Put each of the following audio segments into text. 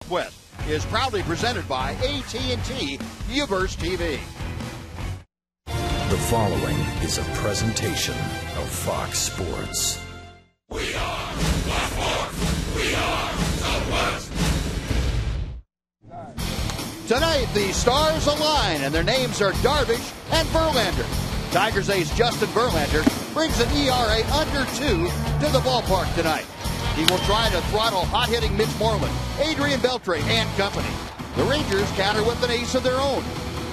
Southwest is proudly presented by AT&T Uverse TV. The following is a presentation of Fox Sports. We are the Fourth. We are Southwest. Tonight, the stars align, and their names are Darvish and Verlander. Tigers ace Justin Verlander brings an ERA under 2 to the ballpark tonight. He will try to throttle hot-hitting Mitch Moreland, Adrian Beltre, and company. The Rangers counter with an ace of their own.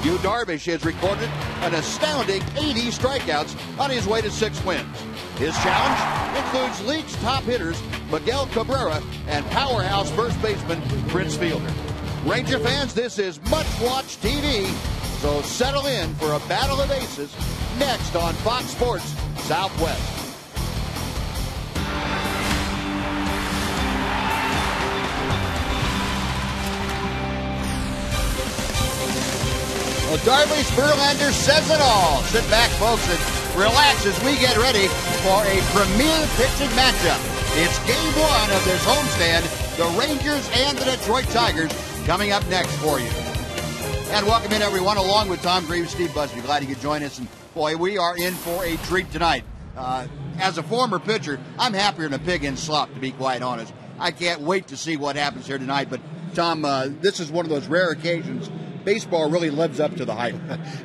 Yu Darvish has recorded an astounding 80 strikeouts on his way to 6 wins. His challenge includes league's top hitters Miguel Cabrera and powerhouse first baseman Prince Fielder. Ranger fans, this is much-watched TV, so settle in for a battle of aces next on Fox Sports Southwest. Well, Darvish Verlander says it all. Sit back, folks, and relax as we get ready for a premier pitching matchup. It's game 1 of this homestand, the Rangers and the Detroit Tigers, coming up next for you. And welcome in, everyone, along with Tom Greaves, Steve Busby. Glad you could join us. And, boy, we are in for a treat tonight. As a former pitcher, I'm happier than a pig in slop, to be quite honest. I can't wait to see what happens here tonight. But, Tom, this is one of those rare occasions. Baseball really lives up to the hype.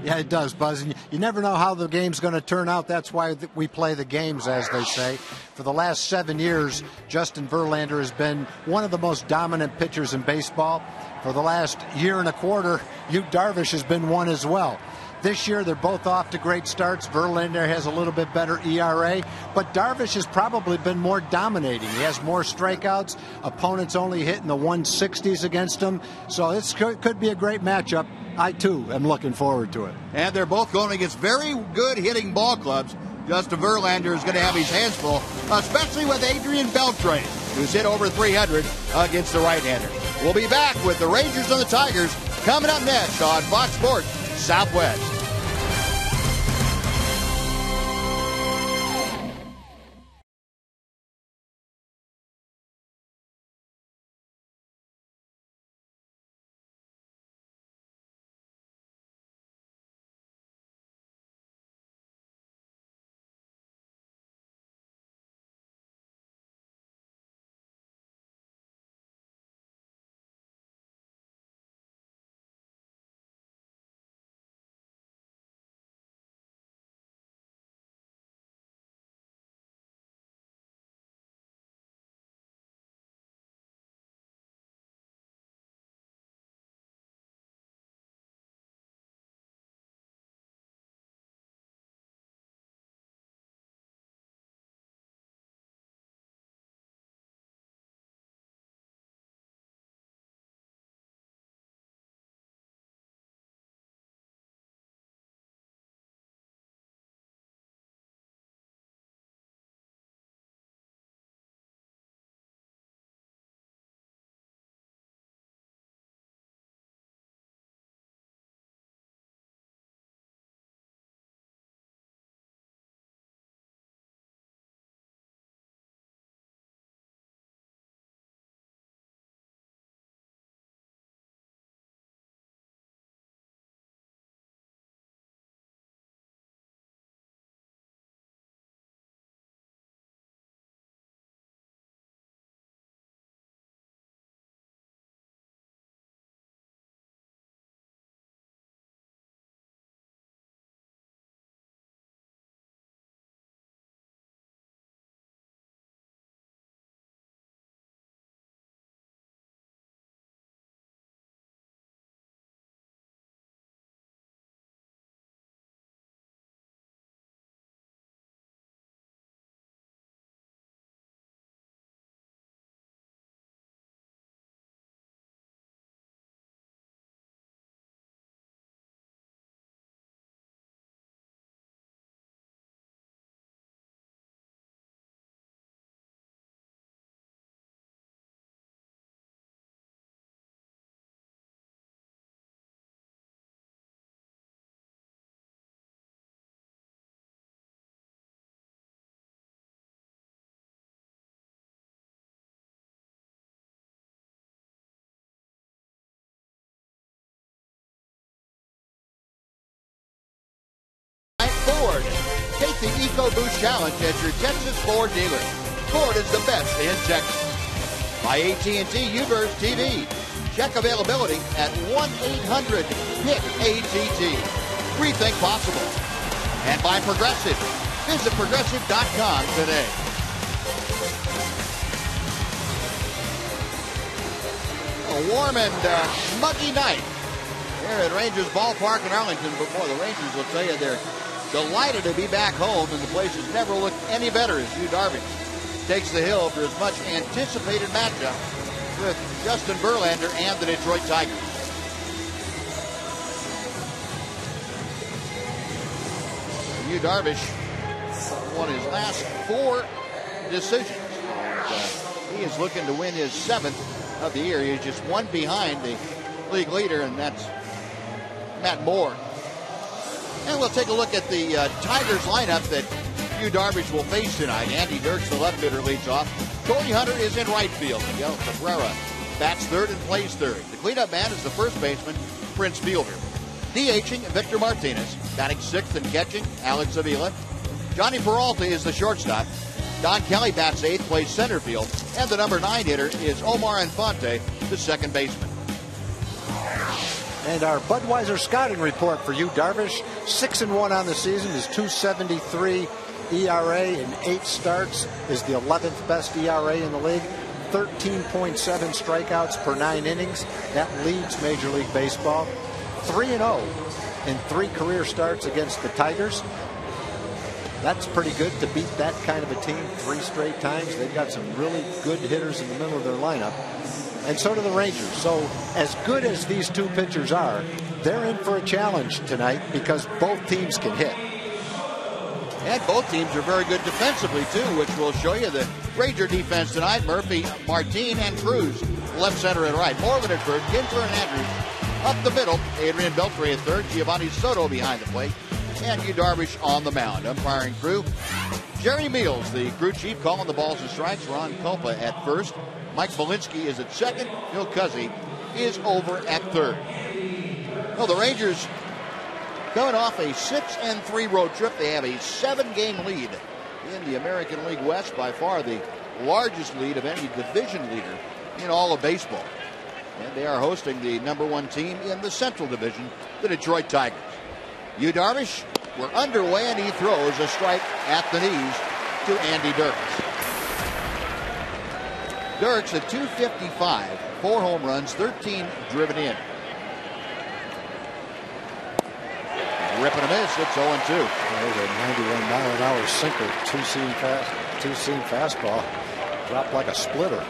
Yeah, it does, Buzz. And you never know how the game's going to turn out. That's why we play the games, as they say. For the last 7 years, Justin Verlander has been one of the most dominant pitchers in baseball. For the last year and a quarter, Yu Darvish has been one as well. This year, they're both off to great starts. Verlander has a little bit better ERA, but Darvish has probably been more dominating. He has more strikeouts. Opponents only hitting the 160s against him. So this could be a great matchup. I, too, am looking forward to it. And they're both going against very good hitting ball clubs. Justin Verlander is going to have his hands full, especially with Adrian Beltre, who's hit over 300 against the right-hander. We'll be back with the Rangers and the Tigers coming up next on Fox Sports Southwest. Ford. Take the EcoBoost Challenge at your Texas Ford dealer. Ford is the best in Texas. By AT&T U-verse TV. Check availability at 1-800-PIT-ATT. Rethink possible. And by Progressive. Visit Progressive.com today. A warm and muggy night here at Rangers Ballpark in Arlington. But boy, the Rangers will tell you they're delighted to be back home, and the place has never looked any better as Yu Darvish takes the hill for his much anticipated matchup with Justin Verlander and the Detroit Tigers. Yu Darvish won his last 4 decisions. And, he is looking to win his 7th of the year. He's just 1 behind the league leader, and that's Matt Moore. And we'll take a look at the Tigers lineup that Yu Darvish will face tonight. Andy Dirks, the left hitter, leads off. Corey Hunter is in right field. Miguel Cabrera bats third and plays third. The cleanup man is the first baseman, Prince Fielder. DHing Victor Martinez. Batting sixth and catching, Alex Avila. Johnny Peralta is the shortstop. Don Kelly bats eighth, plays center field. And the number 9 hitter is Omar Infante, the second baseman. And our Budweiser scouting report for Yu Darvish: 6-1 on the season, is .273 ERA in 8 starts, is the 11th best ERA in the league. 13.7 strikeouts per 9 innings. That leads Major League Baseball. 3-0 in 3 career starts against the Tigers. That's pretty good to beat that kind of a team 3 straight times. They've got some really good hitters in the middle of their lineup. And so do the Rangers. So as good as these 2 pitchers are, they're in for a challenge tonight because both teams can hit. And both teams are very good defensively, too, which will show you the Ranger defense tonight. Murphy, Martin, and Cruz, left, center, and right. Morgan at third, Ginter and Andrews up the middle. Adrian Beltre at third, Giovanni Soto behind the plate, and Yu Darvish on the mound. Umpiring crew, Jerry Meals, the crew chief, calling the balls and strikes. Ron Kulpa at first. Mike Malinsky is at second. Bill Cuzzy is over at third. Well, the Rangers coming off a 6-3 road trip. They have a 7-game lead in the American League West, by far the largest lead of any division leader in all of baseball. And they are hosting the number 1 team in the Central Division, the Detroit Tigers. Yu Darvish, we're underway, and he throws a strike at the knees to Andy Dirks. Dirks at .255, 4 home runs, 13 driven in. Rip and a miss. It's 0-2. There's a 91-mile-an-hour sinker, two-seam fastball, dropped like a splitter.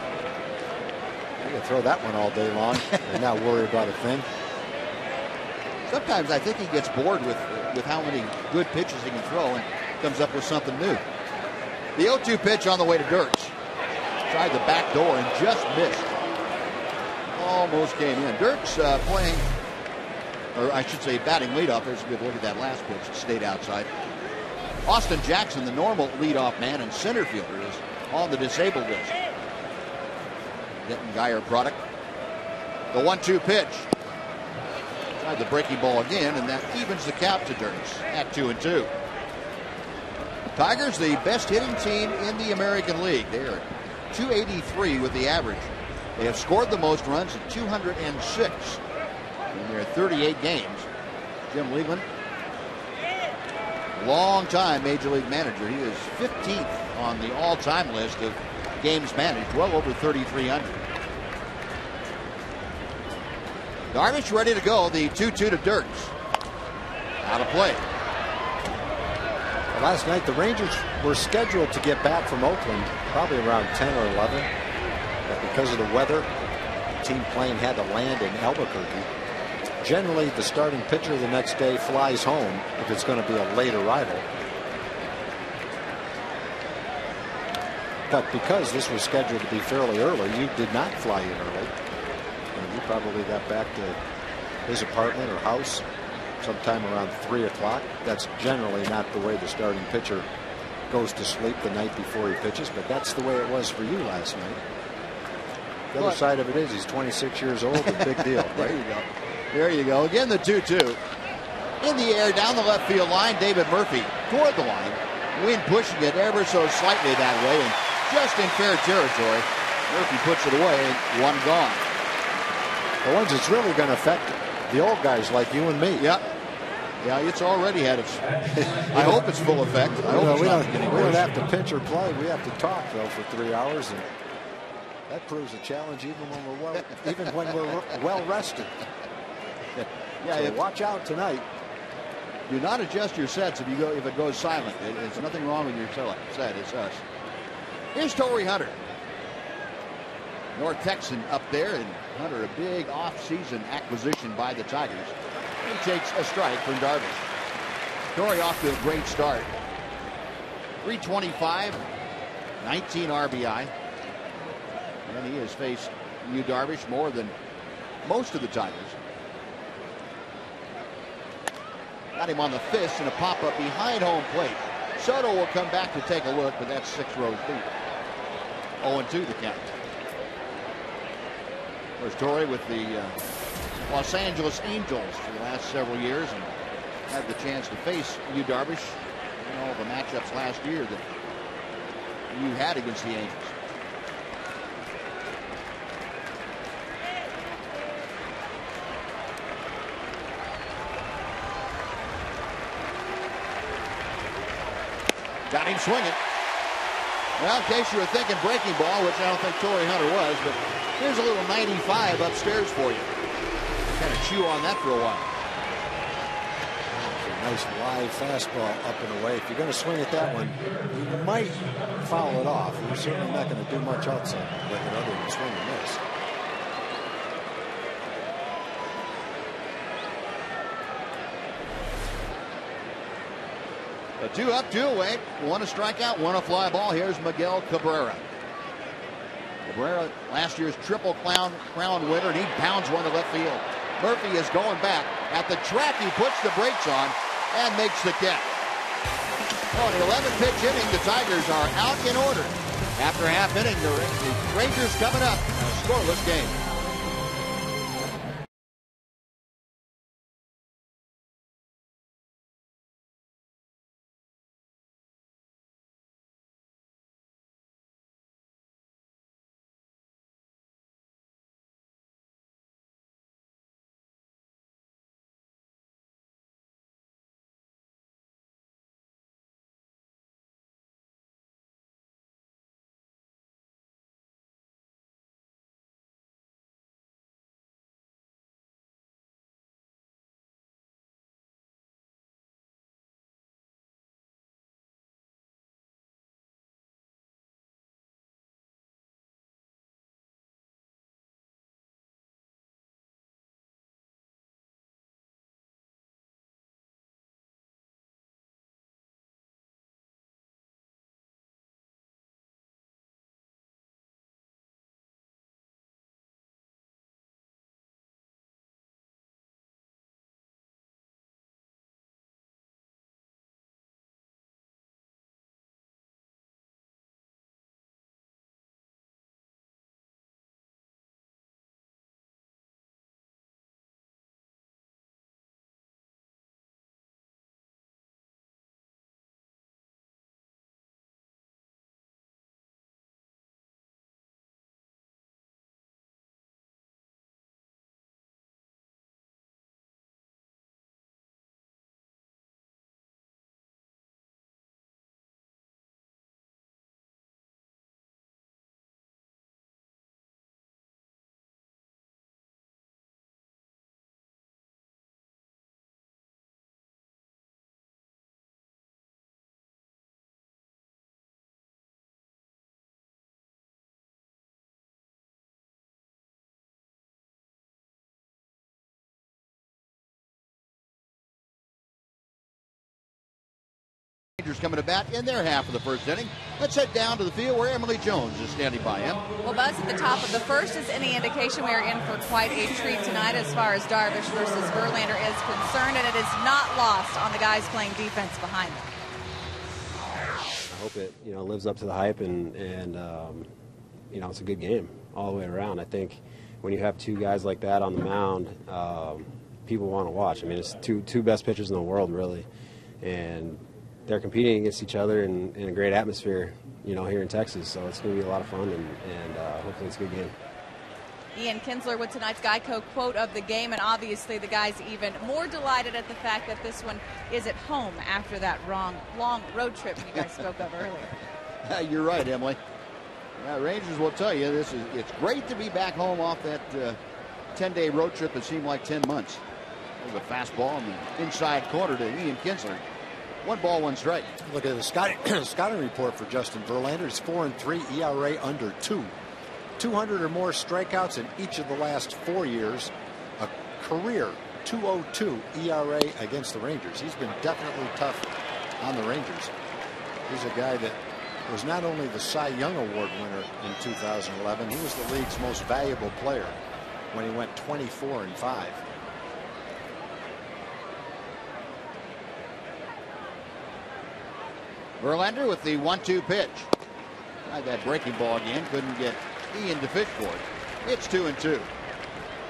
You can throw that one all day long and not worry about a thing. Sometimes I think he gets bored with how many good pitches he can throw and comes up with something new. The 0-2 pitch on the way to Dirks. Tried the back door and just missed. Almost came in. Dirks playing, or I should say batting leadoff. There's a good look at that last pitch. It stayed outside. Austin Jackson, the normal leadoff man and center fielder, is on the disabled list. Denton Geyer product. The 1-2 pitch. Tried the breaking ball again, and that evens the count to Dirks at 2-2. Tigers, the best hitting team in the American League. They are 283 with the average. They have scored the most runs at 206 in their 38 games. Jim Leyland, long-time Major League manager. He is 15th on the all-time list of games managed, well over 3,300. Darvish ready to go. The 2-2 to Dirks. Out of play. Last night, the Rangers were scheduled to get back from Oakland probably around 10 or 11. But because of the weather, the team plane had to land in Albuquerque. Generally, the starting pitcher the next day flies home if it's going to be a late arrival. But because this was scheduled to be fairly early, you did not fly in early. And you probably got back to his apartment or house sometime around 3 o'clock. That's generally not the way the starting pitcher goes to sleep the night before he pitches, but that's the way it was for you last night. The other side of it is he's 26 years old, a big deal. There you go. There you go. Again, the 2-2. In the air, down the left field line, David Murphy toward the line. Wind pushing it ever so slightly that way, and just in fair territory. Murphy puts it away, and one gone. The ones that's really going to affect the old guys like you and me. Yep. Yeah, it's already had its. I hope it's full effect. I hope we don't have to pitch or play. We have to talk though for 3 hours, and that proves a challenge even when we're well rested. Yeah, so watch out tonight. Do not adjust your sets if it goes silent. There's nothing wrong with your set. It's us. Here's Torrey Hunter. North Texan up there, and Hunter, a big off-season acquisition by the Tigers. He takes a strike from Darvish. Torrey off to a great start. 325, 19 RBI. And he has faced Yu Darvish more than most of the Tigers. Got him on the fist and a pop-up behind home plate. Soto will come back to take a look, but that's 6 rows deep. 0-2 the count. There's Torrey with the Los Angeles Angels for the last several years, and had the chance to face Yu Darvish in all the matchups last year that Yu had against the Angels. Got him swinging. Well, in case you were thinking breaking ball, which I don't think Torrey Hunter was, but here's a little 95 upstairs for you. Kind of chew on that for a while. Nice wide fastball up and away. If you're going to swing at that one, you might foul it off. You're certainly not going to do much else with it other than swing and miss. A 2 up, 2 away. 1 a strikeout, 1 a fly ball. Here's Miguel Cabrera. Cabrera, last year's Triple Crown winner, and he pounds one to left field. Murphy is going back. At the track, he puts the brakes on and makes the catch. Oh, the 11-pitch inning, the Tigers are out in order. After half inning, the Rangers coming up. A scoreless game. Rangers coming to bat in their half of the first inning. Let's head down to the field where Emily Jones is standing by him. Well, Buzz, at the top of the first is any indication we are in for quite a treat tonight as far as Darvish versus Verlander is concerned, and it is not lost on the guys playing defense behind them. I hope it lives up to the hype, and it's a good game all the way around. I think when you have two guys like that on the mound, people want to watch. I mean, it's two best pitchers in the world, really, and they're competing against each other in a great atmosphere, here in Texas. So it's going to be a lot of fun, and hopefully it's a good game. Ian Kinsler with tonight's Geico quote of the game, and obviously the guys even more delighted at the fact that this one is at home after that long road trip you guys spoke of earlier. You're right, Emily. Rangers will tell you it's great to be back home off that 10-day road trip that seemed like 10 months. There's a fastball in the inside corner to Ian Kinsler. 1 ball, 1 strike. Look at the scouting report for Justin Verlander. It's 4-3, ERA under 2. 200 or more strikeouts in each of the last 4 years. A career 2.02 ERA against the Rangers. He's been definitely tough on the Rangers. He's a guy that was not only the Cy Young Award winner in 2011, he was the league's most valuable player when he went 24-5. Verlander with the 1-2 pitch. Tried that breaking ball again. Couldn't get Ian to fish for it. It's 2-2.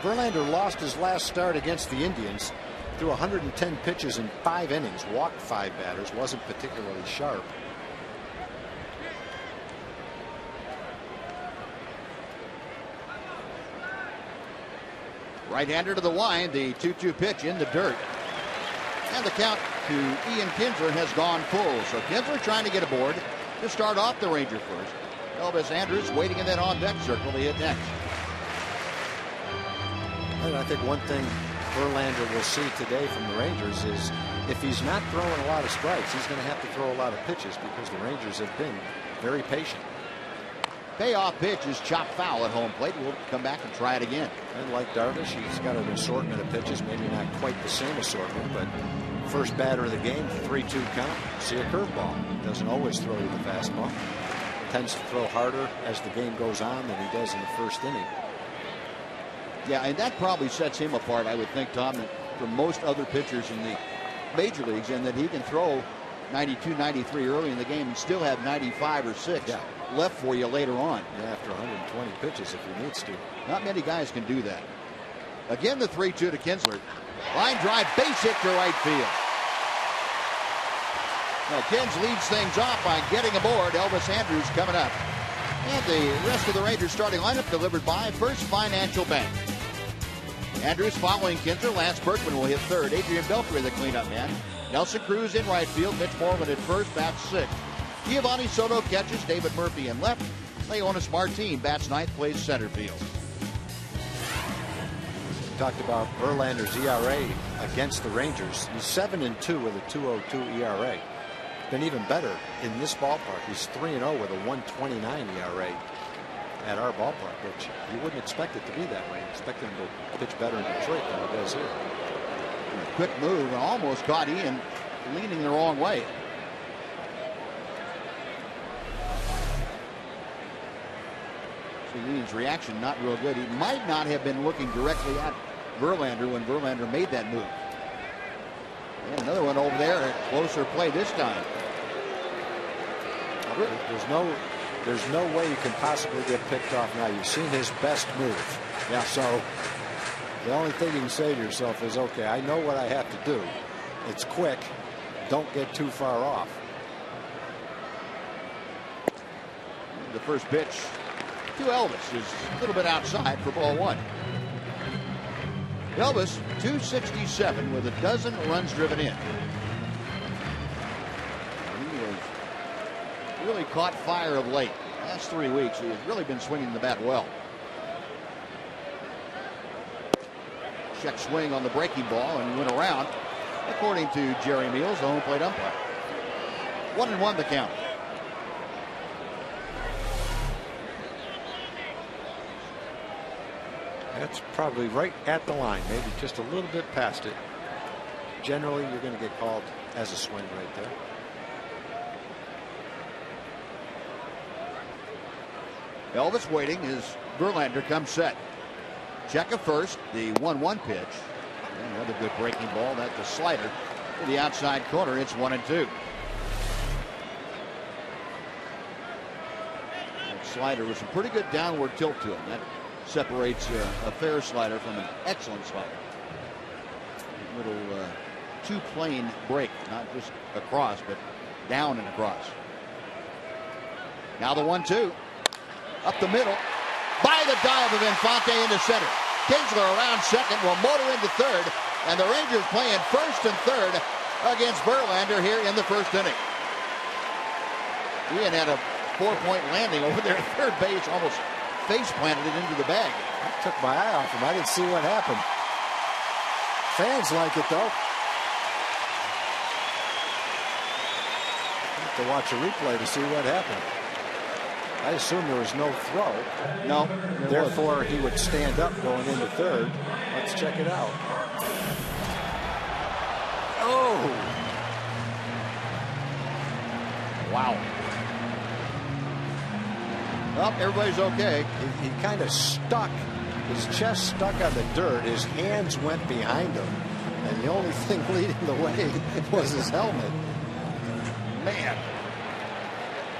Verlander lost his last start against the Indians. Threw 110 pitches in 5 innings. Walked 5 batters. Wasn't particularly sharp. Right-hander to the wind. The 2-2 pitch in the dirt. And the count to Ian Kinsler has gone full. So Kinsler trying to get aboard to start off the Ranger first. Elvis Andrus waiting in that on-deck circle to hit next. And I think one thing Verlander will see today from the Rangers is if he's not throwing a lot of strikes, he's going to have to throw a lot of pitches because the Rangers have been very patient. Payoff pitch is chopped foul at home plate. We'll come back and try it again. And like Darvish, he's got an assortment of pitches, maybe not quite the same assortment, but first batter of the game, 3-2 count. See a curveball. Doesn't always throw you the fastball. Tends to throw harder as the game goes on than he does in the first inning. Yeah, and that probably sets him apart, I would think, Tom, from most other pitchers in the major leagues, in that he can throw 92, 93 early in the game and still have 95 or 6 left for you later on. Yeah, after 120 pitches if he needs to. Not many guys can do that. Again, the 3-2 to Kinsler. Line drive, base hit to right field. Now, Kins leads things off by getting aboard. Elvis Andrus coming up. And the rest of the Rangers starting lineup delivered by First Financial Bank. Andrus following Kinsler. Lance Berkman will hit third. Adrian Beltre, the cleanup man. Nelson Cruz in right field. Mitch Moreland at first, bats 6th. Giovanni Soto catches. David Murphy in left. Leonis Martin bats 9th, plays center field. Talked about Verlander's ERA against the Rangers. He's 7-2 with a 2.02 ERA. Been even better in this ballpark. He's 3-0 with a 1.29 ERA at our ballpark, which you wouldn't expect it to be that way. You expect him to pitch better in Detroit than he does here. Quick move and almost caught Ian leaning the wrong way. So Ian's reaction not real good. He might not have been looking directly at Verlander when Verlander made that move. And another one over there, a closer play this time. There's no way you can possibly get picked off now. You've seen his best move. Yeah. So the only thing you can say to yourself is, okay, I know what I have to do. It's quick. Don't get too far off. The first pitch to Elvis is a little bit outside for ball 1. Elvis, 267 with a dozen runs driven in. He has really caught fire of late. Last 3 weeks, he has really been swinging the bat well. Check swing on the breaking ball and went around, according to Jerry Meals, the home plate umpire. 1-1 the count. That's probably right at the line, maybe just a little bit past it. Generally, you're going to get called as a swing right there. Elvis waiting as Verlander comes set. Check at first, the 1-1 pitch. And another good breaking ball. That's a slider to the outside corner. It's 1-2. That slider was a pretty good downward tilt to him. That separates a fair slider from an excellent slider. Little two-plane break, not just across, but down and across. Now the 1-2. Up the middle. By the dive of Infante into center. Kinsler around second will motor into third. And the Rangers playing first and third against Verlander here in the first inning. Ian had a 4-point landing over there at third base, almost face planted it into the bag. I took my eye off him. I didn't see what happened. Fans like it, though. I have to watch a replay to see what happened. I assume there was no throw. No. Therefore, he would stand up going into third. Let's check it out. Oh! Wow. Well, everybody's okay. He kind of stuck. His chest stuck on the dirt. His hands went behind him. And the only thing leading the way was his helmet. Man.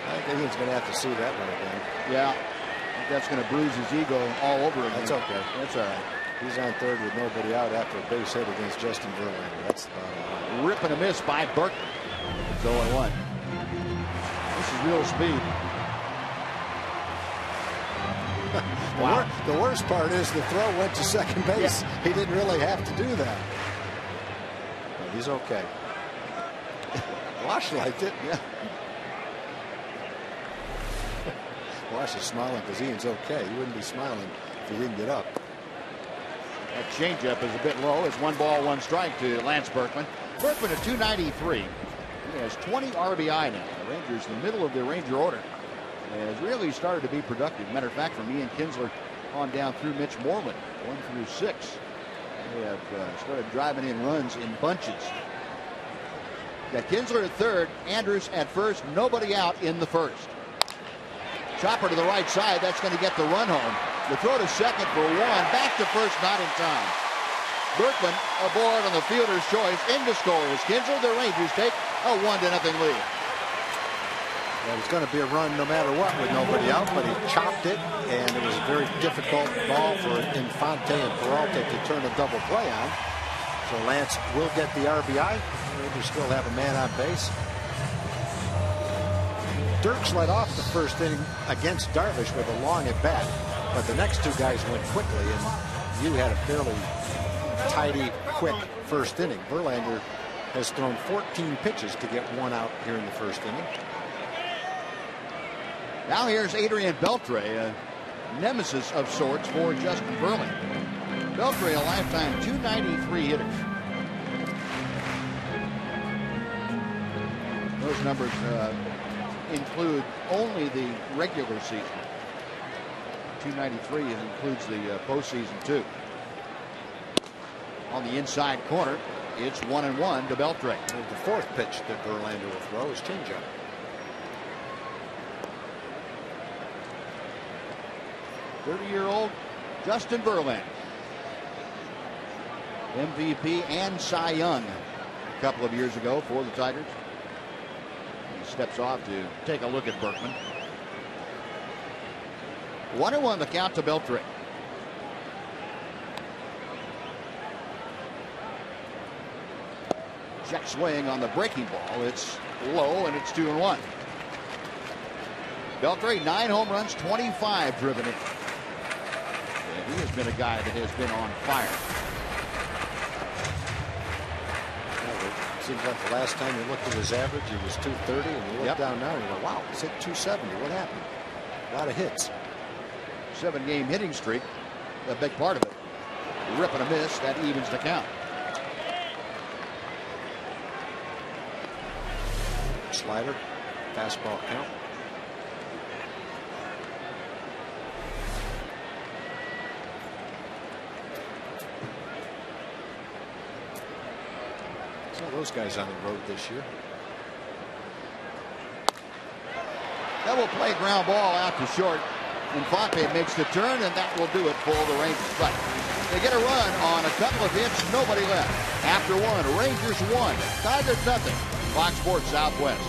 I think he's going to have to see that one again. Yeah. I think that's going to bruise his ego all over again. That's okay. That's all right. He's on third with nobody out after a base hit against Justin Verlander. That's the bottom line. Rip and a miss by Burke. 0-1. This is real speed. Wow. The worst part is the throw went to second base. Yeah. He didn't really have to do that. But he's okay. Wash liked it. Yeah. Wash is smiling because Ian's okay. He wouldn't be smiling if he didn't get up. That changeup is a bit low. It's 1 ball, 1 strike to Lance Berkman. Berkman at 293. He has 20 RBI now. The Rangers, in the middle of their Ranger order, has really started to be productive. Matter of fact, from Ian Kinsler on down through Mitch Moreland, 1 through 6. They have started driving in runs in bunches. Got Kinsler at third, Andrus at first, nobody out in the first. Chopper to the right side, that's going to get the run home. The throw to second for 1, back to first, not in time. Berkman aboard on the fielder's choice, in to score is Kinsler. The Rangers take a 1-0 lead. Well, it was going to be a run no matter what with nobody out, but he chopped it, and it was a very difficult ball for Infante and Peralta to turn a double play on. So Lance will get the RBI. Rangers still have a man on base. Dirks led off the first inning against Darvish with a long at bat, but the next two guys went quickly, and you had a fairly tidy, quick first inning. Verlander has thrown 14 pitches to get 1 out here in the first inning. Now here's Adrian Beltre, a nemesis of sorts for Justin Verlander. Beltre, a lifetime 293 hitter. Those numbers include only the regular season. 293 includes the postseason too. On the inside corner, it's 1-1 to Beltre. The fourth pitch that Verlander will throw is changeup. '30-year-old Justin Verlander, MVP and Cy Young a couple of years ago for the Tigers. He steps off to take a look at Berkman. 1-1 the count to Beltre. Check swing on the breaking ball. It's low and it's 2-1. Beltre, 9 home runs, 25 driven in. And he has been a guy that has been on fire. It seems like the last time you looked at his average, he was 230, and you look down now and you go, wow, he's hit 270. What happened? A lot of hits. 7-game hitting streak, a big part of it. Rip and a miss, that evens the count. Slider, fastball count. Some of those guys on the road this year. Double play ground ball out to short. Infante makes the turn, and that will do it for the Rangers. But they get a run on a couple of hits, nobody left. After 1, Rangers 1, Tigers nothing. Fox Sports Southwest.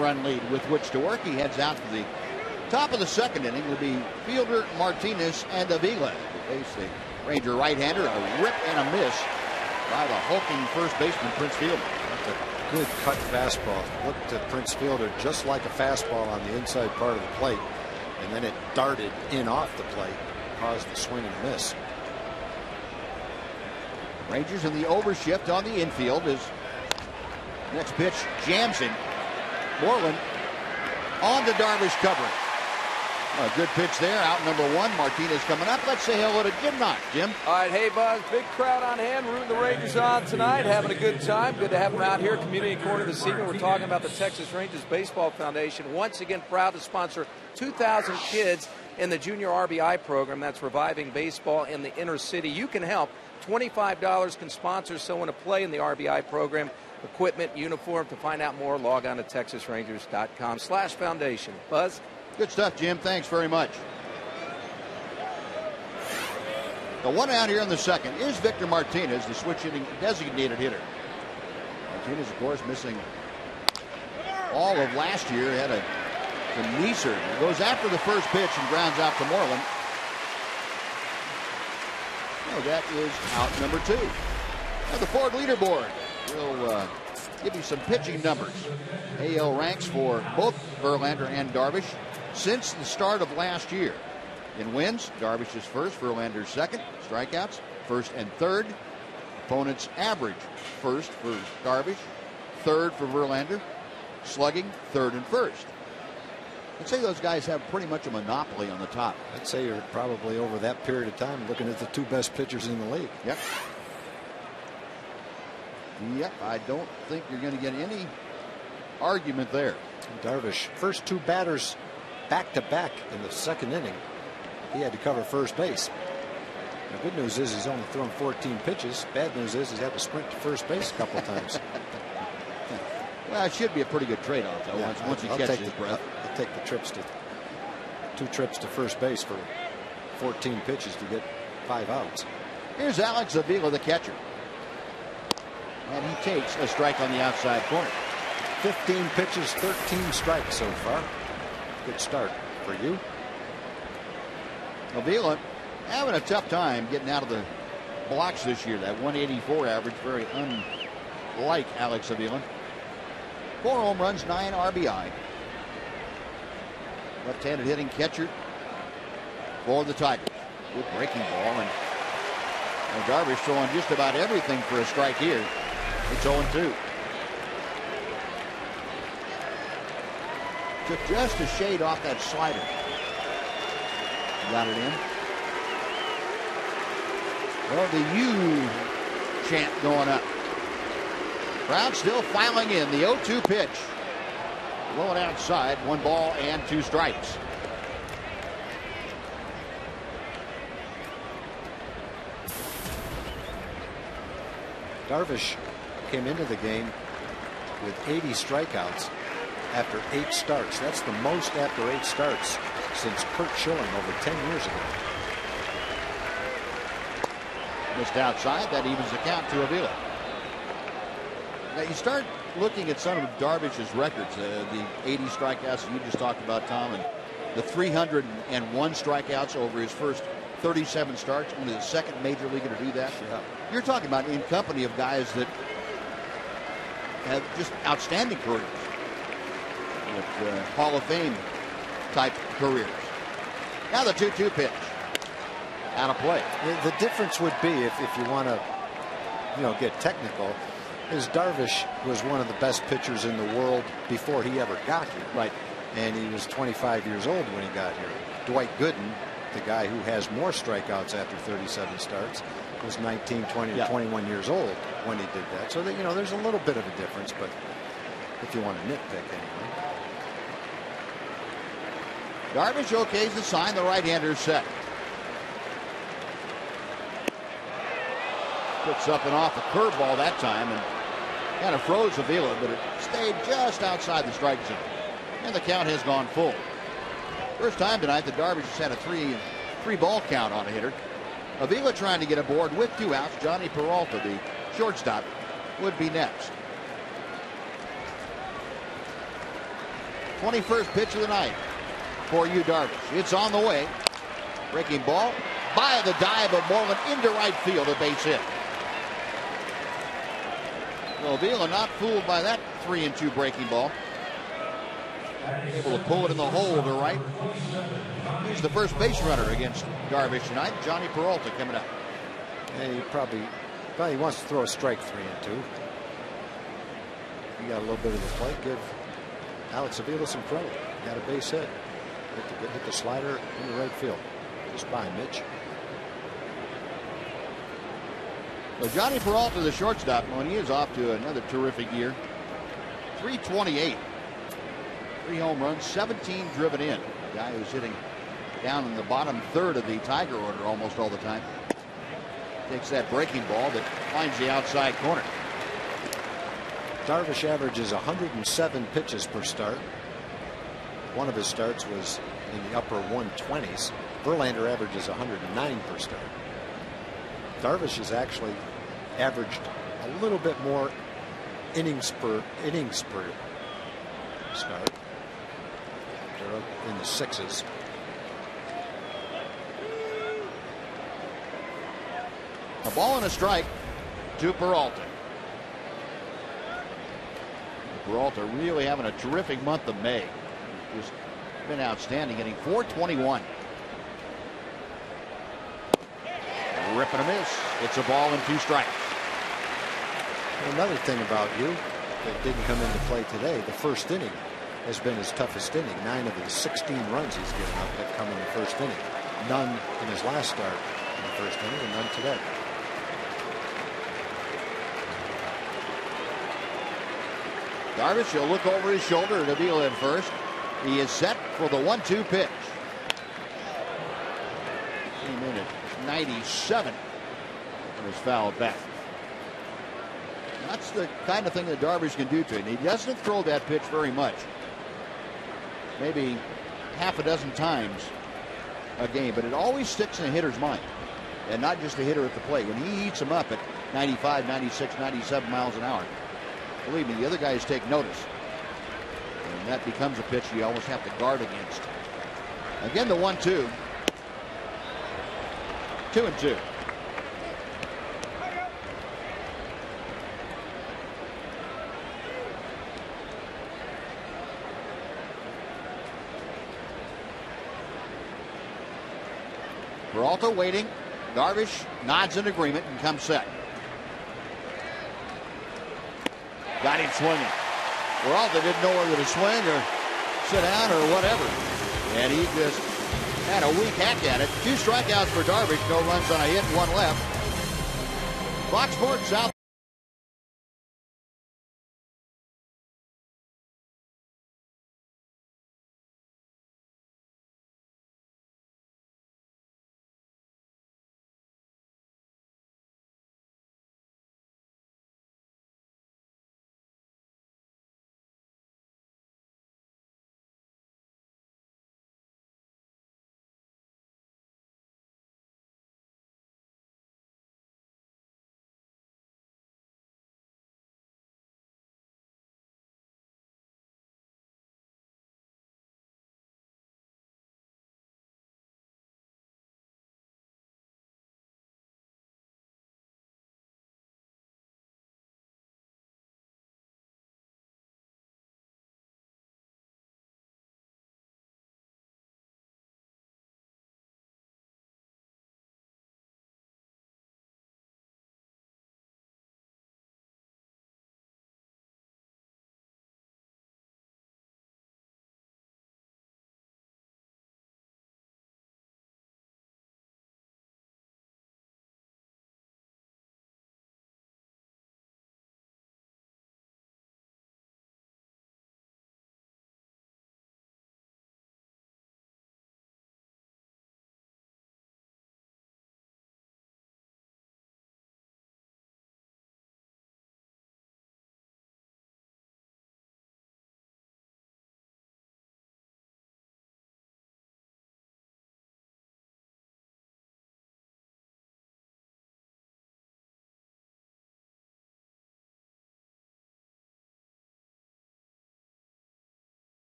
1-run lead with which to work. He heads out to the top of the second inning. Will be Fielder, Martinez, and Avila. Face the Ranger right-hander. A rip and a miss by the hulking first baseman, Prince Fielder. That's a good cut fastball. Looked at Prince Fielder just like a fastball on the inside part of the plate. And then it darted in off the plate, caused the swing and miss. Rangers in the overshift on the infield. His next pitch jams him. Moreland on to Darvish covering. A good pitch there. Out number one. Martinez coming up. Let's say hello to Jim Knox. Jim. All right, hey Buzz. Big crowd on hand, rooting the Rangers on tonight, having a good time. Good to have them out here. Community Corner this evening. We're talking about the Texas Rangers Baseball Foundation. Once again, proud to sponsor 2,000 kids in the Junior RBI program. That's reviving baseball in the inner city. You can help. $25 can sponsor someone to play in the RBI program. Equipment, uniform. To find out more, log on to TexasRangers.com/foundation. Buzz. Good stuff, Jim. Thanks very much. The one out here in the second is Victor Martinez, the switch hitting designated hitter. Martinez, of course, missing all of last year. Had some knee surgery. Goes after the first pitch and grounds out to Moreland. Oh, that is out number two. Now the Ford leaderboard will give you some pitching numbers. AL ranks for both Verlander and Darvish since the start of last year. In wins, Darvish is first, Verlander second. Strikeouts, first and third. Opponents average, first for Darvish, third for Verlander. Slugging, third and first. I'd say those guys have pretty much a monopoly on the top. I'd say you're probably over that period of time looking at the two best pitchers in the league. Yep. Yep, I don't think you're going to get any argument there. Darvish, first two batters back-to-back in the second inning. He had to cover first base. The good news is he's only thrown 14 pitches. Bad news is he's had to sprint to first base a couple of times. Well, it should be a pretty good trade-off, though, Yeah, once he catches his breath. I'll take the two trips to first base for 14 pitches to get 5 outs. Here's Alex Avila, the catcher. And he takes a strike on the outside corner. 15 pitches, 13 strikes so far. Good start for you. Avila having a tough time getting out of the blocks this year. That 184 average, very unlike Alex Avila. 4 home runs, 9 RBI. Left-handed hitting catcher for the Tigers. Good breaking ball. And Darvish throwing just about everything for a strike here. It's 0-2. Took just a shade off that slider. Got it in. Well, the U chant going up. Crowd still filing in. The 0-2 pitch. Blowing outside. 1 ball and 2 strikes. Darvish came into the game with 80 strikeouts after 8 starts. That's the most after 8 starts since Kurt Schilling over 10 years ago. Missed outside. That evens the count to Avila. Now you start looking at some of Darvish's records. The 80 strikeouts that you just talked about, Tom, and the 301 strikeouts over his first 37 starts. Only the second major leaguer to do that. Yeah. You're talking about in company of guys that have just outstanding careers. With Hall of Fame type careers. Now the 2-2 pitch. Out of play. The difference would be, if you want to, get technical, is Darvish was one of the best pitchers in the world before he ever got here. Right. And he was 25 years old when he got here. Dwight Gooden, the guy who has more strikeouts after 37 starts, was 19, 20, 21 years old when he did that. So that, there's a little bit of a difference, but if you want to nitpick anyway. Darvish okays the sign. The right-hander set. Puts up and off a curveball that time and kind of froze Avila, but it stayed just outside the strike zone. And the count has gone full. First time tonight that Darvish has had a three ball count on a hitter. Avila trying to get aboard with 2 outs. Johnny Peralta, the shortstop, would be next. 21st pitch of the night for you, Darvish. It's on the way. Breaking ball by the dive of Moreland into right field, a base hit. Well, Vila not fooled by that 3-2 breaking ball. Able to pull it in the hole to right. He's the first base runner against Darvish tonight. Johnny Peralta coming up. And he probably wants to throw a strike 3-2. He got a little bit of the play. Give Alex Avila some credit. Got a base hit. Hit the slider into right field. Just by Mitch. Well, Johnny Peralta, the shortstop, when he is off to another terrific year. 328. 3 home runs, 17 driven in. The guy who's hitting down in the bottom third of the Tiger order almost all the time. Takes that breaking ball that finds the outside corner. Darvish averages 107 pitches per start. One of his starts was in the upper 120s. Verlander averages 109 per start. Darvish has actually averaged a little bit more innings per start. They're up in the 6s. A ball and a strike to Peralta. Peralta really having a terrific month of May. Just been outstanding, hitting .421. Rip and a miss. It's a ball and 2 strikes. Another thing about you that didn't come into play today, the first inning has been his toughest inning. 9 of his 16 runs he's given up have come in the first inning. None in his last start in the first inning, and none today. Darvish will look over his shoulder to Avila at first. He is set for the 1-2 pitch. Came in at 97 and was fouled back. That's the kind of thing that Darvish can do to him. He doesn't throw that pitch very much. Maybe half a dozen times a game, but it always sticks in a hitter's mind. And not just the hitter at the plate. When he heats him up at 95, 96, 97 miles an hour, believe me, the other guys take notice. And that becomes a pitch you almost have to guard against. Again, the 1-2. 2-2. Peralta waiting. Darvish nods in agreement and comes set. Got him swinging. Peralta didn't know whether to swing or sit down or whatever. And he just had a weak hack at it. 2 strikeouts for Darvish. No runs on a hit, 1 left. Fox Sports South.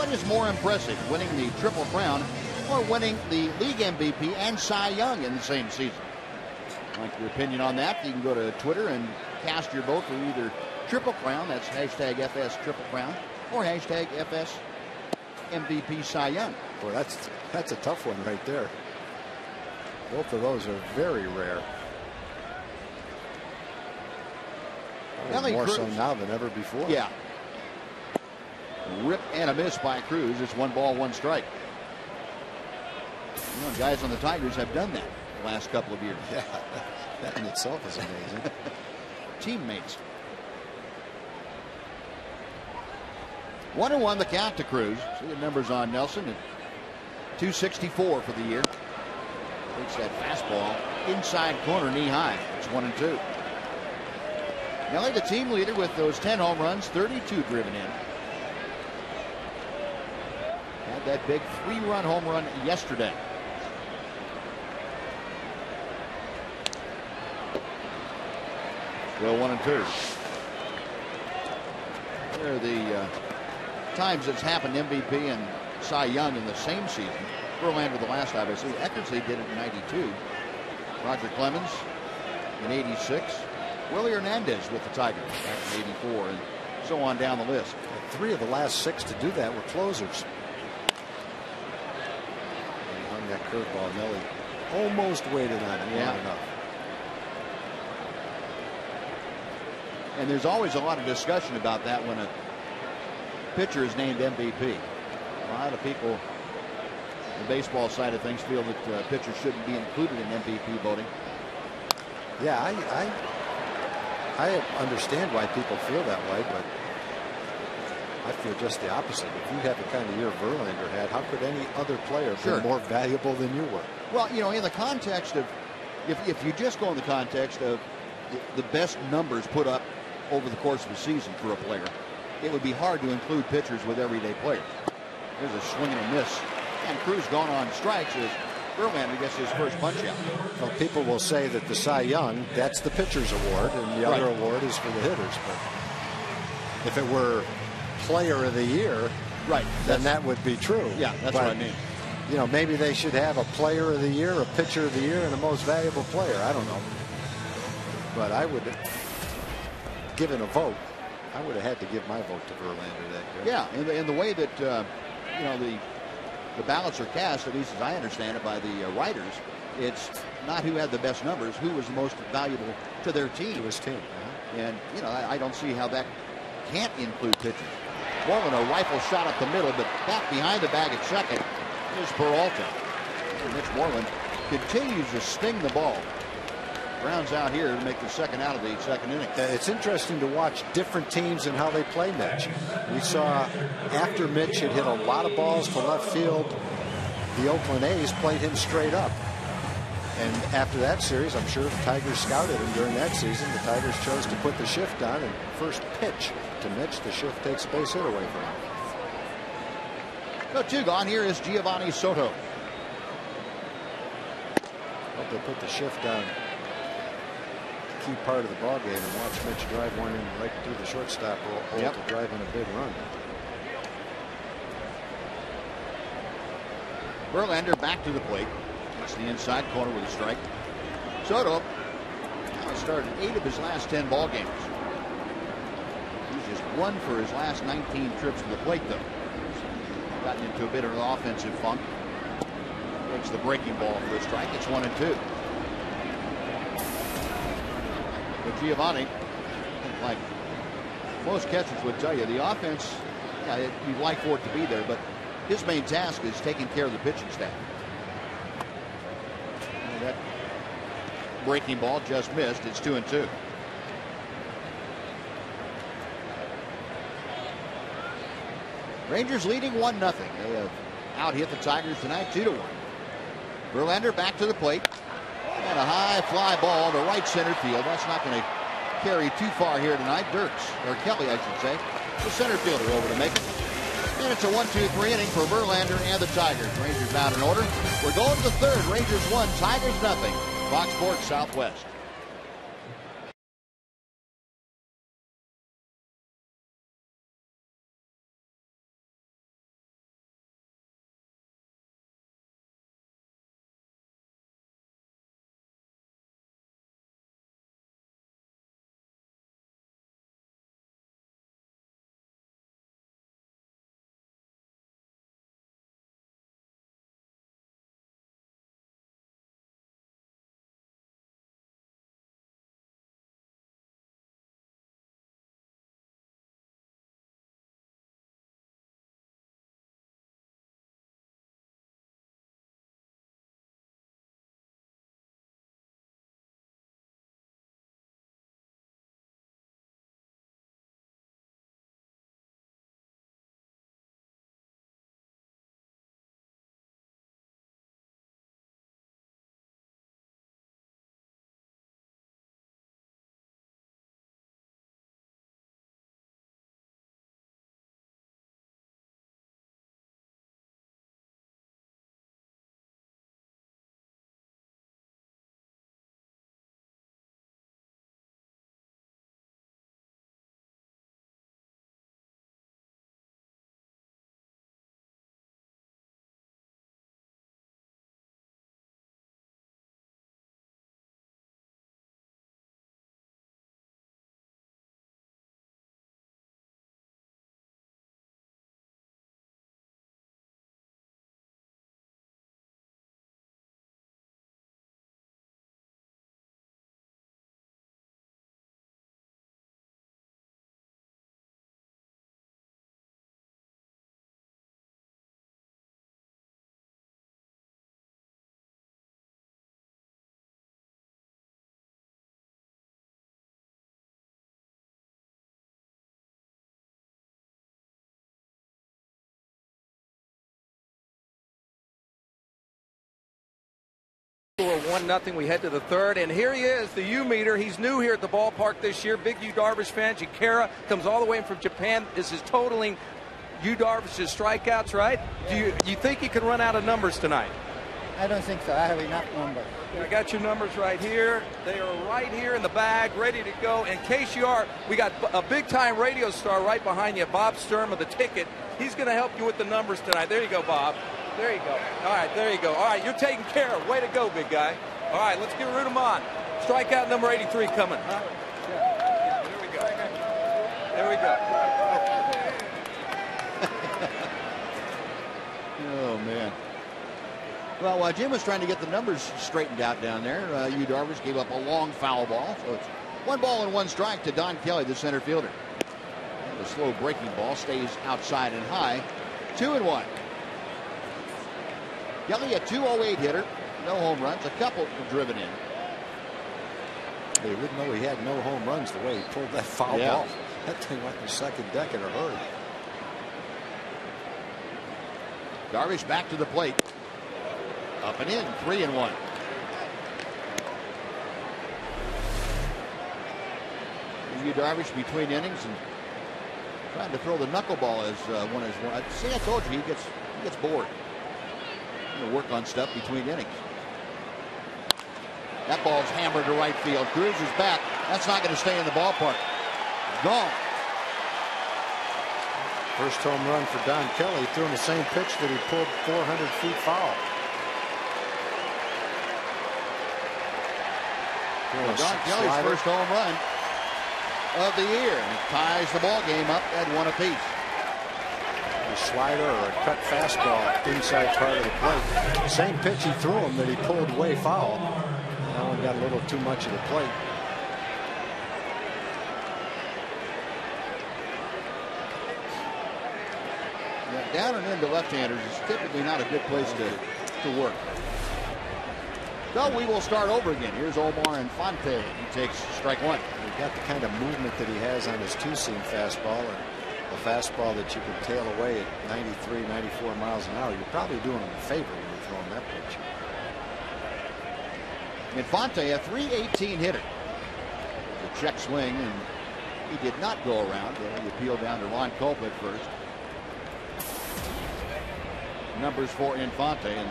What is more impressive, winning the Triple Crown or winning the league MVP and Cy Young in the same season? I'd like your opinion on that. You can go to Twitter and cast your vote for either Triple Crown, that's hashtag FS Triple Crown, or hashtag FS MVP Cy Young. Boy, that's a tough one right there. Both of those are very rare. More so now than ever before. Yeah. Rip and a miss by Cruz. It's 1 ball, 1 strike. You know, guys on the Tigers have done that the last couple of years. Yeah, that in itself is amazing. Teammates. 1-1 the count to Cruz. See the numbers on Nelson at 264 for the year. Takes that fastball inside corner, knee high. It's 1-2. Nelly, the team leader with those 10 home runs, 32 driven in. Had that big 3-run home run yesterday. Still 1-2. There are the times it's happened, MVP and Cy Young in the same season. Verlander the last time I see. Eckersley did it in 92. Roger Clemens in 86. Willie Hernandez with the Tigers back in 84, and so on down the list. 3 of the last 6 to do that were closers. And he hung that curveball. Nelly almost waited on it long enough. And there's always a lot of discussion about that when a pitcher is named MVP. A lot of people on the baseball side of things feel that pitchers shouldn't be included in MVP voting. Yeah, I understand why people feel that way, but I feel just the opposite. If you have the kind of year Verlander had, how could any other player be more valuable than you were? Well, you know, in the context of, if you just go in the context of the best numbers put up over the course of a season for a player, it would be hard to include pitchers with everyday players. There's a swing and a miss, and Cruz gone on strikes as Verlander gets his first punch out. Well, people will say that the Cy Young, that's the pitcher's award, and the other award is for the hitters. But if it were player of the year, then that would be true. Yeah, that's what I mean. You know, maybe they should have a player of the year, a pitcher of the year, and a most valuable player. I don't know. But I would, given a vote, I would have had to give my vote to Verlander that year. Yeah, in the way that you know, the ballots are cast, at least as I understand it, by the writers. It's not who had the best numbers, who was the most valuable to their team. To his team. And you know, I don't see how that can't include pitchers. Moreland, a rifle shot up the middle, but back behind the bag at second is Peralta. And Mitch Moreland continues to sting the ball. Grounds out here to make the second out of the second inning. It's interesting to watch different teams and how they play Mitch. We saw after Mitch had hit a lot of balls to left field, the Oakland A's played him straight up. And after that series, I'm sure the Tigers scouted him during that season. The Tigers chose to put the shift on, and first pitch to Mitch, the shift takes a base hit away from him. So 2 gone. Here is Giovanni Soto. Hope they put the shift on. Key part of the ball game, and watch Mitch drive one in right through the shortstop hole to drive in a big run. Verlander back to the plate. That's the inside corner with a strike. Soto now started 8 of his last 10 ball games. He's just 1 for his last 19 trips to the plate, though. He's gotten into a bit of an offensive funk. Takes the breaking ball for a strike. It's 1-2. But Giovanni, like most catchers would tell you, the offense, you'd like for it to be there, but his main task is taking care of the pitching staff. And that breaking ball just missed. It's 2-2. Rangers leading 1-0. They have out-hit the Tigers tonight 2-1. Verlander back to the plate. And a high fly ball to right center field. That's not going to carry too far here tonight. Dirks, or Kelly, I should say, the center fielder over to make it. And it's a 1-2-3 inning for Verlander and the Tigers. Rangers out in order. We're going to the third. Rangers 1, Tigers 0. Fox Sports Southwest. We're 1-0. We head to the third, and here he is, the U-meter. He's new here at the ballpark this year. Big Yu Darvish fan. Jakara comes all the way from Japan. This is totaling Yu Darvish's strikeouts, right? Do you think you can run out of numbers tonight? I don't think so. I have enough numbers. I got your numbers right here. They are right here in the bag, ready to go. In case you are, we got a big-time radio star right behind you, Bob Sturm of The Ticket. He's going to help you with the numbers tonight. There you go, Bob. There you go. All right, there you go. All right, you're taken care of. Way to go, big guy. All right, let's get rid of him on. Strikeout number 83 coming. Huh? Yeah. There we go. There we go. Oh, man. Well, while Jim was trying to get the numbers straightened out down there, Yu Darvish gave up a long foul ball. So it's 1 ball and 1 strike to Don Kelly, the center fielder. And the slow breaking ball stays outside and high. 2-1. Kelly, a 208 hitter. No home runs. A couple driven in. You wouldn't know he had no home runs the way he pulled that foul ball. That thing went in the second deck in a hurry. Darvish back to the plate. Up and in, 3-1. Yu Darvish between innings and trying to throw the knuckleball as one is one. See, I told you he gets bored. He'll work on stuff between innings. That ball's hammered to right field. Cruz is back. That's not going to stay in the ballpark. Gone. First home run for Don Kelly. Threw him the same pitch that he pulled 400 feet foul. Don Kelly's first home run of the year, and ties the ball game up at 1 apiece. A slider or a cut fastball inside part of the plate. Same pitch he threw him that he pulled way foul. That one got a little too much of the plate. Yeah, down and into left-handers is typically not a good place to work. So we will start over again. Here's Omar Infante. He takes strike 1. He got the kind of movement that he has on his two-seam fastball, and a fastball that you can tail away at 93, 94 miles an hour. You're probably doing him a favor when you're throwing that pitch. Infante, a .318 hitter. The check swing, and he did not go around. He appealed down to Ron Colbert first. Numbers for Infante, and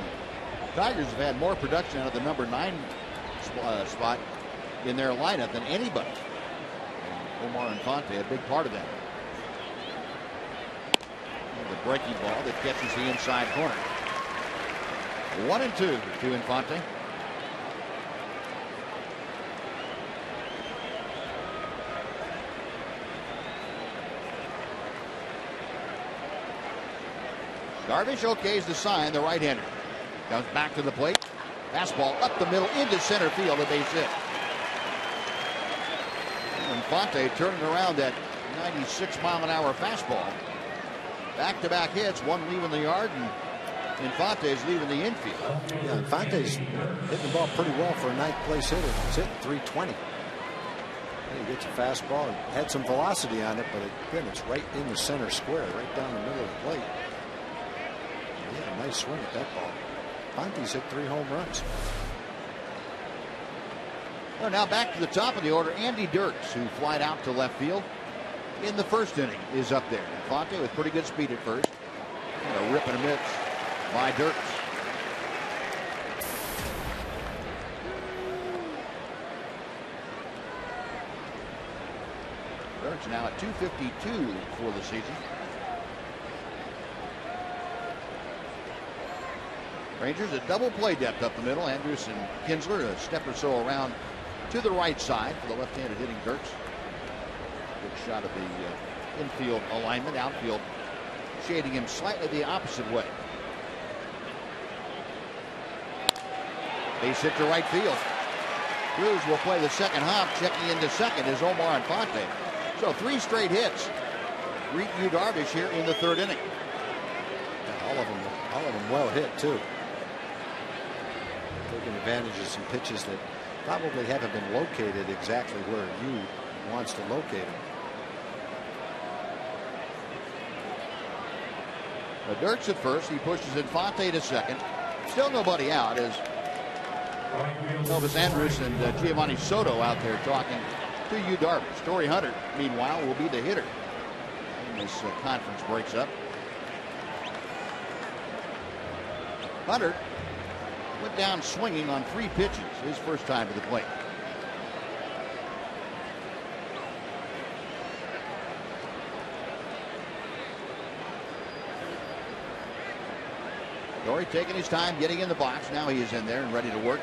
Tigers have had more production out of the number 9 spot in their lineup than anybody. And Omar Infante, a big part of that. And the breaking ball that catches the inside corner. 1-2 to Infante. Darvish okays the sign, the right-hander. Comes back to the plate. Fastball up the middle into center field, a base hit. Infante turning around that 96-mile-an-hour fastball. Back-to-back hits, one leaving the yard, and Infante is leaving the infield. Yeah, Infante's hitting the ball pretty well for a ninth-place hitter. He's hitting .320. He gets a fastball and had some velocity on it, but again, it's right in the center square, right down the middle of the plate. He had a nice swing at that ball. Infante's hit 3 home runs. Well, now back to the top of the order. Andy Dirks, who flied out to left field in the first inning, is up there. Infante with pretty good speed at first. And a rip and a miss by Dirks. Dirks now at .252 for the season. Rangers a double play depth up the middle. Andrus and Kinsler a step or so around to the right side for the left-handed hitting Dirks. Good shot of the infield alignment. Outfield shading him slightly the opposite way. Base hit to right field. Cruz will play the second hop. Checking into second is Omar Infante. So 3 straight hits. Greet Yu Darvish here in the 3rd inning. Yeah, all of them well hit too. Taking advantage of some pitches that probably haven't been located exactly where Yu wants to locate them. Dirks at first. He pushes Infante to second. Still nobody out as Elvis Andrus and Giovanni Soto out there talking to Yu Darvish. Torrey Hunter, meanwhile, will be the hitter when this conference breaks up. Hunter went down swinging on 3 pitches, his first time to the plate. Torrey taking his time getting in the box. Now he is in there and ready to work.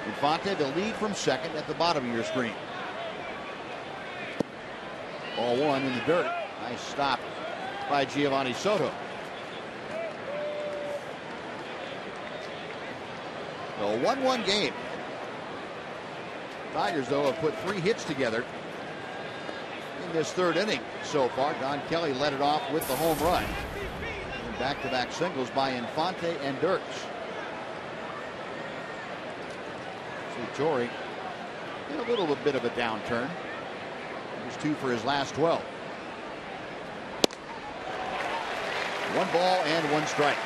Infante, the lead from second at the bottom of your screen. Ball 1 in the dirt. Nice stop by Giovanni Soto. So a 1-1 game. Tigers, though, have put 3 hits together in this third inning so far. Don Kelly led it off with the home run. Back-to-back singles by Infante and Dirks. See Torrey in a little bit of a downturn. He's 2 for his last 12. 1 ball and 1 strike.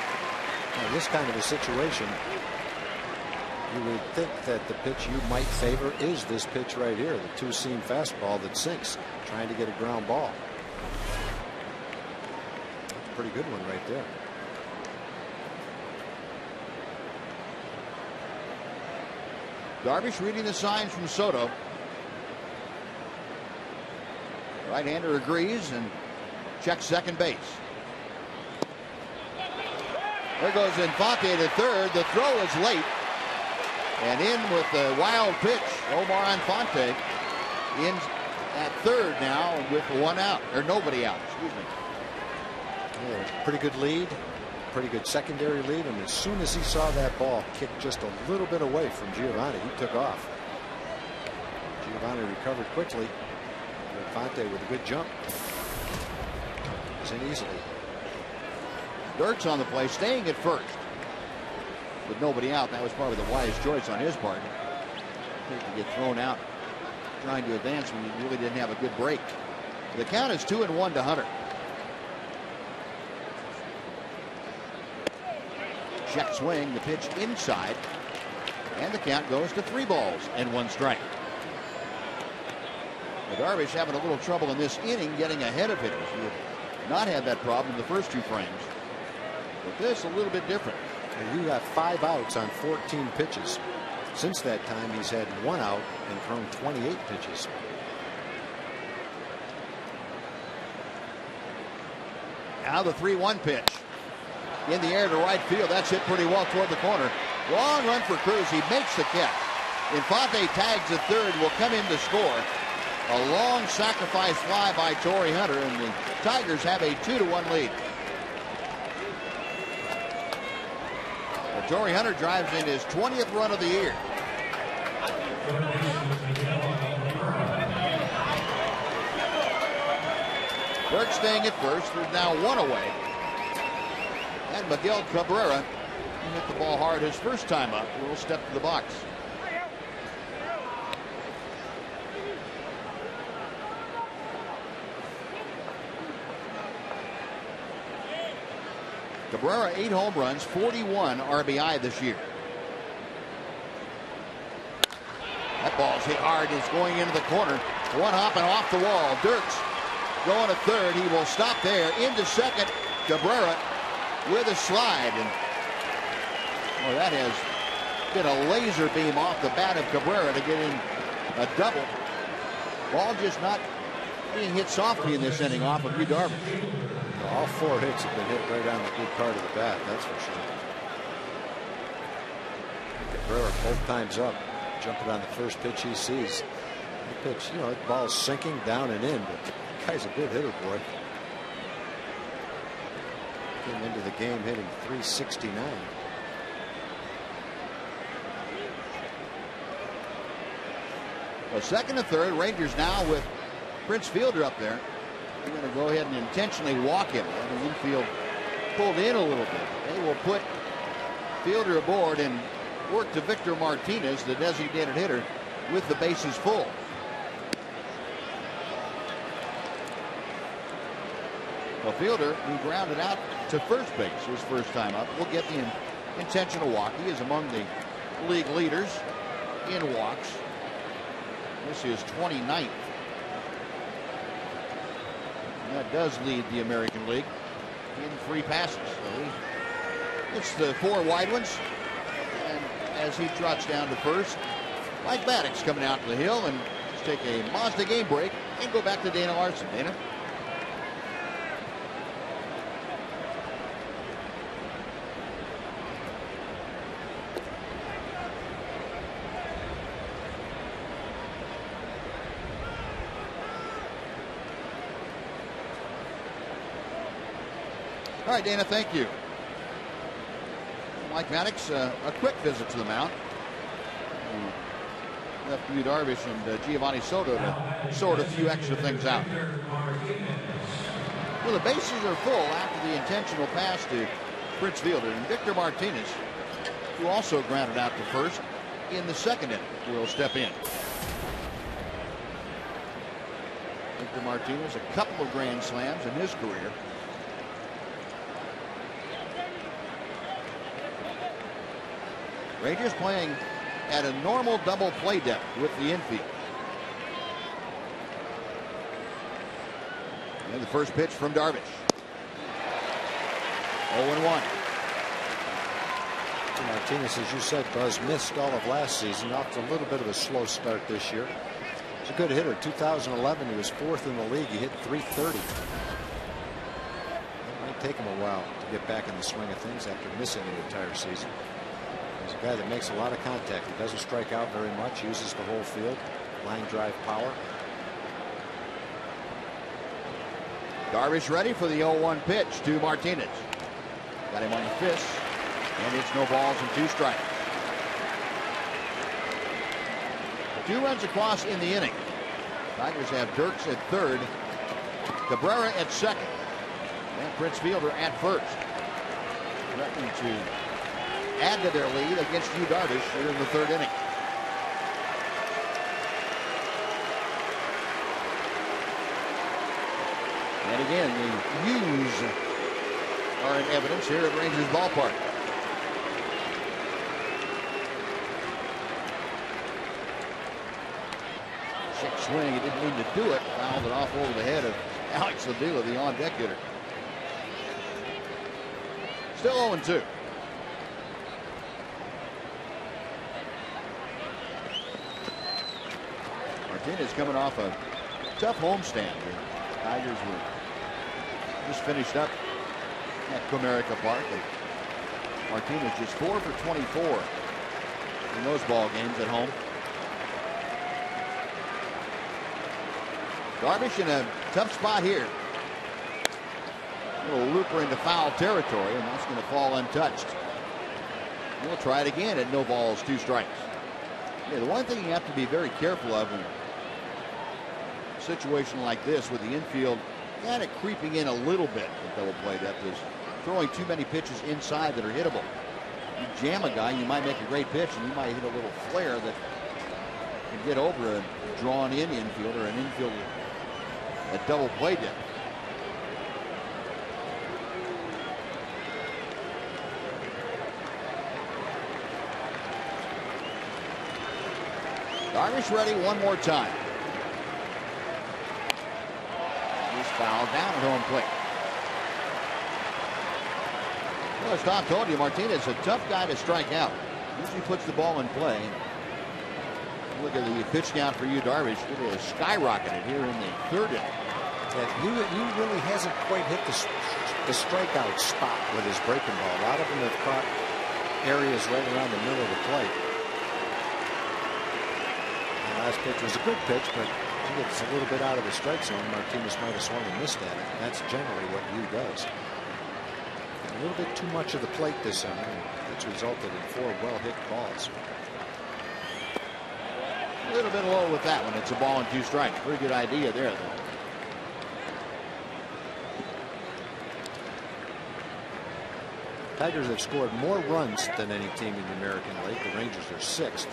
Now, this kind of a situation, you would think that the pitch you might favor is this pitch right here, the 2-seam fastball that sinks, trying to get a ground ball. Pretty good one right there. Darvish reading the signs from Soto. Right-hander agrees and checks second base. There goes Infante to third. The throw is late. And in with the wild pitch, Omar Infante in at third now with 1 out, or nobody out, excuse me. Yeah, pretty good lead, pretty good secondary lead, and as soon as he saw that ball kick just a little bit away from Giovanni, he took off. Giovanni recovered quickly. Infante with a good jump. He's in easily. Dirks on the play, staying at first with nobody out. That was probably the wise choice on his part. To get thrown out trying to advance when he really didn't have a good break. The count is 2-1 to Hunter. Check swing, the pitch inside, and the count goes to 3 balls and 1 strike. Darvish having a little trouble in this inning getting ahead of hitters. He had not had that problem in the first 2 frames, but this a little bit different. And you got 5 outs on 14 pitches. Since that time, he's had 1 out and thrown 28 pitches. Now the 3-1 pitch. In the air to right field. That's hit pretty well toward the corner. Long run for Cruz. He makes the catch. Infante tags at third. Will come in to score. A long sacrifice fly by Torrey Hunter, and the Tigers have a 2-1 lead. Torrey Hunter drives in his 20th run of the year. Dirk staying at first. There's now 1 away. And Miguel Cabrera hit the ball hard his first time up. Will step to the box. Cabrera 8 home runs, 41 RBI this year. That ball's hit hard. It's going into the corner. 1 hopping off the wall. Dirks going to third. He will stop there. Into second. Cabrera with a slide. And well, that has been a laser beam off the bat of Cabrera to get in a double. Ball just not being hit softly in this inning off of Yu Darvish. All 4 hits have been hit right on the good part of the bat, that's for sure. Cabrera both times up, jumping on the first pitch he sees. The pitch, you know, the ball's sinking down and in, but the guy's a good hitter, boy. Came into the game hitting .369. Well, second and third, Rangers now with Prince Fielder up there. They're going to go ahead and intentionally walk him. The infield pulled in a little bit. They will put Fielder aboard and work to Victor Martinez, the designated hitter, with the bases full. Well, Fielder, who grounded out to first base his first time up, will get the intentional walk. He is among the league leaders in walks. This is 29th. And that does lead the American League in free passes. So it's the 4 wide ones. And as he trots down to first, Mike Maddox coming out to the hill, and let's take a Mazda game break and go back to Dana Larson. Dana? All right, Dana, thank you. Mike Maddox, a quick visit to the mound. Left Yu Darvish and Giovanni Soto to sort a few extra things out. Well, the bases are full after the intentional pass to Prince Fielder, and Victor Martinez, who also grounded out to first in the second inning, will step in. Victor Martinez, a couple of grand slams in his career. Rangers playing at a normal double play depth with the infield. And the first pitch from Darvish. 0-1. Martinez, as you said, Buzz, missed all of last season. Off to a little bit of a slow start this year. He's a good hitter. 2011, he was 4th in the league. He hit .330. It might take him a while to get back in the swing of things after missing the entire season. He's a guy that makes a lot of contact. He doesn't strike out very much, uses the whole field, line drive power. Darvish ready for the 0-1 pitch to Martinez. Got him on the fist, and it's no balls and 2 strikes. 2 runs across in the inning. Tigers have Dirks at third, Cabrera at second, and Prince Fielder at first. Threatening to add to their lead against Yu Darvish here in the 3rd inning. And again, the U's are in evidence here at Rangers Ballpark. Check swing, he didn't mean to do it. Fouled it off over the head of Alex Avila, the on-deck hitter. Still 0-2. Martinez coming off a tough homestand. The Tigers were just finished up at Comerica Park, and Martinez just 4 for 24 in those ball games at home. Darvish in a tough spot here. A little looper into foul territory, and that's going to fall untouched. We'll try it again at no balls, 2 strikes. Yeah, the one thing you have to be very careful of in a situation like this with the infield kind of creeping in a little bit with double play depth is throwing too many pitches inside that are hittable. You jam a guy, you might make a great pitch, and you might hit a little flare that can get over a drawn-in infielder, an infielder at double play depth. Darvish ready one more time. He's fouled down at home plate. Well, as Tom told you, Martinez, a tough guy to strike out. Usually puts the ball in play. Look at the pitch count for Yu Darvish. It has skyrocketed here in the 3rd inning. Yeah, Yu really hasn't quite hit the strikeout spot with his breaking ball. A lot of them have caught areas right around the middle of the plate. The last pitch was a good pitch, but he gets a little bit out of the strike zone. Martinez might have swung and missed at it. And that's generally what Yu does. A little bit too much of the plate this inning, and it's resulted in 4 well-hit balls. A little bit low with that one. It's a ball and 2 strikes. Pretty good idea there, though. Tigers have scored more runs than any team in the American League. The Rangers are 6th.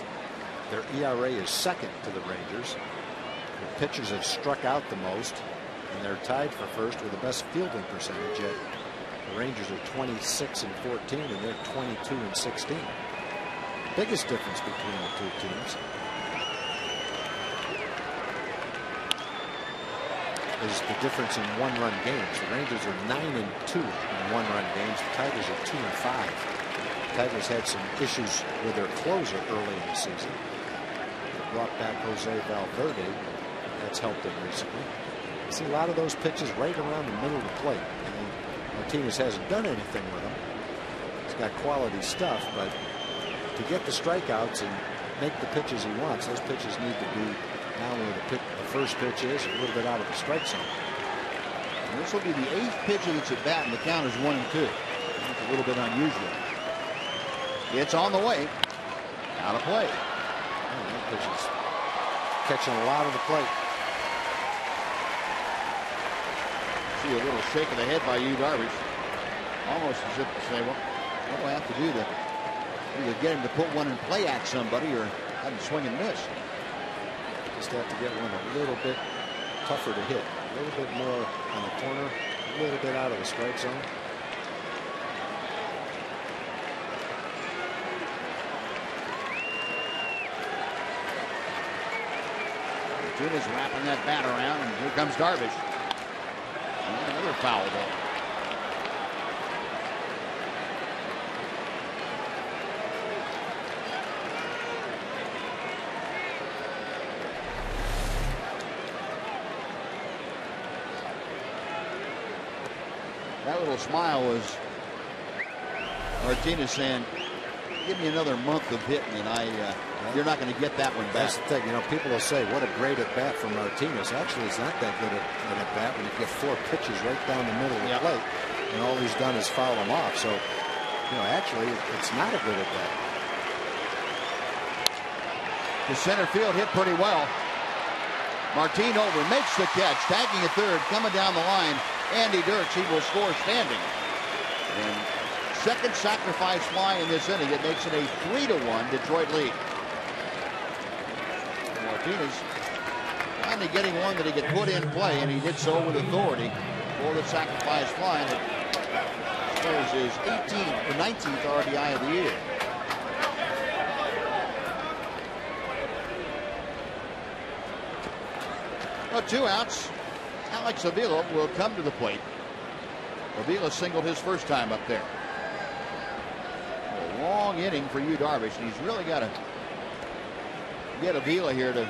Their ERA is 2nd to the Rangers. The pitchers have struck out the most, and they're tied for first with the best fielding percentage. Yet the Rangers are 26 and 14, and they're 22 and 16. biggest difference between the two teams is the difference in one-run games. The Rangers are 9-2 in one-run games. The Tigers are 2-5. The Tigers had some issues with their closer early in the season. They brought back Jose Valverde. That's helped them recently. You see a lot of those pitches right around the middle of the plate. I mean, Martinez hasn't done anything with them. He's got quality stuff, but to get the strikeouts and make the pitches he wants, those pitches need to be now where the first pitch is, a little bit out of the strike zone. And this will be the 8th pitch that's at bat, and the count is 1-2. That's a little bit unusual. It's on the way. Out of play. Oh, that pitch is catching a lot of the plate. See a little shake of the head by Yu Darvish. Almost as if to say, well, what do I have to do to either get him to put one in play at somebody or have him swing and miss? Just have to get one a little bit tougher to hit. A little bit more on the corner, a little bit out of the strike zone. Martinez wrapping that bat around, and here comes Darvish. And another foul ball. That little smile was Martinez saying, give me another month of hitting and you're not going to get that one back. That's the thing, you know, people will say what a great at bat from Martinez. Actually, it's not that good at bat when you get 4 pitches right down the middle of the plate and all he's done is foul him off. So, you know, actually it's not a good at bat. The center field hit pretty well. Martin over, makes the catch, tagging at third, coming down the line. Andy Dirks, he will score standing. And second sacrifice fly in this inning. It makes it a 3-1 Detroit lead. And Martinez finally getting one that he could put in play, and he did so with authority for the sacrifice fly. And it scores his 18th or 19th RBI of the year. Well, 2 outs. Alex Avila will come to the plate. Avila singled his first time up there. A long inning for Yu Darvish, and he's really got to get Avila here to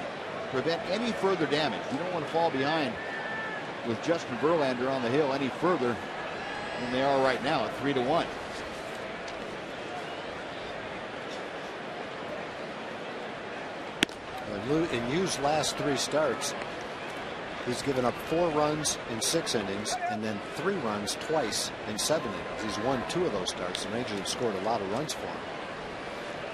prevent any further damage. You don't want to fall behind with Justin Verlander on the hill any further than they are right now at 3-1. In Yu's last 3 starts, he's given up 4 runs in 6 innings and then 3 runs twice in 7 innings. He's won 2 of those starts. The Rangers have scored a lot of runs for him.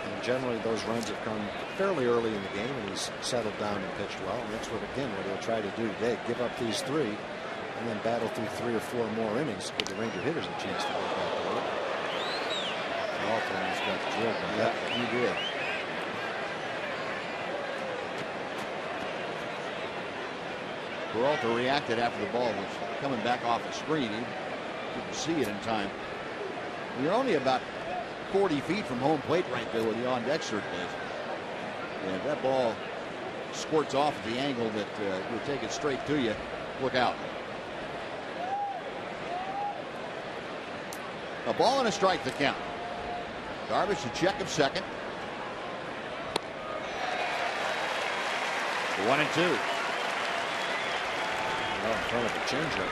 And generally those runs have come fairly early in the game, and he's settled down and pitched well. And that's what he'll try to do today. Give up these 3 and then battle through 3 or 4 more innings. Give the Ranger hitters a chance to go back to work. Dalton has got drilled by that. He did. Peralta reacted after the ball was coming back off the screen. He didn't see it in time. You're only about 40 feet from home plate right there where the on-deck circle is. And if that ball squirts off at the angle that will take it straight to you, look out. A ball and a strike to count. Darvish a check of second. 1-2. In front of the changeup.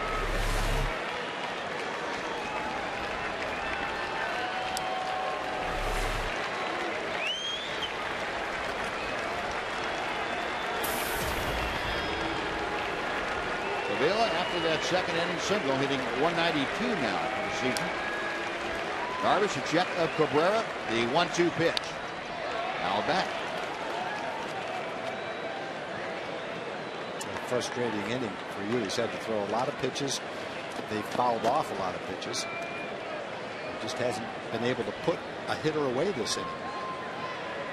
Avila, after that second inning single, hitting 192 now for the season. Darvish a check of Cabrera, the 1-2 pitch. Now back. Frustrating inning for you. He's had to throw a lot of pitches. They fouled off a lot of pitches. He just hasn't been able to put a hitter away this inning.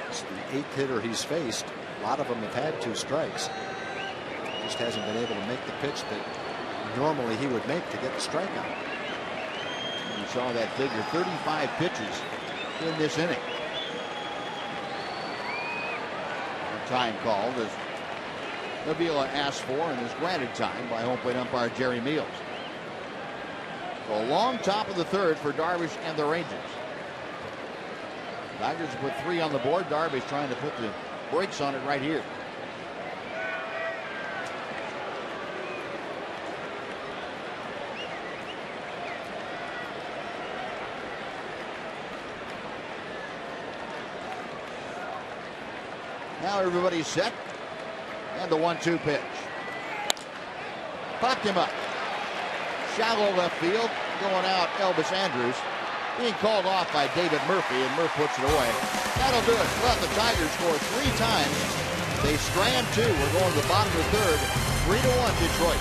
It's the 8th hitter he's faced. A lot of them have had 2 strikes. Just hasn't been able to make the pitch that normally he would make to get the strikeout. You saw that figure, 35 pitches in this inning. time called as Avila asked for and is granted time by home plate umpire Jerry Meals. So a long top of the third for Darvish and the Rangers. Tigers put 3 on the board. Darvish trying to put the brakes on it right here. Now everybody's set. And the 1-2 pitch. Popped him up. Shallow left field. Going out Elvis Andrus. Being called off by David Murphy, and Murph puts it away. That'll do it. Well, the Tigers score 3 times. They strand 2. We're going to the bottom of the third. 3-1 Detroit.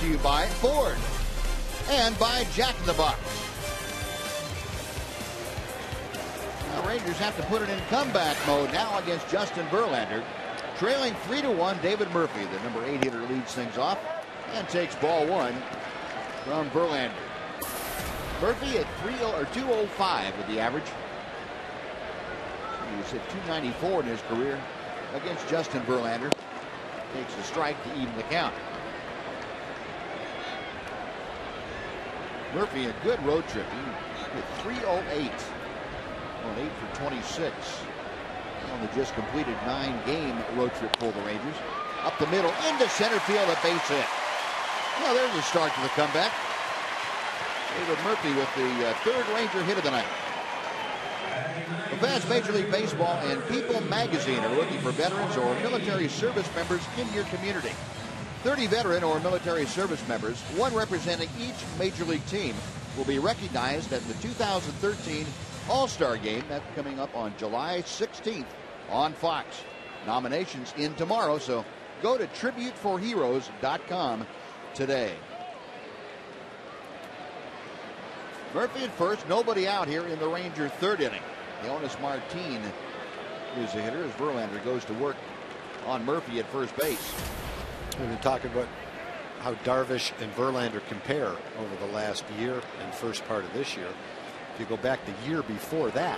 To you by Ford and by Jack in the Box. The Rangers have to put it in comeback mode now against Justin Verlander. Trailing 3-1, David Murphy, the number 8 hitter, leads things off and takes ball 1 from Verlander. Murphy at 205 with the average. He's hit 294 in his career against Justin Verlander. Takes a strike to even the count. Murphy, a good road trip. He hit 308 on 8 for 26 on the just completed 9-game road trip for the Rangers. Up the middle into center field, a base hit. Well, there's a start to the comeback. David Murphy with the third Ranger hit of the night. The fans, Major League Baseball and People Magazine are looking for veterans or military service members in your community. 30 veteran or military service members, one representing each Major League team, will be recognized at the 2013 All-Star Game. That's coming up on July 16th on Fox. Nominations in tomorrow, so go to tributeforheroes.com today. Murphy at first, nobody out here in the Ranger third inning. Leonis Martin is the hitter as Verlander goes to work on Murphy at first base. We've been talking about how Darvish and Verlander compare over the last year and first part of this year. If you go back the year before that,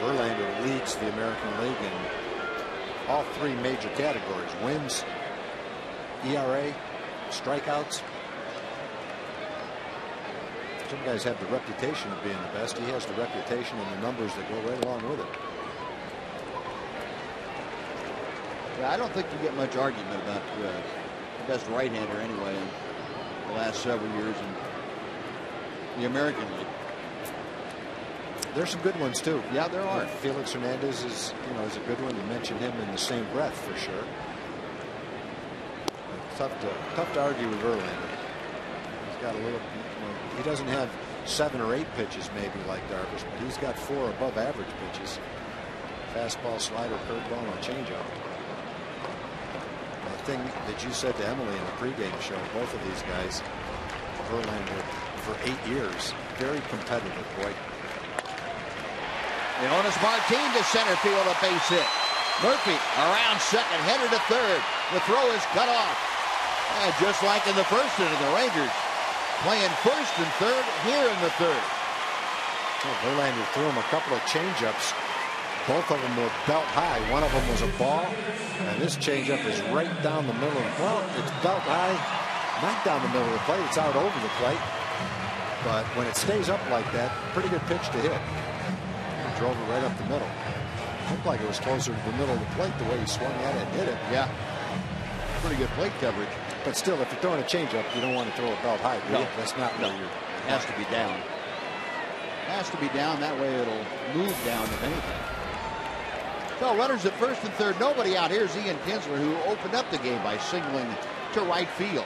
Verlander leads the American League in all 3 major categories: wins, ERA, strikeouts. Some guys have the reputation of being the best. He has the reputation and the numbers that go right along with it. Yeah, I don't think you get much argument about the best right-hander anyway in the last several years in the American League. There's some good ones too. Yeah, there are. Felix Hernandez is, is a good one. You mentioned him in the same breath for sure. Tough to argue with Verlander. He's got a little. He doesn't have 7 or 8 pitches maybe like Darvish, but he's got 4 above average pitches: fastball, slider, curveball, and changeup. The thing that you said to Emily in the pregame show, both of these guys, Verlander for 8 years, very competitive. Boy. Leonis Martin to center field, a base hit. Murphy around second, headed to third. The throw is cut off. And just like in the first inning, the Rangers playing first and third here in the third. Well, Verlander threw him a couple of changeups. Both of them were belt high. One of them was a ball, and this changeup is right down the middle. Well, it's belt high, not down the middle of the plate. It's out over the plate. But when it stays up like that, pretty good pitch to hit. He drove it right up the middle. Looked like it was closer to the middle of the plate the way he swung at it and hit it. Yeah. Pretty good plate coverage. But still, if you're throwing a changeup, you don't want to throw it belt high. No. That's not where you're. It has to be down. Has to be down. That way it'll move down, if anything. So runners at first and third. Nobody out. Here's Ian Kinsler, who opened up the game by singling to right field.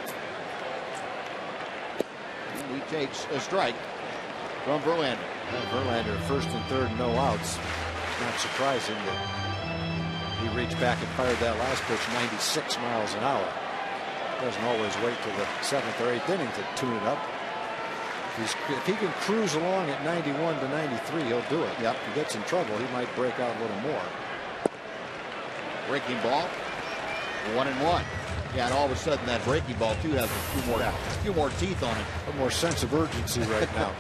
And he takes a strike from Verlander. Verlander first and third, no outs. It's not surprising that he reached back and fired that last pitch 96 miles an hour. Doesn't always wait till the 7th or 8th inning to tune it up. If he can cruise along at 91 to 93, he'll do it. Yep. If he gets in trouble, he might break out a little more. Breaking ball, 1-1. Yeah, and all of a sudden that breaking ball too has a few more teeth on it. A more sense of urgency right now.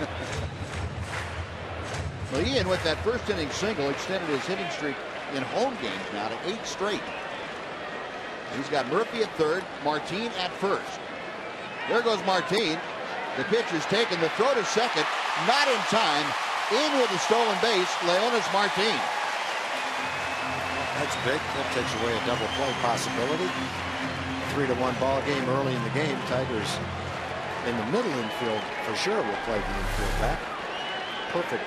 Well, Ian, with that first inning single, extended his hitting streak in home games now to 8 straight. He's got Murphy at third, Martin at first. There goes Martin. The pitch is taken. The throw to second, not in time. In with the stolen base, Leonis Martin. That's big. That takes away a double play possibility. 3-1 ball game early in the game. Tigers in the middle infield for sure will play the infield back. Perfect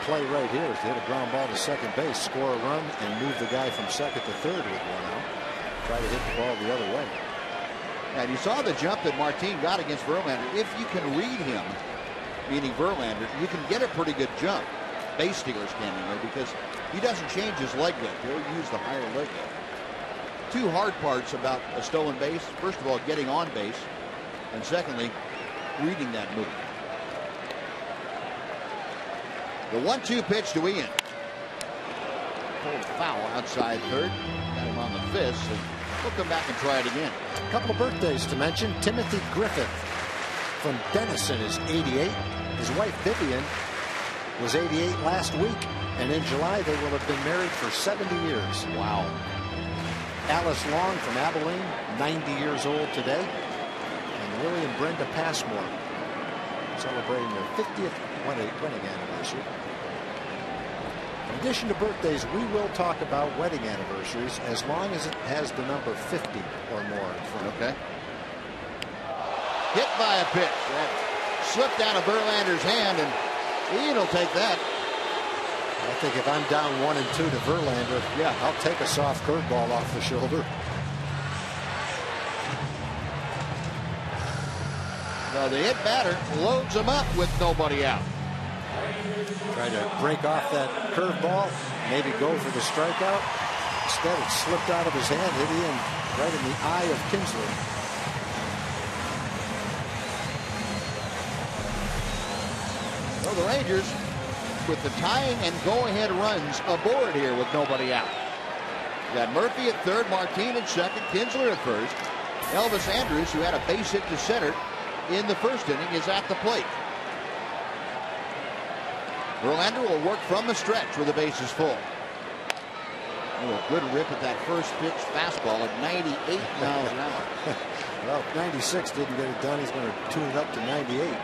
play right here is to hit a ground ball to second base, score a run, and move the guy from second to third with 1 out. Try to hit the ball the other way. And you saw the jump that Martin got against Verlander. If you can read him, meaning Verlander, you can get a pretty good jump. Base stealers can anyway, because he doesn't change his leg lift. He'll use the higher leg lift. 2 hard parts about a stolen base. First of all, getting on base. And secondly, reading that move. The 1-2 pitch to Ian. Pulled foul outside third. Got him on the fist. And we'll come back and try it again. A couple of birthdays to mention. Timothy Griffith from Denison is 88. His wife Vivian was 88 last week. And in July, they will have been married for 70 years. Wow. Alice Long from Abilene, 90 years old today. And Willie and Brenda Passmore celebrating their 50th wedding anniversary. In addition to birthdays, we will talk about wedding anniversaries as long as it has the number 50 or more in front. Okay. Hit by a pitch. That slipped out of Verlander's hand, and Ian will take that. I think if I'm down 1-2 to Verlander, yeah, I'll take a soft curveball off the shoulder. So the hit batter loads him up with nobody out. Trying to break off that curveball, maybe go for the strikeout. Instead, it slipped out of his hand, hit Ian right in the eye of Kinsler. So the Rangers with the tying and go-ahead runs aboard here with nobody out. You got Murphy at third, Martin at second, Kinsler at first. Elvis Andrus, who had a base hit to center in the first inning, is at the plate. Verlander will work from the stretch with the bases full. Oh, a good rip at that first pitch fastball at 98 miles an hour. Well, if 96 didn't get it done, he's going to tune it up to 98.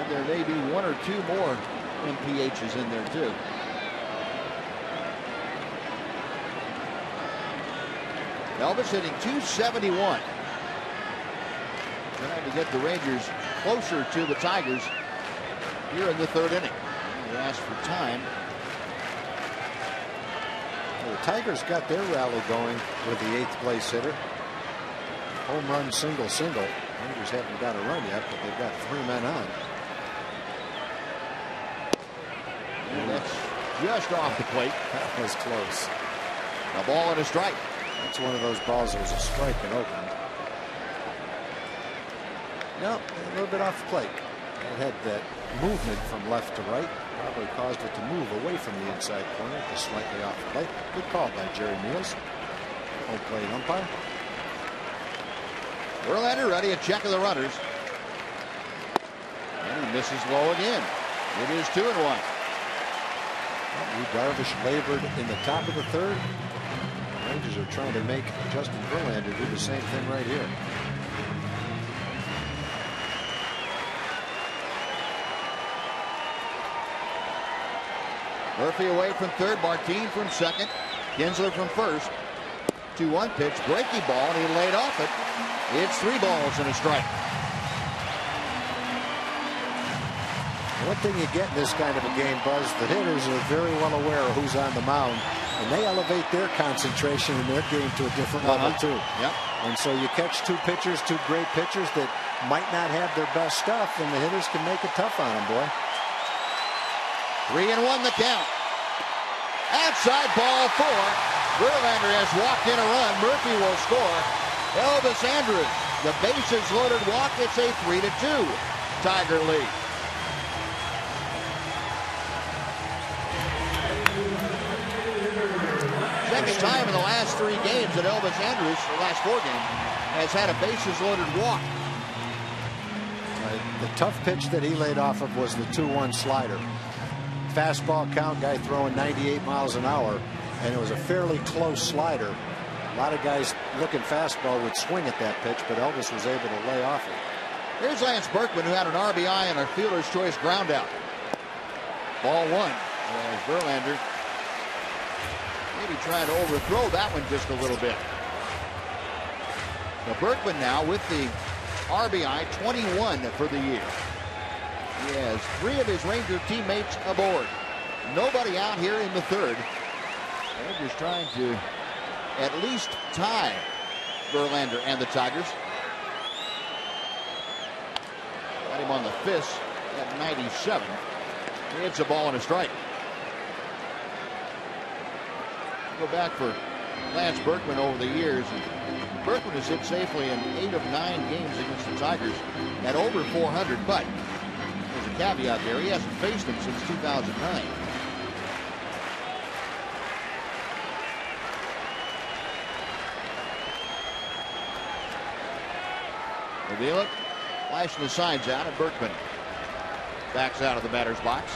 And there may be one or two more MPHs in there too. Elvis hitting .271. Trying to get the Rangers closer to the Tigers here in the third inning. They asked for time. Well, the Tigers got their rally going with the 8th place hitter. Home run, single. Rangers haven't got a run yet, but they've got 3 men on. And that's just off the plate. That was close. A ball and a strike. That's one of those balls that was a strike in Oakland. No, a little bit off the plate. It had that movement from left to right. Probably caused it to move away from the inside corner, just slightly off the plate. Good call by Jerry Meals. Home plate umpire. Verlander ready, a check of the runners. And he misses low again. It is 2-1. Yu Darvish labored in the top of the third. The Rangers are trying to make Justin Verlander do the same thing right here. Murphy away from third, Martin from second, Kinsler from first. 2-1 pitch, breaking ball, and he laid off it. It's 3 balls and a strike. One thing you get in this kind of a game, Buzz, the hitters are very well aware of who's on the mound, and they elevate their concentration in their game to a different level too. Yep. And so you catch 2 pitchers, 2 great pitchers that might not have their best stuff, and the hitters can make it tough on them, boy. 3-1 the count. Outside ball 4. Verlander has walked in a run. Murphy will score. Elvis Andrus, the bases loaded walk. It's a 3-2 Tiger lead. Second time in the last 3 games that Elvis Andrus, the last 4 games, has had a bases loaded walk. The tough pitch that he laid off of was the 2-1 slider. Fastball count, guy throwing 98 miles an hour, and it was a fairly close slider. A lot of guys looking fastball would swing at that pitch, but Elvis was able to lay off it. Here's Lance Berkman, who had an RBI and a fielder's choice ground out. Ball 1. As Verlander maybe trying to overthrow that one just a little bit. So Berkman now with the RBI, 21 for the year. He has 3 of his Ranger teammates aboard. Nobody out here in the third. Rangers trying to at least tie Verlander and the Tigers. Got him on the fist at 97. It's a ball and a strike. Go back for Lance Berkman over the years. Berkman has hit safely in 8 of 9 games against the Tigers at over 400, but there's a caveat there. He hasn't faced him since 2009. Reveal it. Flashing the signs out, and Berkman backs out of the batter's box.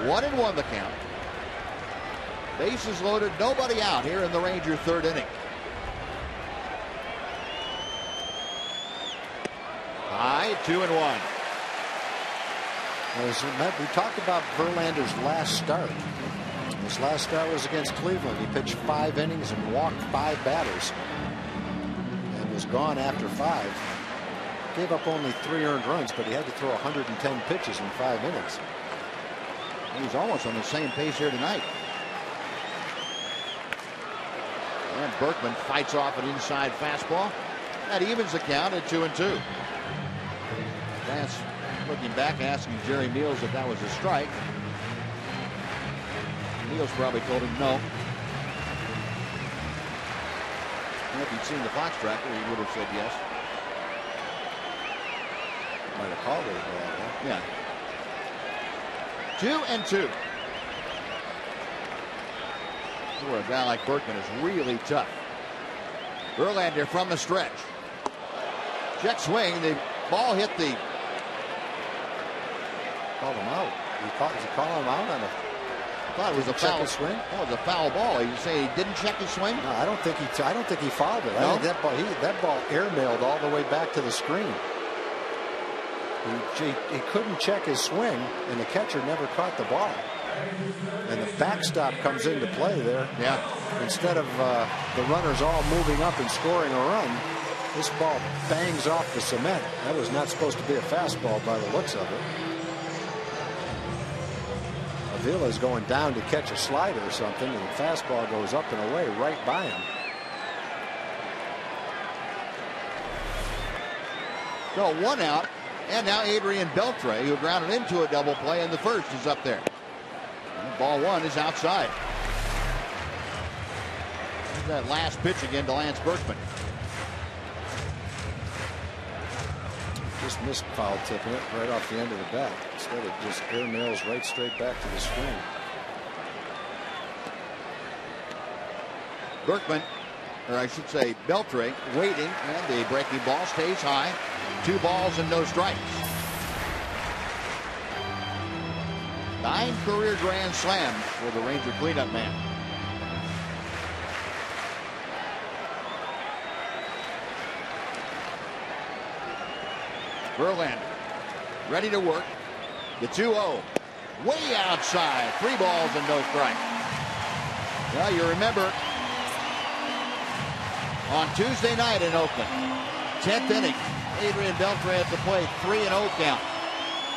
1-1 the count. Bases loaded, nobody out here in the Ranger third inning. High, 2-1. We talked about Verlander's last start. His last start was against Cleveland. He pitched 5 innings and walked 5 batters and was gone after 5. Gave up only 3 earned runs, but he had to throw 110 pitches in 5 innings. He's almost on the same pace here tonight. And Berkman fights off an inside fastball. That evens the count at 2-2. Lance looking back, asking Jerry Meals if that was a strike. Meals probably told him no. And if he'd seen the Fox tracker, he would have said yes. Might have called it. Yeah. 2-2. Where a guy like Berkman is really tough. Verlander from the stretch. Check swing. The ball hit the. Called him out. Is he calling him out on a? I thought it was a foul swing. That was a foul ball. You say he didn't check his swing? No, I don't think he fouled it. No? I think that ball airmailed all the way back to the screen. He couldn't check his swing, and the catcher never caught the ball. And the backstop comes into play there. Yeah. Instead of the runners all moving up and scoring a run, this ball bangs off the cement. That was not supposed to be a fastball by the looks of it. Avila's going down to catch a slider or something, and the fastball goes up and away right by him. So 1 out, and now Adrian Beltre, who grounded into a double play in the first, is up there. And ball 1 is outside. That last pitch again to Lance Berkman. Just missed foul tipping it right off the end of the bat. Instead it just airmails right straight back to the screen. Berkman, or I should say Beltre, waiting, and the breaking ball stays high. 2 balls and no strikes. 9 career grand slams for the Ranger cleanup man. Verlander ready to work. The 2-0. Way outside. 3 balls and no strikes. Well, you remember on Tuesday night in Oakland, 10th inning, Adrian Beltre at the plate, 3-0 count.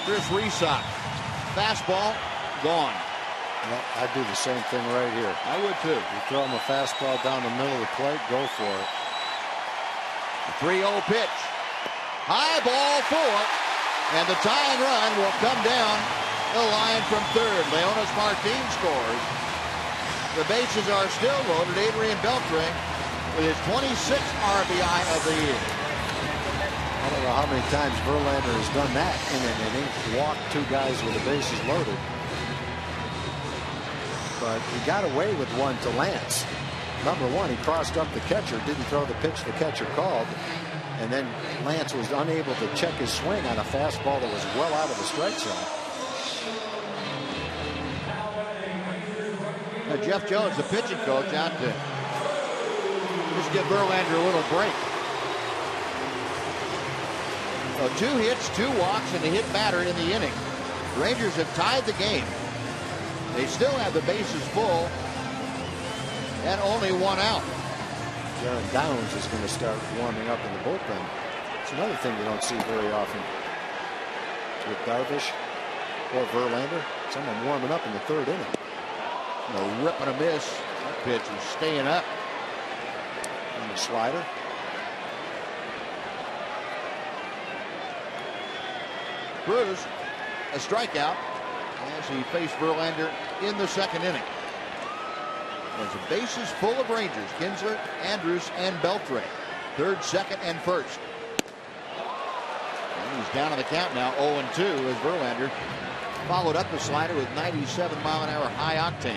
Chris Resock, fastball, gone. Well, I'd do the same thing right here. I would too. You throw him a fastball down the middle of the plate, go for it. The 3-0 pitch. High ball 4, and the tying run will come down the line from third. Leonis Martin scores. The bases are still loaded. Adrian Beltre with his 26th RBI of the year. I don't know how many times Verlander has done that in an inning. Walked 2 guys with the bases loaded. But he got away with one to Lance. Number 1, he crossed up the catcher, didn't throw the pitch the catcher called. And then Lance was unable to check his swing on a fastball that was well out of the strike zone. Now Jeff Jones, the pitching coach, out to just give Verlander a little break. So 2 hits, 2 walks, and a hit batter in the inning. Rangers have tied the game. They still have the bases full and only 1 out. Jaron Downs is going to start warming up in the bullpen. It's another thing you don't see very often with Darvish or Verlander. Someone warming up in the 3rd inning. A rip and a miss. That pitch is staying up. And the slider. Cruz, a strikeout as he faced Verlander in the 2nd inning. There's the bases full of Rangers. Kinsler, Andrus, and Beltre. 3rd, 2nd, and 1st. And he's down on the count now, 0-2, as Verlander followed up the slider with 97-mile-an-hour high octane.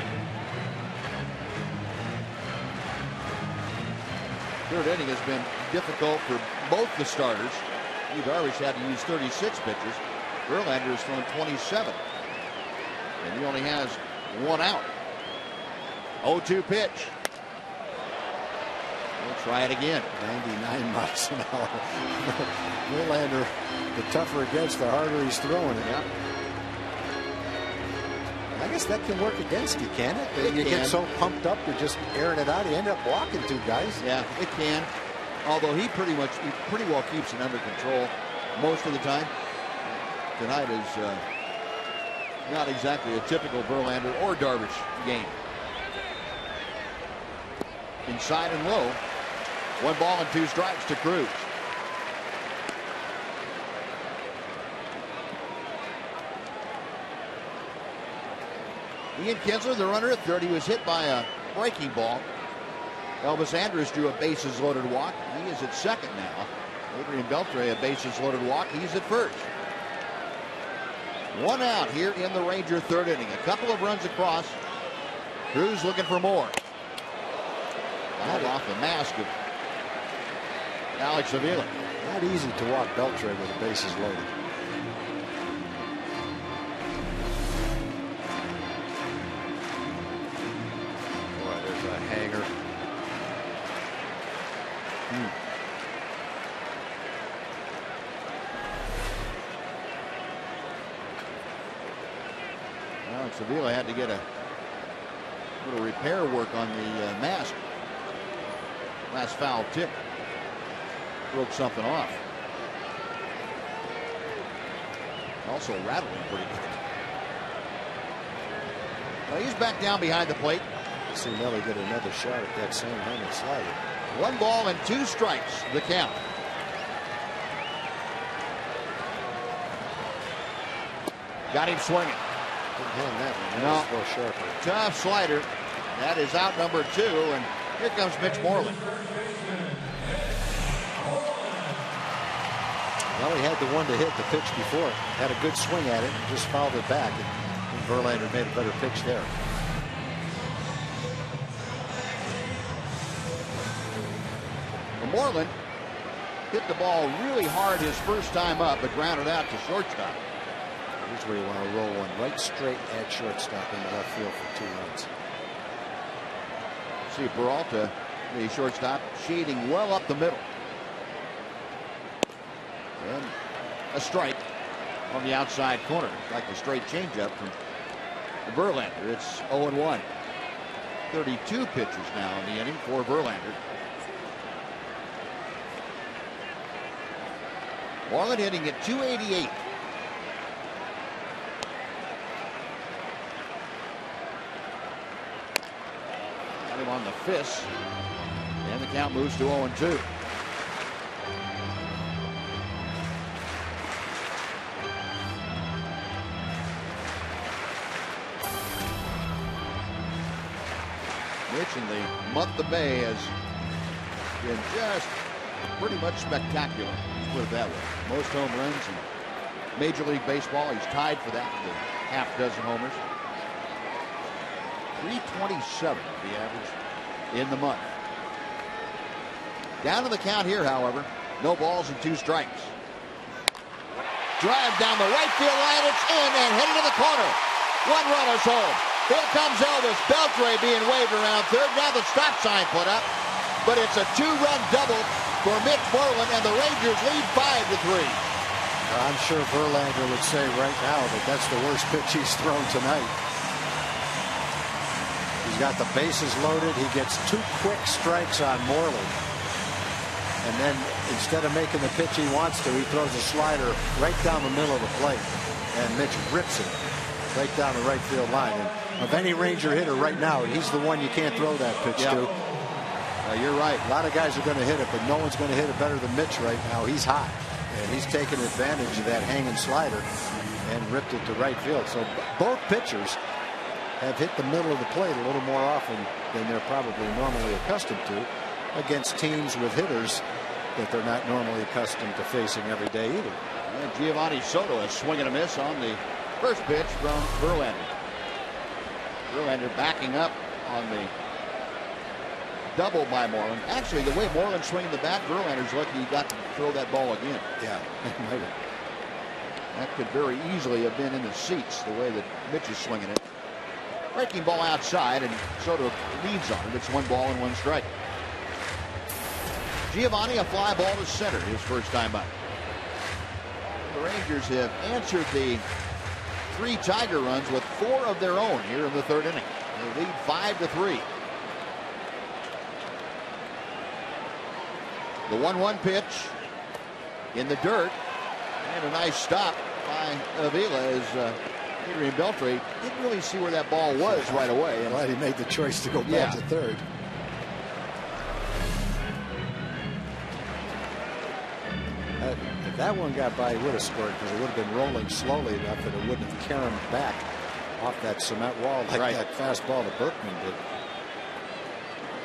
3rd inning has been difficult for both the starters. Darvish had to use 36 pitches. Verlander has thrown 27. And he only has 1 out. 0-2 pitch. We'll try it again. 99 miles an hour. Verlander, the tougher it gets, the harder he's throwing it. Yeah. I guess that can work against you, can it? You can. get so pumped up, you're just airing it out. You end up walking 2 guys. Yeah, it can. Although he pretty well keeps it under control most of the time. Tonight is not exactly a typical Verlander or Darvish game. Inside and low. 1 ball and 2 strikes to Cruz. Ian Kinsler, the runner at 3rd, he was hit by a breaking ball. Elvis Andrus drew a bases loaded walk. He is at 2nd now. Adrian Beltre, a bases loaded walk. He's at 1st. 1 out here in the Ranger 3rd inning. A couple of runs across. Cruz looking for more. Fouled off the mask of Alex Avila. Not easy to walk Beltre with the bases loaded. Boy, there's a hanger. Avila had to get a little repair work on the mask. Last foul tip broke something off. Also rattling pretty good. Well, he's back down behind the plate. See Nelly get another shot at that same hanging slider. 1 ball and 2 strikes, the count. Got him swinging. Didn't hand that one. No. That was a little sharper. Tough slider. That is out number 2, and here comes Mitch Moreland. Well, he had the one to hit the pitch before. Had a good swing at it and just fouled it back. And Verlander made a better pitch there. Moreland hit the ball really hard his first time up, but grounded out to shortstop. Here's where you want to roll one right straight at shortstop in the left field for 2 runs. See Peralta, the shortstop, shading well up the middle. And a strike on the outside corner, like the straight changeup from Verlander. It's 0-1. 32 pitches now in the inning for Verlander. Moreland hitting at 288. Got him on the fist. And the count moves to 0-2. Mitch in the month of May has been just pretty much spectacular. Let's put it that way. Most home runs in Major League Baseball. He's tied for that with a half dozen homers. 327 the average in the month. Down to the count here, however. No balls and 2 strikes. Drive down the right field line. It's in and headed to the corner. 1 runner's home. Here comes Elvis Beltre being waved around third. Now the stop sign put up. But it's a 2-run double for Mitch Moreland, and the Rangers lead 5-3. I'm sure Verlander would say right now that that's the worst pitch he's thrown tonight. He's got the bases loaded. He gets 2 quick strikes on Moreland. And then instead of making the pitch he wants to, he throws a slider right down the middle of the plate. And Mitch rips it right down the right field line. And of any Ranger hitter right now, he's the one you can't throw that pitch to. You're right. A lot of guys are going to hit it, but no one's going to hit it better than Mitch right now. He's hot, and he's taking advantage of that hanging slider and ripped it to right field. So both pitchers have hit the middle of the plate a little more often than they're probably normally accustomed to against teams with hitters that they're not normally accustomed to facing every day either. And Giovanni Soto is swinging a miss on the first pitch from Verlander. Verlander backing up on the double by Moreland. Actually, the way Moreland's swinging the bat, Verlander's lucky he got to throw that ball again. Yeah, that could very easily have been in the seats the way that Mitch is swinging it. Breaking ball outside, and Soto leads on it. It's 1 ball and 1 strike. Giovanni, a fly ball to center his first time up. The Rangers have answered the 3 Tiger runs with 4 of their own here in the 3rd inning. They lead 5-3. The 1-1 pitch in the dirt, and a nice stop by Avila as Adrian Beltre didn't really see where that ball was right away. I'm glad he made the choice to go back to third. If that one got by, he would have scored because it would have been rolling slowly enough that it wouldn't have carried back off that cement wall like that fastball to Berkman did.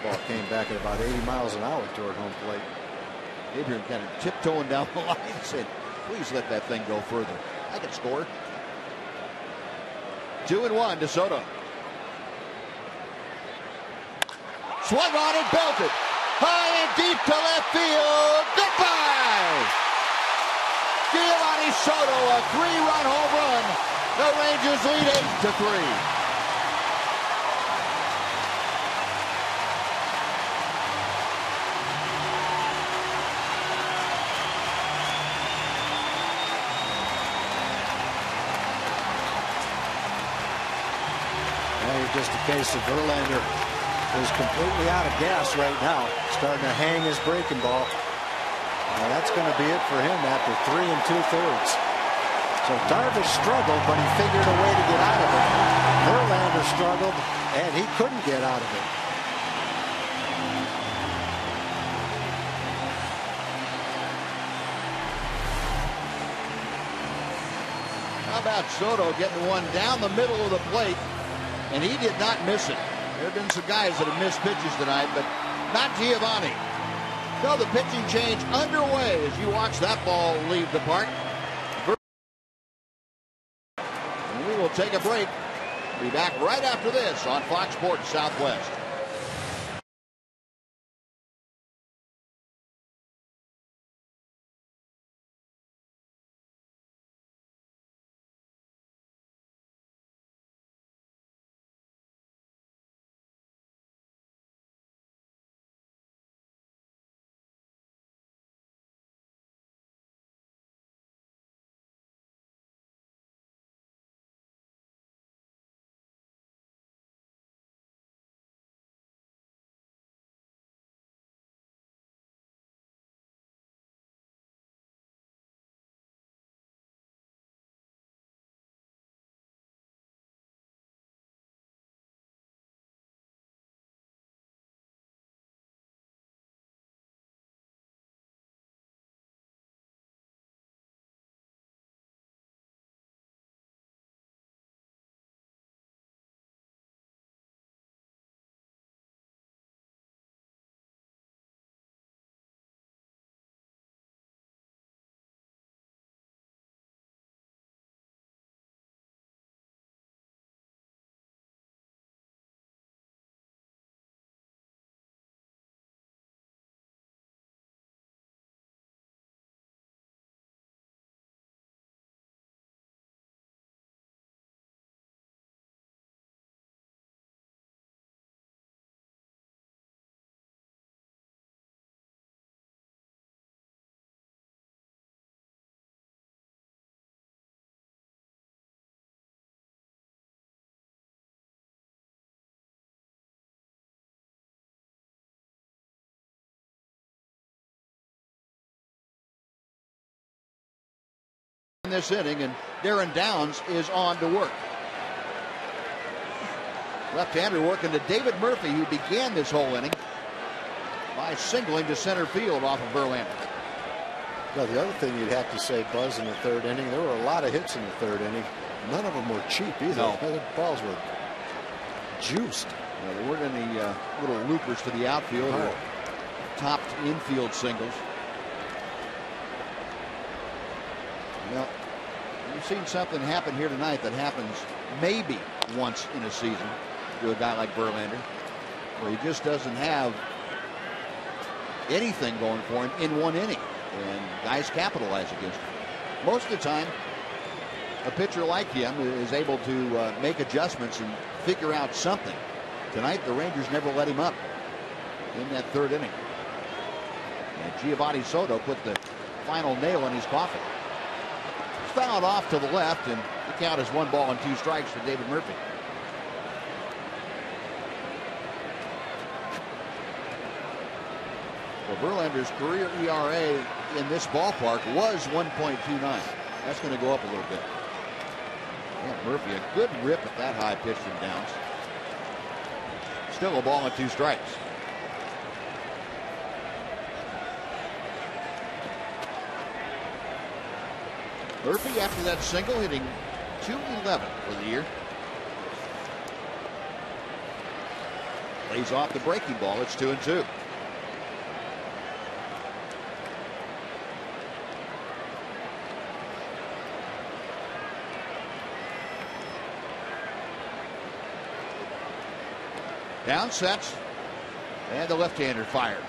Ball came back at about 80 miles an hour toward home plate. Adrian kind of tiptoeing down the line and said, please let that thing go further. I can score. 2-1 to Soto. Swung on and belted. High and deep to left field. Goodbye! Giovanni Soto, a 3-run home run. The Rangers lead 8-3. just a case of Verlander is completely out of gas right now, starting to hang his breaking ball. And that's going to be it for him after 3 2/3. So Darvish struggled, but he figured a way to get out of it. Verlander struggled, and he couldn't get out of it. How about Soto getting one down the middle of the plate, and he did not miss it. There have been some guys that have missed pitches tonight, but not Giovanni. So the pitching change underway as you watch that ball leave the park. And we will take a break. Be back right after this on Fox Sports Southwest. In this inning, and Darren Downs is on to work. Left-hander working to David Murphy, who began this whole inning by singling to center field off of Verlander. Well, the other thing you'd have to say, Buzz, in the third inning, there were a lot of hits in the third inning. None of them were cheap either. No. The balls were juiced. There weren't any little loopers to the outfield or topped infield singles. Well, we've seen something happen here tonight that happens maybe once in a season to a guy like Verlander, where he just doesn't have anything going for him in one inning, and guys capitalize against him. Most of the time, a pitcher like him is able to make adjustments and figure out something. Tonight, the Rangers never let him up in that third inning. And Giovanni Soto put the final nail in his coffin. Fouled off to the left, and the count is 1-2 strikes for David Murphy. Well, Verlander's career ERA in this ballpark was 1.29. That's going to go up a little bit. Yeah, Murphy, a good rip at that high pitch from Downs. Still 1-2 strikes. Murphy, after that single, hitting .211 for the year. Lays off the breaking ball. It's 2-2. Down sets, and the left-hander fires.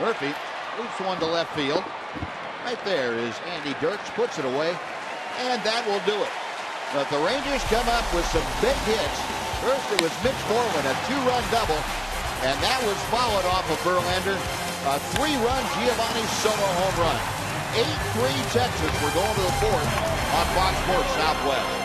Murphy moves one to left field. Right there is Andy Dirks, puts it away, and that will do it. But the Rangers come up with some big hits. First it was Mitch Moreland, a 2-run double, and that was followed off of Verlander, a 3-run Giovanni Soto home run. 8-3 Texas. We're going to the fourth on Fox Sports Southwest.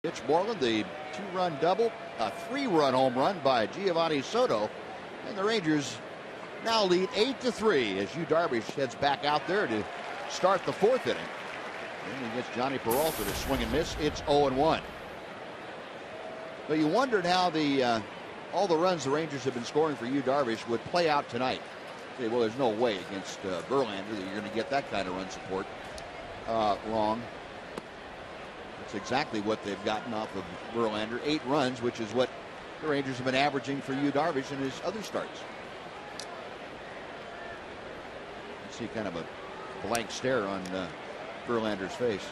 Mitch Moreland, the 2-run double, a 3-run home run by Giovanni Soto, and the Rangers now lead 8-3 as Yu Darvish heads back out there to start the 4th inning. And he gets Johnny Peralta to swing and miss. It's 0-1. But you wondered how all the runs the Rangers have been scoring for Yu Darvish would play out tonight. Okay, well, there's no way against Verlander that you're going to get that kind of run support. Wrong. That's exactly what they've gotten off of Verlander. 8 runs, which is what the Rangers have been averaging for Yu Darvish in his other starts. You see kind of a blank stare on Verlander's face.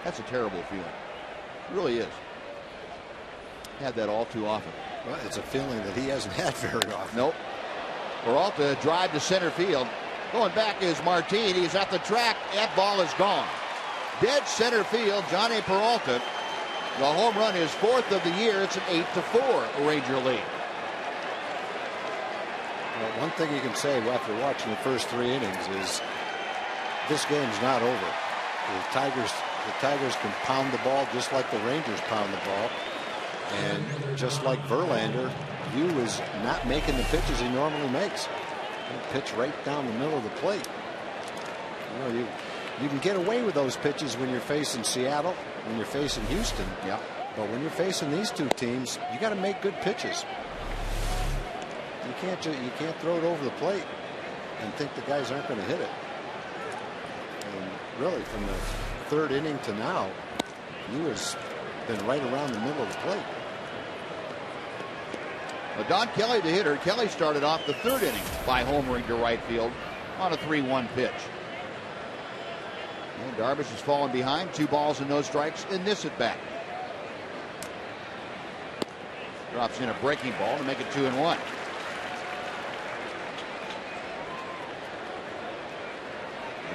That's a terrible feeling. It really is. Had that all too often. Well, it's a feeling that he hasn't had very often. Nope. Peralta drive to center field. Going back is Martin. He's at the track. That ball is gone. Dead center field, Johnny Peralta. The home run is 4th of the year. It's an 8-4 Ranger lead. Well, one thing you can say after watching the first 3 innings is this game's not over. The Tigers can pound the ball just like the Rangers pound the ball. And just like Verlander, Yu is not making the pitches he normally makes. He'll pitch right down the middle of the plate. You know, you can get away with those pitches when you're facing Seattle, when you're facing Houston. Yeah. But when you're facing these 2 teams, you got to make good pitches. You can't throw it over the plate and think the guys aren't going to hit it. And really, from the 3rd inning to now, Yu has been right around the middle of the plate. Well, Don Kelly, the hitter. Kelly started off the 3rd inning by homering to right field on a 3-1 pitch. And Darvish has fallen behind. 2 balls and no strikes in this at bat. Drops in a breaking ball to make it 2-1.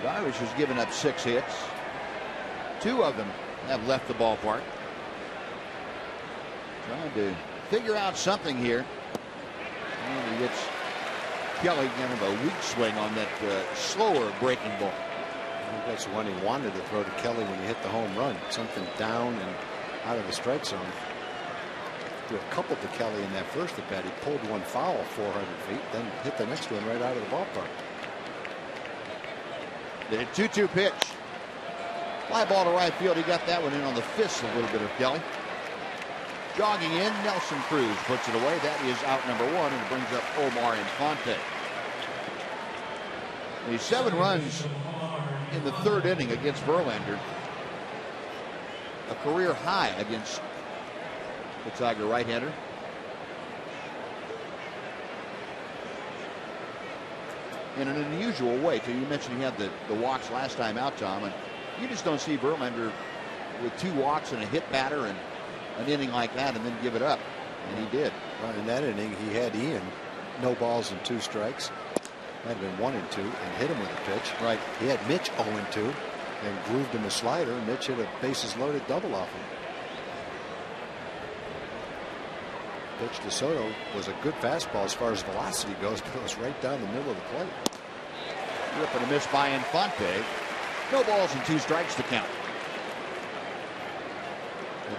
Darvish has given up 6 hits. 2 of them have left the ballpark. Trying to figure out something here. And he gets Kelly kind of a weak swing on that slower breaking ball. I think that's one he wanted to throw to Kelly when he hit the home run. Something down and out of the strike zone. Threw a couple to Kelly in that first at bat. He pulled one foul 400 feet, then hit the next one right out of the ballpark. The 2-2 pitch. Fly ball to right field. He got that one in on the fist a little bit of Kelly. Jogging in, Nelson Cruz puts it away. That is out number 1, and it brings up Omar Infante. The 7 runs in the 3rd inning against Verlander. A career high against the Tiger right-hander. In an unusual way, too. You mentioned he had the walks last time out, Tom, and you just don't see Verlander with 2 walks and a hit batter and an inning like that and then give it up, and he did. Well, in that inning, he had Ian, no balls and 2 strikes. Might have been 1 and 2, and hit him with a pitch. Right. He had Mitch 0-2, and grooved him a slider, and Mitch hit a bases loaded double off him. Pitch to Soto was a good fastball as far as velocity goes, but it was right down the middle of the plate. Rip and a miss by Infante. No balls and 2 strikes to count.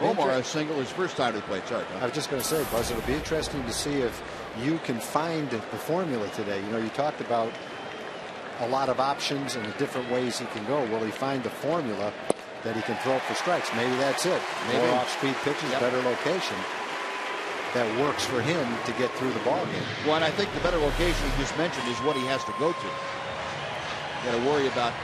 Omar a single his first time to the plate. Sorry, Tom. I was just going to say, Buzz, it'll be interesting to see if you can find the formula today. You know, you talked about a lot of options and the different ways he can go. Will he find the formula that he can throw up for strikes? Maybe that's it. Maybe more off-speed pitches, better location. That works for him to get through the ball game. Well, and I think the better location you just mentioned is what he has to go to. You got to worry about,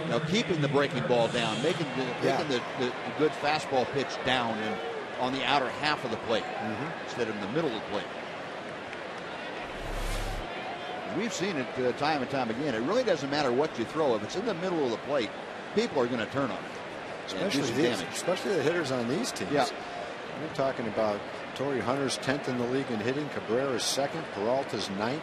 you know, keeping the breaking ball down, making the good fastball pitch down and on the outer half of the plate instead of in the middle of the plate. We've seen it time and time again. It really doesn't matter what you throw. If it's in the middle of the plate, people are going to turn on it. Especially the hitters on these teams. Yeah. We're talking about Torrey Hunter's 10th in the league in hitting, Cabrera's 2nd, Peralta's 9th.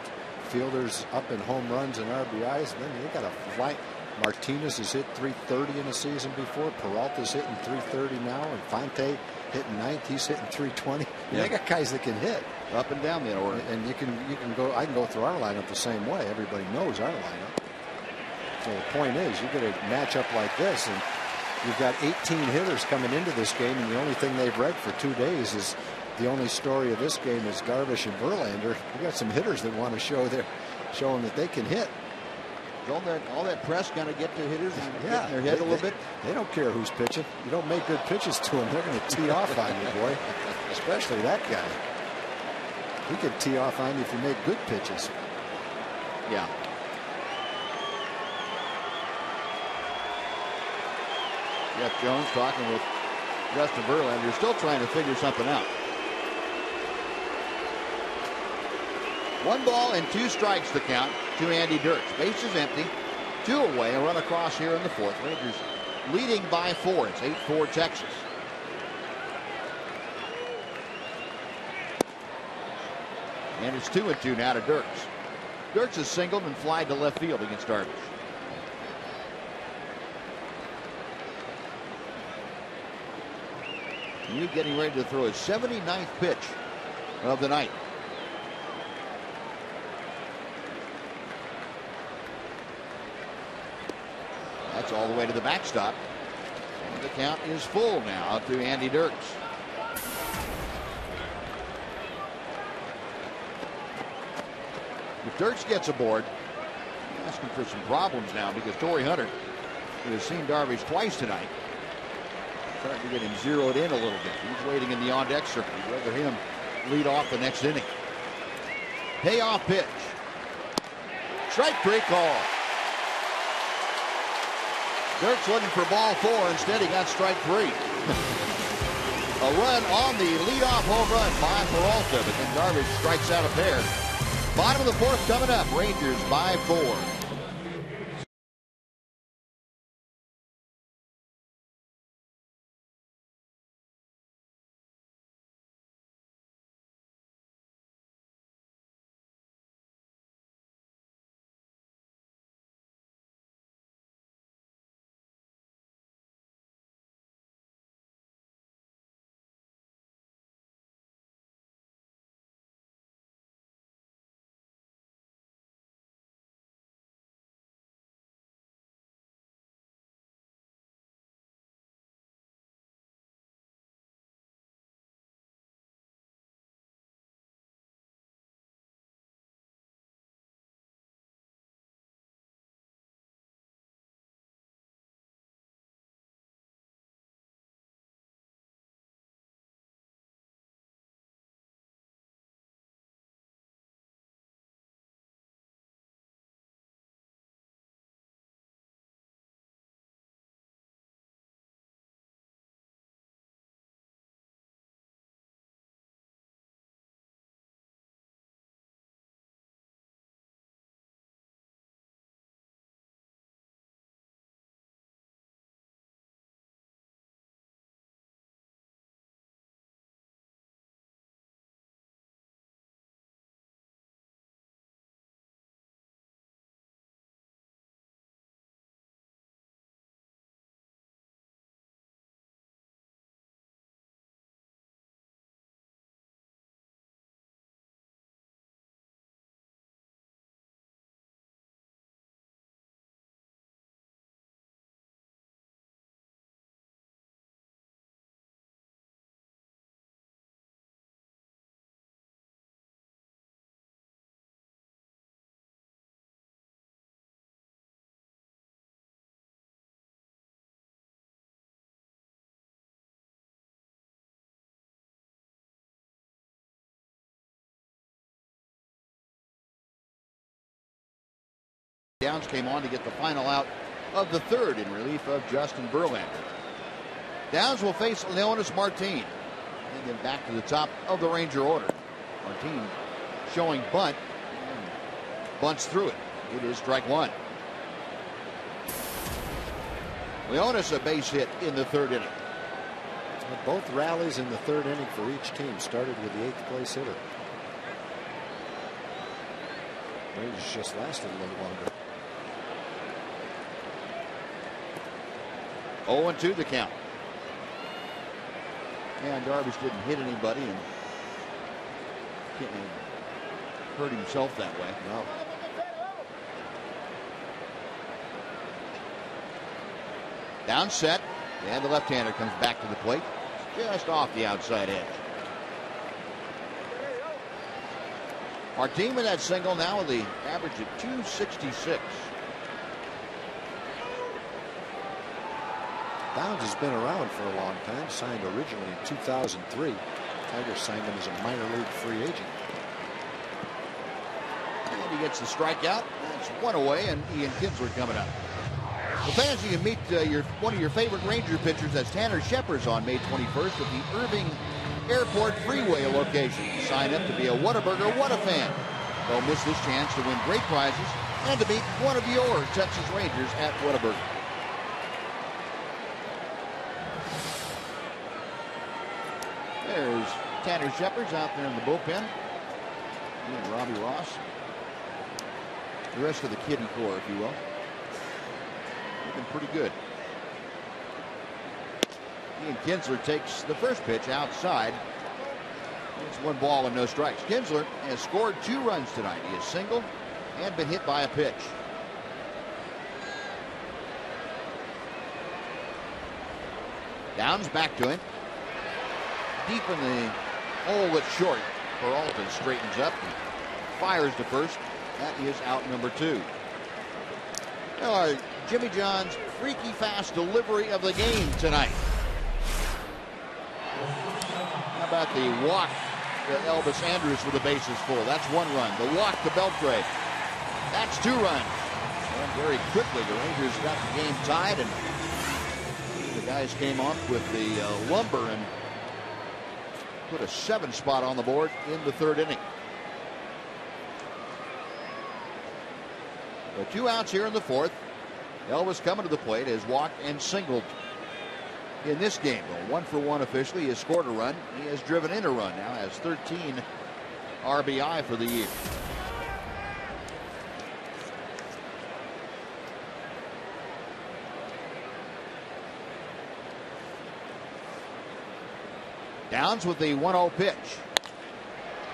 Fielders up in home runs and RBIs. And then they got a flight. Martinez has hit 330 in a season before. Peralta's hitting 330 now. Infante hitting 9th. He's hitting 320. Yeah. They got guys that can hit up and down the order. And you can go. I can go through our lineup the same way. Everybody knows our lineup. So the point is, you get a matchup like this, and You've got 18 hitters coming into this game, and the only thing they've read for 2 days is the only story of this game is Darvish and Verlander. You got some hitters that want to show them that they can hit. All that press going to get to hitters and get in their head a little bit. They don't care who's pitching. You don't make good pitches to them, they're going to tee off on you, boy. Especially that guy. He could tee off on you if you make good pitches. Yeah. Jeff Jones talking with Justin Verlander, still trying to figure something out. 1 ball and 2 strikes to count to Andy Dirks. Base is empty. 2 away. A run across here in the 4th. Rangers leading by 4. It's 8-4 Texas. And it's 2-2 now to Dirks. Dirks has singled and flied to left field against Darvish. He's getting ready to throw his 79th pitch of the night. That's all the way to the backstop. And the count is full now to Andy Dirks. If Dirks gets aboard, he's asking for some problems now because Torrey Hunter, who has seen Darvish twice tonight, starting to get him zeroed in a little bit. He's waiting in the on-deck circle. He'd rather him lead off the next inning. Payoff pitch. Strike 3 call. Dirks looking for ball 4. Instead, he got strike 3. A run on the leadoff home run by Peralta, but then Darvish strikes out a pair. Bottom of the 4th coming up. Rangers by 4. Downs came on to get the final out of the 3rd in relief of Justin Verlander. Downs will face Leonis Martin and then back to the top of the Ranger order. Martin showing bunt, bunts through it. It is strike 1. Leonis a base hit in the 3rd inning. Both rallies in the 3rd inning for each team started with the 8th place hitter. Rangers just lasted a little longer. 0-2 the count. And Darvish didn't hit anybody and can't hurt himself that way. No. Down set. And the left-hander comes back to the plate, just off the outside edge. Our team with that single now with the average of 266. Downs has been around for a long time, signed originally in 2003. Tigers signed him as a minor league free agent. And he gets the strikeout. That's one away, and Ian Kinsler coming up. Well, fans, you can meet one of your favorite Ranger pitchers. That's Tanner Shepard on May 21st at the Irving Airport Freeway location. Sign up to be a Whataburger What-A-Fan. Don't miss this chance to win great prizes and to meet one of your Texas Rangers at Whataburger. There's Tanner Shepard out there in the bullpen. And Robbie Ross. The rest of the kiddie core, if you will. Looking pretty good. Ian Kinsler takes the first pitch outside. It's 1 ball and no strikes. Kinsler has scored 2 runs tonight. He has singled and been hit by a pitch. Downs back to him. Deep in the hole that's short. Peralta straightens up and fires to first. That is out number 2. Jimmy John's freaky fast delivery of the game tonight. How about the walk to Elvis Andrus with the bases full? That's 1 run. The walk to Beltre. That's 2 runs. And very quickly, the Rangers got the game tied, and the guys came off with the lumber and put a 7 spot on the board in the 3rd inning. So 2 outs here in the 4th. Elvis coming to the plate has walked and singled in this game. 1 for 1 officially. He has scored a run. He has driven in a run. Now has 13 RBI for the year. Downs with the 1-0 pitch.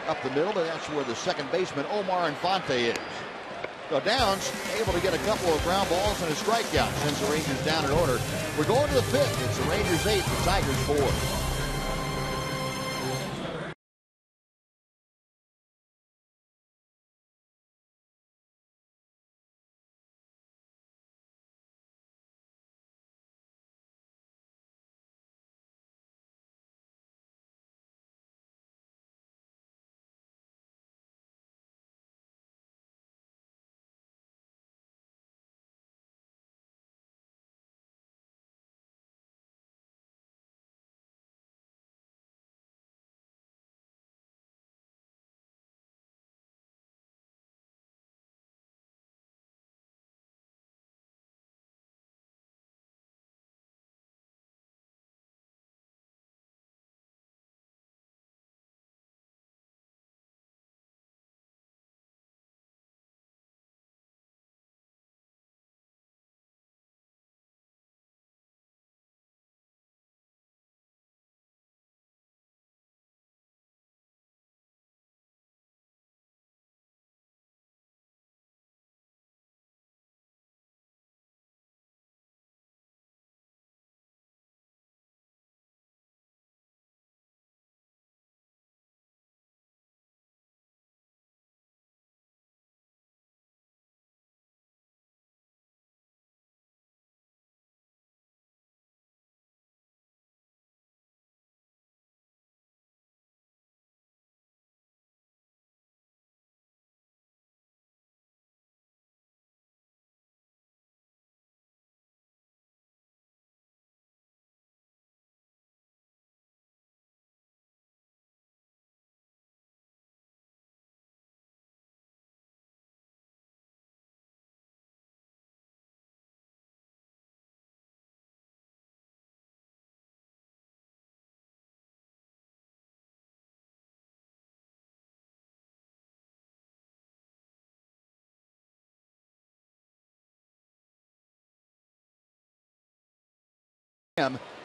Up the middle, but that's where the second baseman Omar Infante is. So Downs able to get a couple of ground balls and a strikeout. Sends the Rangers down in order. We're going to the 5th. It's the Rangers 8, the Tigers 4.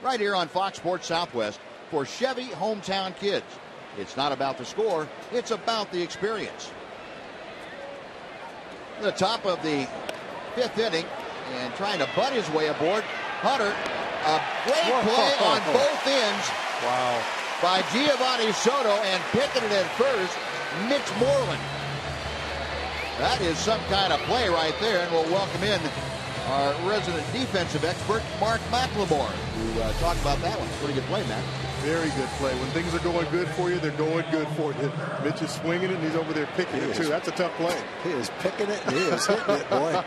Right here on Fox Sports Southwest for Chevy Hometown Kids. It's not about the score, it's about the experience. The top of the 5th inning and trying to butt his way aboard. Hunter A great play on both ends. Wow. By Giovanni Soto, and picking it at first, Mitch Moreland. That is some kind of play right there, and we'll welcome in our resident defensive expert, Mark McLemore, who talked about that one. Pretty good play, Matt. Very good play. When things are going good for you, they're going good for you. Mitch is swinging it, and he's over there picking it, too. That's a tough play. He is picking it, and he is hitting it, boy.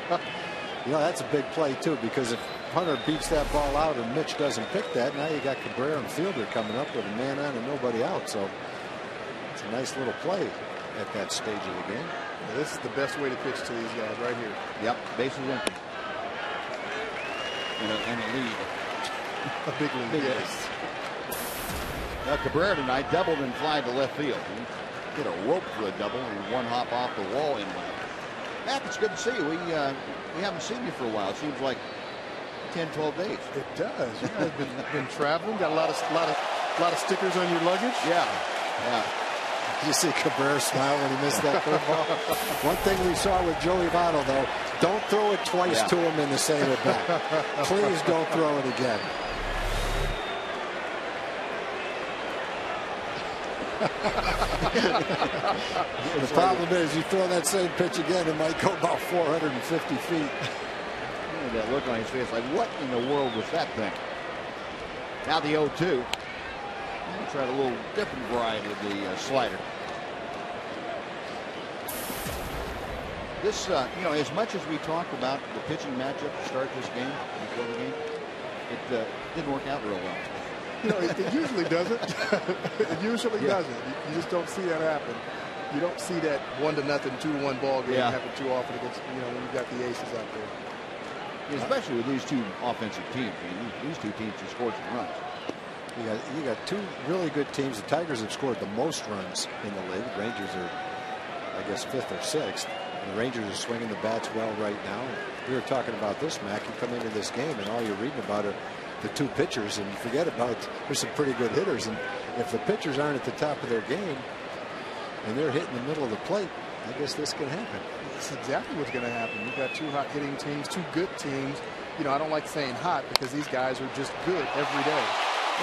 You know, that's a big play, too, because if Hunter beats that ball out and Mitch doesn't pick that, now you got Cabrera and Fielder coming up with a man on and nobody out. So it's a nice little play at that stage of the game. Yeah, this is the best way to pitch to these guys right here. Yep, bases empty. And a lead. A big lead, yes. Now Cabrera tonight doubled and flied to left field. He hit a rope for a double and one hop off the wall in left. Matt, it's good to see you. We haven't seen you for a while. It seems like 10, 12 days. It does. You've been traveling. Got a lot of stickers on your luggage. Yeah. Did you see Cabrera smile when he missed that curveball? One thing we saw with Joey Votto, though, don't throw it twice to him in the same at bat. Please don't throw it again. The problem is, you throw that same pitch again, it might go about 450 feet. That look on his face, like, what in the world was that thing? Now the 0-2. We'll try a little different variety of the slider. This, as much as we talk about the pitching matchup to start this game, before the game, it didn't work out real well. It usually doesn't. It usually doesn't. You just don't see that happen. You don't see that 1-0, 2-1 ball game happen too often against, when you've got the aces out there. Especially with these two offensive teams. I mean, these two teams just scored some runs. You got two really good teams. The Tigers have scored the most runs in the league. The Rangers are, I guess, 5th or 6th. And the Rangers are swinging the bats well right now. We were talking about this, Mac. You come into this game and all you're reading about are the two pitchers, and you forget about there's some pretty good hitters. And if the pitchers aren't at the top of their game and they're hitting the middle of the plate, I guess this can happen. That's exactly what's going to happen. You've got two hot hitting teams, two good teams. I don't like saying hot because these guys are just good every day.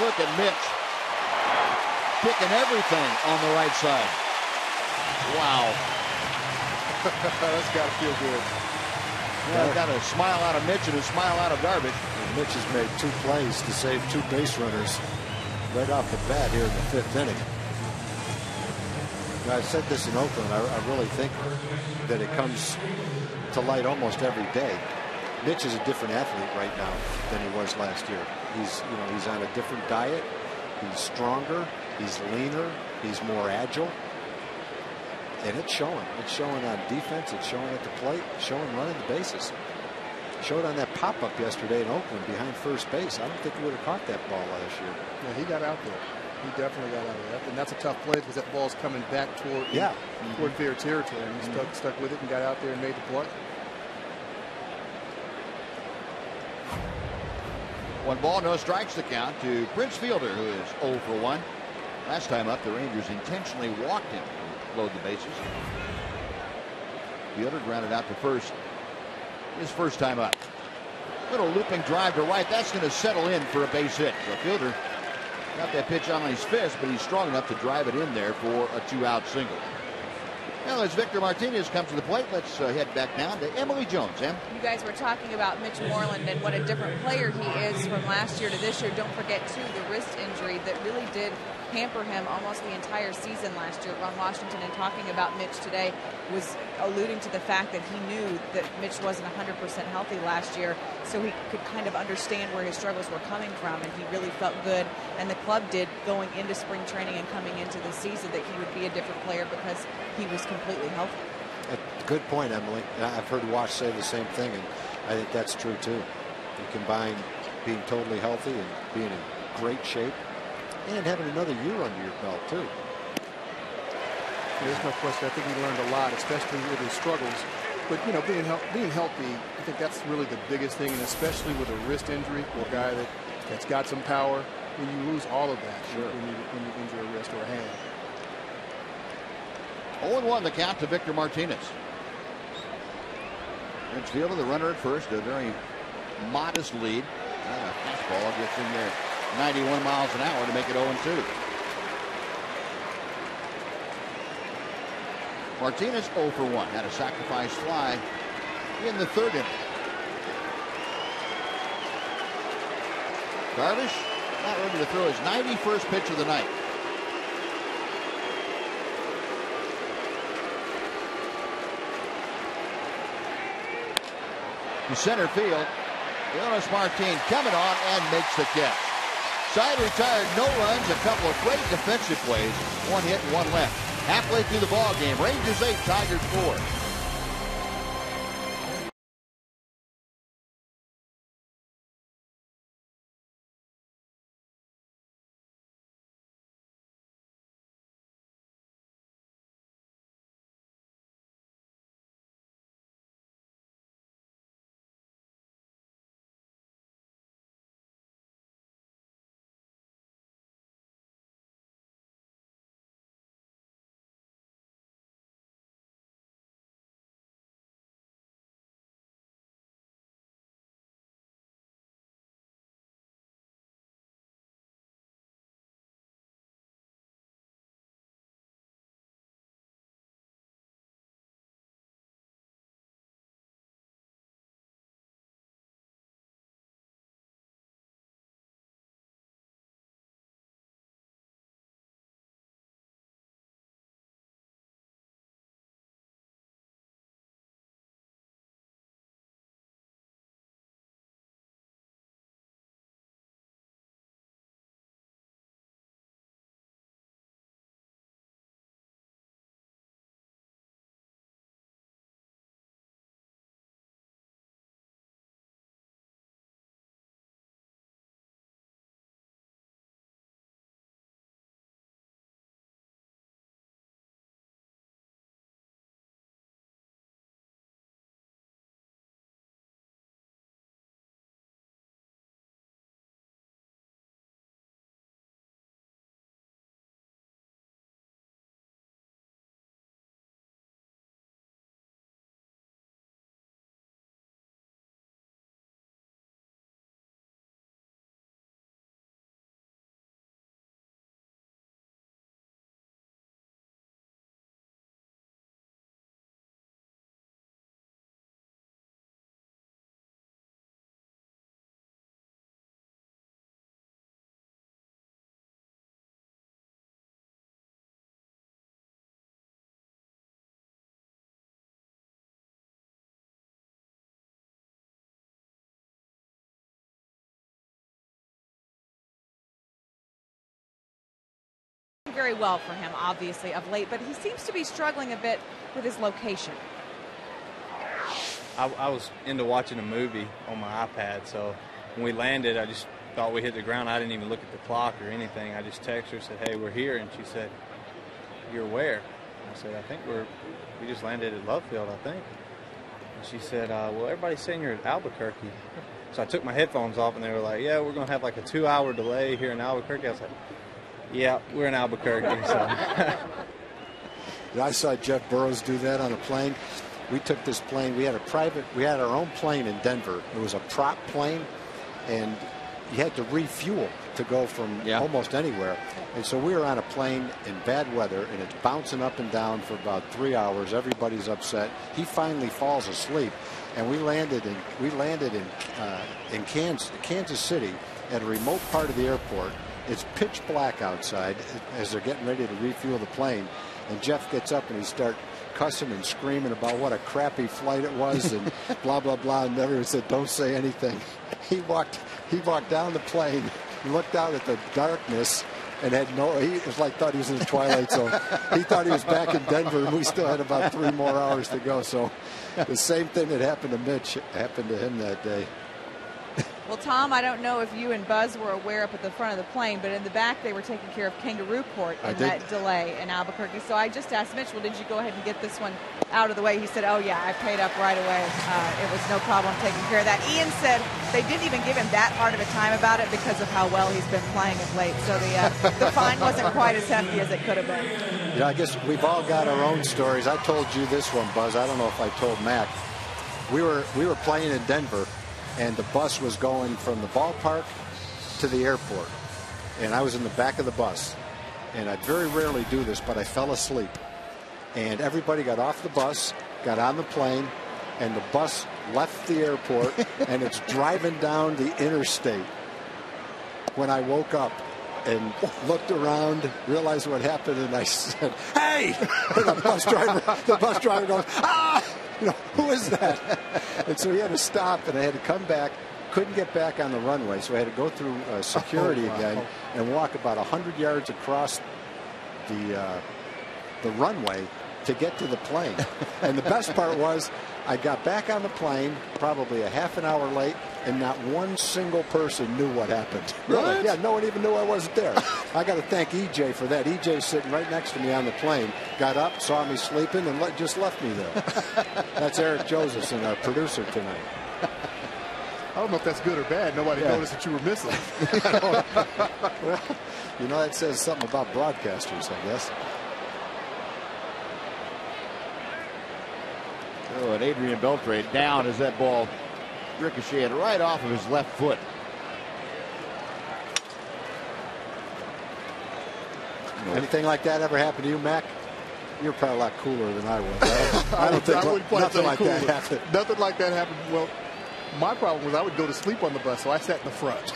Look at Mitch picking everything on the right side. Wow. That's got to feel good. Yeah, got a smile out of Mitch and a smile out of Darvish. And Mitch has made 2 plays to save 2 base runners right off the bat here in the 5th inning. I've said this in Oakland. I really think that it comes to light almost every day. Mitch is a different athlete right now than he was last year. He's on a different diet. He's stronger. He's leaner. He's more agile. And it's showing. It's showing on defense. It's showing at the plate. It's showing running the bases. It showed on that pop-up yesterday in Oakland behind first base. I don't think he would have caught that ball last year. Yeah, he got out there. He definitely got out of that. And that's a tough play because that ball's coming back toward fair territory. And he stuck with it and got out there and made the play. 1 ball, no strikes to count to Prince Fielder, who is 0 for 1. Last time up, the Rangers intentionally walked him to load the bases. Fielder grounded out to first. His first time up. Little looping drive to right. That's going to settle in for a base hit. So Fielder got that pitch on his fist, but he's strong enough to drive it in there for a 2-out single. Now, as Victor Martinez comes to the plate, let's head back down to Emily Jones. Em? You guys were talking about Mitch Moreland and what a different player he is from last year to this year. Don't forget, too, the wrist injury that really did hamper him almost the entire season last year. Ron Washington, in talking about Mitch today, was alluding to the fact that he knew that Mitch wasn't 100% healthy last year, so he could kind of understand where his struggles were coming from, and he really felt good, and the club did, going into spring training and coming into the season, that he would be a different player because he was completely healthy. Good point, Emily. I've heard Wash say the same thing, and I think that's true too. You combine being totally healthy and being in great shape and having another year under your belt too. There's no question. I think he learned a lot, especially with his struggles. But being healthy, I think that's really the biggest thing, and especially with a wrist injury for a guy that's got some power. When you lose all of that, when you injure a wrist or a hand. 0-1 the count to Victor Martinez. Prince Fielder, the runner at first, a very modest lead. And a fastball gets in there 91 miles an hour to make it 0-2. Martinez 0 for 1. Had a sacrifice fly in the third inning. Darvish not ready to throw his 91st pitch of the night. To center field. Jonas Martin coming on and makes the catch. Side retired, no runs, a couple of great defensive plays. One hit, one left. Halfway through the ball game, Rangers 8, Tigers 4. Very well for him, obviously, of late, but he seems to be struggling a bit with his location. I was into watching a movie on my iPad, so when we landed, I just thought we hit the ground. I didn't even look at the clock or anything. I just texted her, said, "Hey, we're here," and she said, "You're where?" And I said, "I think we just landed at Love Field, I think." And she said, "Well, everybody's saying you're at Albuquerque." So I took my headphones off, and they were like, "Yeah, we're going to have like a 2-hour delay here in Albuquerque." I was like, "Yeah, we're in Albuquerque." So. I saw Jeff Burrows do that on a plane. We took this plane. We had our own plane in Denver. It was a prop plane, and you had to refuel to go from almost anywhere. And so we were on a plane in bad weather, and it's bouncing up and down for about 3 hours. Everybody's upset. He finally falls asleep, and we landed in Kansas City at a remote part of the airport. It's pitch black outside as they're getting ready to refuel the plane, and Jeff gets up and he starts cussing and screaming about what a crappy flight it was and blah blah blah, and everyone said don't say anything. He walked down the plane, looked out at the darkness, and he was like thought he was in the Twilight Zone. He thought he was back in Denver, and we still had about 3 more hours to go. So the same thing that happened to Mitch happened to him that day. Well, Tom, I don't know if you and Buzz were aware up at the front of the plane, but in the back they were taking care of Kangaroo Court in that delay in Albuquerque. So I just asked Mitch, well, did you go ahead and get this one out of the way? He said, oh, yeah, I paid up right away. It was no problem taking care of that. Ian said they didn't even give him that hard of a time about it because of how well he's been playing of late. So the fine wasn't quite as hefty as it could have been. Yeah, I guess we've all got our own stories. I told you this one, Buzz. I don't know if I told Mac. We were playing in Denver, and the bus was going from the ballpark to the airport. And I was in the back of the bus. And I very rarely do this, but I fell asleep. And everybody got off the bus, got on the plane, and the bus left the airport, and it's driving down the interstate. When I woke up and looked around, realized what happened, and I said, "Hey!" And the bus driver goes, "Ah! You know, who is that?" And so he had to stop, and I had to come back. Couldn't get back on the runway, so I had to go through security again and walk about 100 yards across the runway to get to the plane. And the best part was I got back on the plane probably a half an hour late, and not one single person knew what happened. Really? Yeah, no one even knew I wasn't there. I got to thank EJ for that. EJ's sitting right next to me on the plane, got up, saw me sleeping, and just left me there. That's Eric Josephson, our producer tonight. I don't know if that's good or bad. Nobody noticed that you were missing. Well, you know, that says something about broadcasters, I guess. Oh, and Adrian Beltre down as that ball ricocheted right off of his left foot. Anything like that ever happen to you, Mac? You're probably a lot cooler than I was. I don't think nothing like that happened. Nothing like that happened. Well, my problem was I would go to sleep on the bus, so I sat in the front.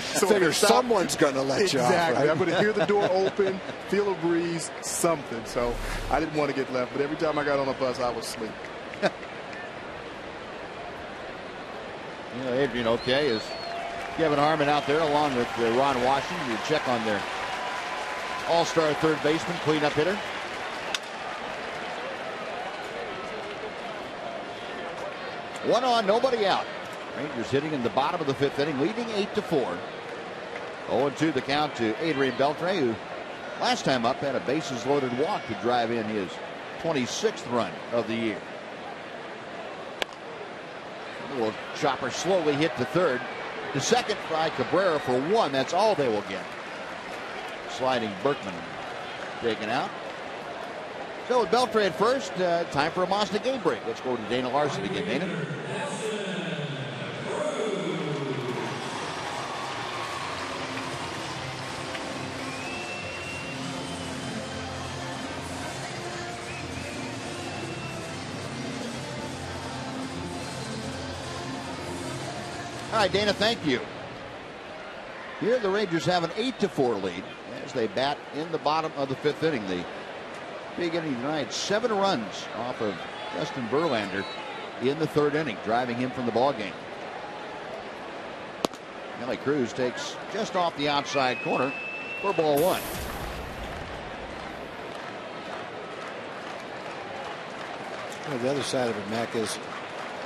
So figure someone's going to let you off, exactly. right? I'm going to hear the door open, feel a breeze, something. So I didn't want to get left, but every time I got on the bus, I was asleep. You know, Adrian okay is Kevin Harmon out there along with Ron Washington to check on their all-star third baseman, cleanup hitter. One on, nobody out. Rangers hitting in the bottom of the fifth inning, leading 8-4. 0-2 the count to Adrian Beltre, who last time up had a bases loaded walk to drive in his 26th run of the year. A little chopper slowly hit to third. The second by Cabrera for one. That's all they will get. Sliding Berkman taken out. So with Beltre at first, time for a Mazda game break. Let's go to Dana Larson again. Dana. All right, Dana, thank you. Here the Rangers have an 8-4 lead as they bat in the bottom of the fifth inning. The big inning tonight, 7 runs off of Justin Verlander in the third inning, driving him from the ball game. Nelly Cruz takes just off the outside corner for ball one. Well, the other side of it, Mac, is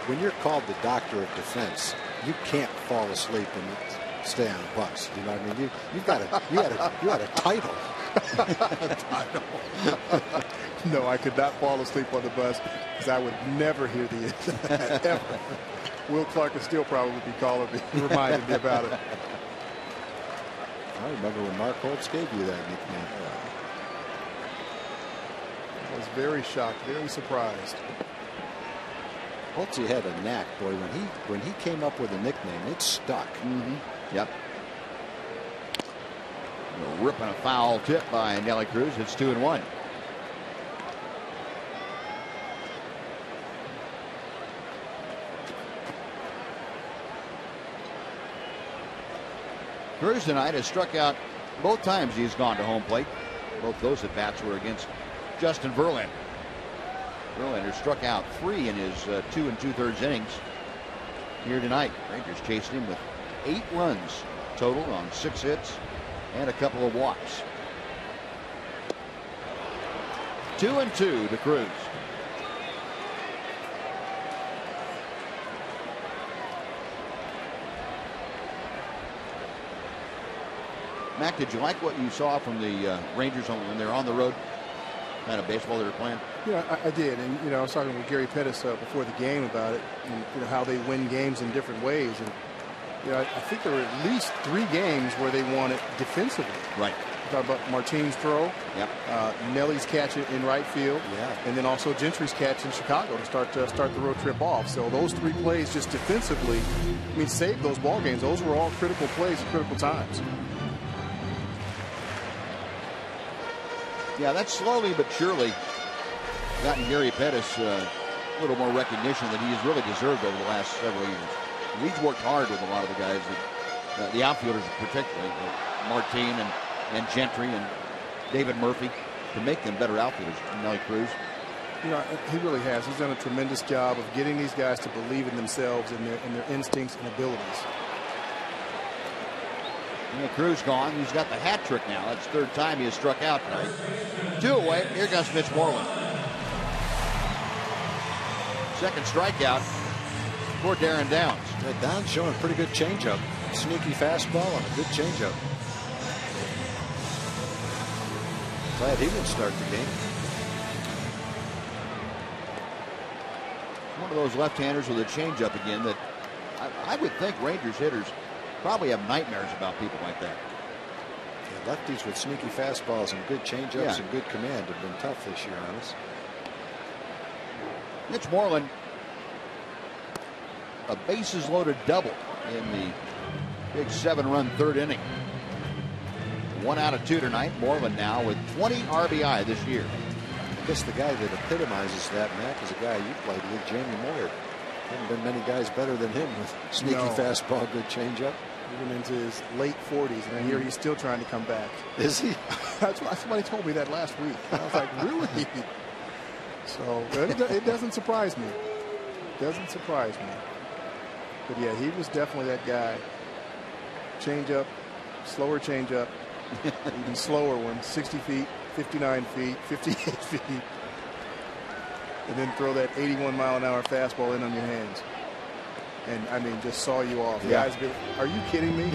when you're called the doctor of defense, you can't fall asleep and stay on a bus. You know what I mean? You had a title. No, I could not fall asleep on the bus because I would never hear the end of that, ever. Will Clark would still probably be calling me, reminding me about it. I remember when Mark Holtz gave you that nickname. I was very shocked, very surprised. Holtz had a knack, boy. When he came up with a nickname, it stuck. Mm-hmm. Yep. Ripping a foul tip by Nelly Cruz. It's 2-1. Cruz tonight has struck out both times he's gone to home plate. Both those at-bats were against Justin Verlander. Verlander struck out 3 in his 2 2/3 innings here tonight. Rangers chased him with 8 runs total on 6 hits and a couple of walks. 2-2 to Cruz. Mac, did you like what you saw from the Rangers when they're on the road? Kind of baseball they were playing? Yeah, I did. And, I was talking with Gary Pettis before the game about it and, how they win games in different ways. And, I think there were at least 3 games where they won it defensively. Right. talked about Martine's throw. Yep. Nelly's catch in right field. Yeah. And then also Gentry's catch in Chicago to start the road trip off. So those 3 plays just defensively, I mean, saved those ball games. Those were all critical plays at critical times. Yeah, that's slowly but surely gotten Gary Pettis a little more recognition that he has really deserved over the last several years. He's worked hard with a lot of the guys, the outfielders particularly, Martine and Gentry and David Murphy, to make them better outfielders. Nelly Cruz. You know, he really has. He's done a tremendous job of getting these guys to believe in themselves and their instincts and abilities. Cruz gone. He's got the hat trick now. That's the 3rd time he has struck out tonight. 2 away. Here comes Mitch Moreland. 2nd strikeout for Darren Downs. Downs showing a pretty good changeup. Sneaky fastball and a good changeup. Glad he didn't start the game. One of those left-handers with a changeup again that I would think Rangers hitters probably have nightmares about people like that. Yeah, lefties with sneaky fastballs and good changeups and good command have been tough this year on us. Mitch Moreland, a bases loaded double in the big 7-run 3rd inning. 1 out of 2 tonight. Moreland now with 20 RBI this year. I guess the guy that epitomizes that, Mac, is a guy you played with, Jamie Moyer. Haven't been many guys better than him with sneaky fastball, good changeup. Even into his late 40s, and I hear he's still trying to come back. Is he? Somebody told me that last week. I was like, really? So it doesn't surprise me. Doesn't surprise me. But yeah, he was definitely that guy. Changeup, slower changeup, even slower one, 60 feet, 59 feet, 58 feet. And then throw that 81-mile-an-hour fastball in on your hands. And, I mean, just saw you off. Yeah. Guys, are you kidding me?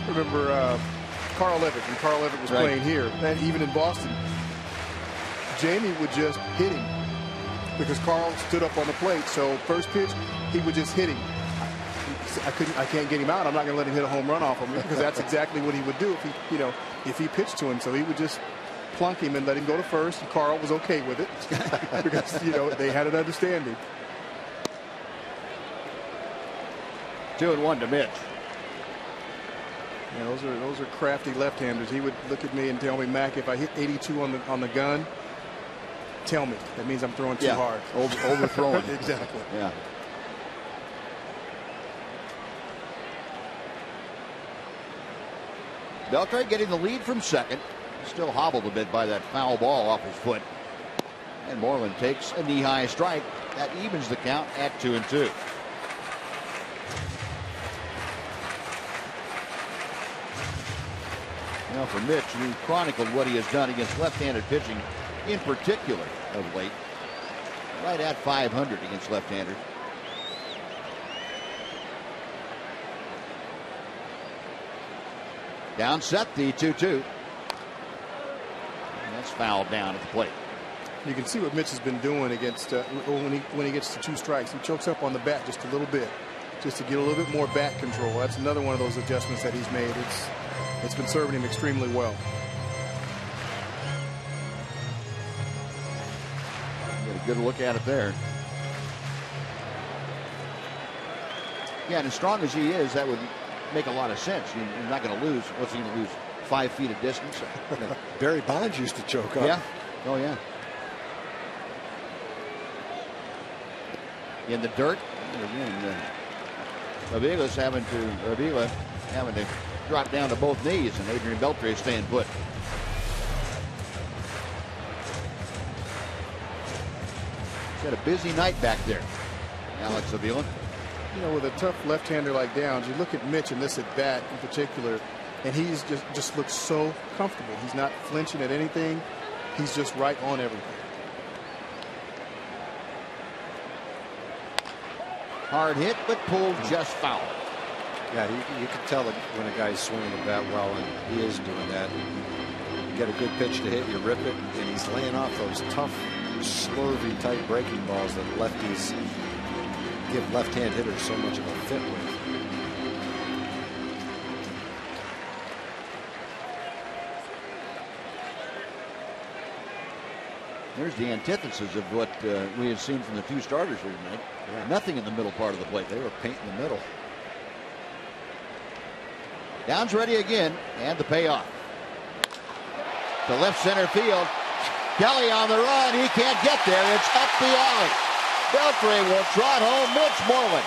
Remember Carl Levitt, when Carl Levitt was playing here, and even in Boston, Jamie would just hit him because Carl stood up on the plate. So first pitch, he would just hit him. I can't get him out. I'm not going to let him hit a home run off of me because that's exactly what he would do if he pitched to him. So he would just plunk him and let him go to first, and Carl was okay with it because they had an understanding. 2-1 to Mitch. Yeah, those are crafty left-handers. He would look at me and tell me, Mac, if I hit 82 on the gun, tell me. That means I'm throwing too hard. Overthrowing. Exactly. Yeah. Beltre getting the lead from second. Still hobbled a bit by that foul ball off his foot. And Moreland takes a knee-high strike. That evens the count at 2-2. Now for Mitch, who chronicled what he has done against left-handed pitching in particular of late. Right at 500 against left-handers. Down set, the 2-2. That's fouled down at the plate. You can see what Mitch has been doing against when he gets to 2 strikes. He chokes up on the bat just a little bit, just to get a little bit more bat control. That's another one of those adjustments that he's made. It's been serving him extremely well. Get a good look at it there. Yeah, and as strong as he is, that would make a lot of sense. You're not going to lose. What's he going to lose? 5 feet of distance. Barry Bonds used to choke up. Yeah. Oh, yeah. In the dirt. Again, Avila having to drop down to both knees, and Adrian Beltre staying put. He's got a busy night back there, Alex Avila. With a tough left-hander like Downs, you look at Mitch in this at bat in particular, and he's just looks so comfortable. He's not flinching at anything. He's just right on everything. Hard hit, but pulled just foul. Yeah, you can tell that when a guy's swinging the bat well, and he is doing that. You get a good pitch to hit, you rip it, and he's laying off those tough, slurvy type breaking balls that lefties give left-hand hitters so much of a fit with. There's the antithesis of what we have seen from the two starters here tonight. Yeah. Nothing in the middle part of the plate. They were painting the middle. Downs ready again, and the payoff. To left center field. Kelly on the run. He can't get there. It's up the alley. Beltre will trot home Mitch Moreland.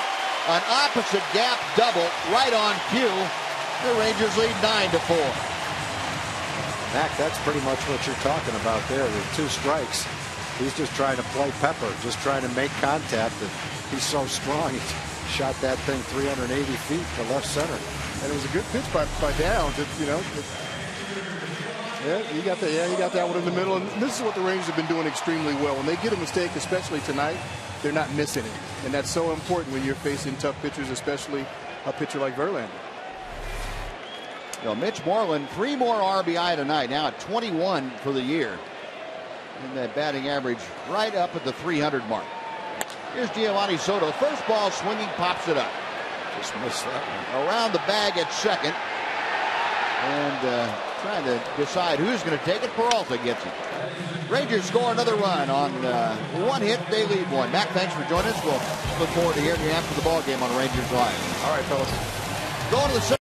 An opposite gap double right on cue. The Rangers lead 9-4. Mac, that's pretty much what you're talking about there. With 2 strikes. He's just trying to play pepper, just trying to make contact. And he's so strong. He shot that thing 380 feet to left center. And it was a good pitch by Downs. Yeah, you got that one in the middle. And this is what the Rangers have been doing extremely well. When they get a mistake, especially tonight, they're not missing it. And that's so important when you're facing tough pitchers, especially a pitcher like Verlander. Mitch Moreland, 3 more RBI tonight, now at 21 for the year. And that batting average right up at the 300 mark. Here's Giovanni Soto. First ball swinging, pops it up. Just missed that one. Around the bag at second. And trying to decide who's going to take it. Peralta gets it. Rangers score another run on 1 hit. They lead 1. Mac, thanks for joining us. We'll look forward to hearing you after the ball game on Rangers Live. All right, fellas. Going to the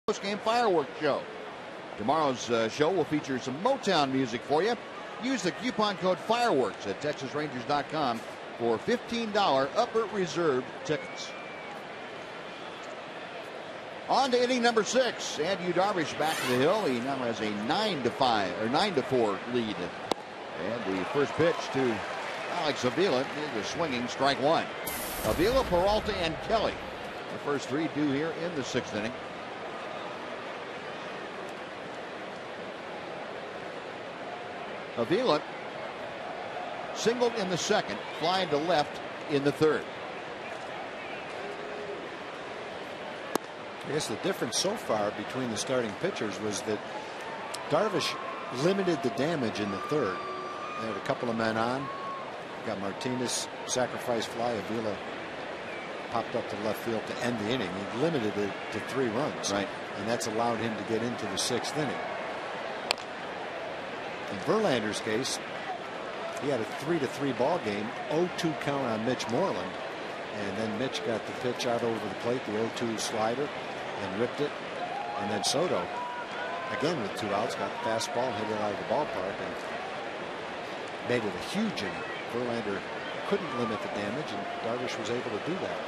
post-game fireworks show. Tomorrow's show will feature some Motown music for you. Use the coupon code FIREWORKS at TexasRangers.com for $15 upper reserved tickets. On to inning number 6. Andy Darvish back to the hill. He now has a 9-4 lead. And the first pitch to Alex Avila is a swinging strike 1. Avila, Peralta, and Kelly. The first 3 due here in the 6th inning. Avila singled in the 2nd, flying to left in the 3rd. I guess the difference so far between the starting pitchers was that Darvish limited the damage in the 3rd. They had a couple of men on. Got Martinez, sacrifice fly. Avila popped up to left field to end the inning. He limited it to 3 runs. Right. And that's allowed him to get into the 6th inning. In Verlander's case, he had a 3-3 ball game, 0-2 count on Mitch Moreland, and then Mitch got the pitch out over the plate, the 0-2 slider, and ripped it, and then Soto again with 2 outs, got the fastball and hit it out of the ballpark and made it a huge inning. Verlander couldn't limit the damage, and Darvish was able to do that.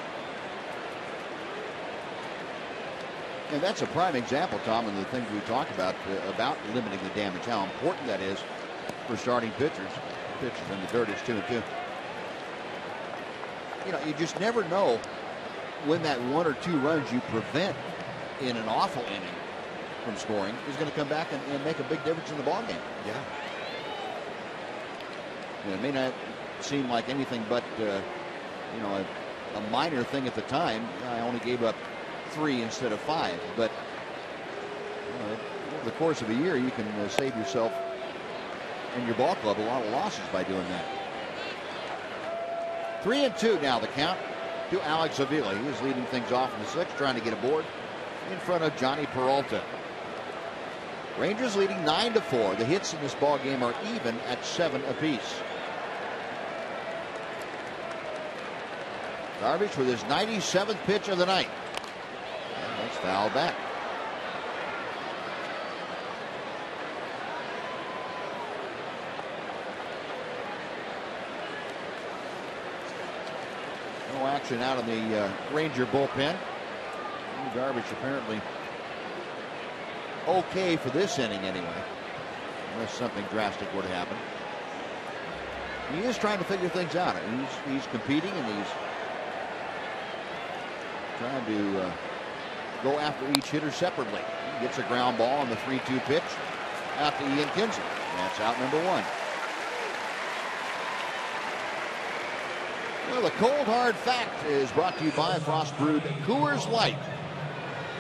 And that's a prime example, Tom, of the things we talked about limiting the damage, how important that is for starting pitchers. Pitchers in the dirt is 2-2. You know, you just never know when that 1 or 2 runs you prevent in an awful inning from scoring is going to come back and make a big difference in the ballgame. Yeah. You know, it may not seem like anything but you know, a minor thing at the time. I only gave up 3 instead of 5, but you know, over the course of a year you can save yourself and your ball club a lot of losses by doing that. 3-2 now the count to Alex Avila. He is leading things off in the 6th, trying to get aboard in front of Johnny Peralta. Rangers leading 9-4. The hits in this ball game are even at 7 apiece. Darvish with his 97th pitch of the night. And that's fouled back. No action out of the Ranger bullpen. Darvish apparently okay for this inning anyway, unless something drastic were to happen. He is trying to figure things out. He's competing, and he's trying to go after each hitter separately. He gets a ground ball on the 3-2 pitch out to Ian Kinsler. That's out number 1. Well, the cold hard fact is brought to you by Frost Brewed Coors Light.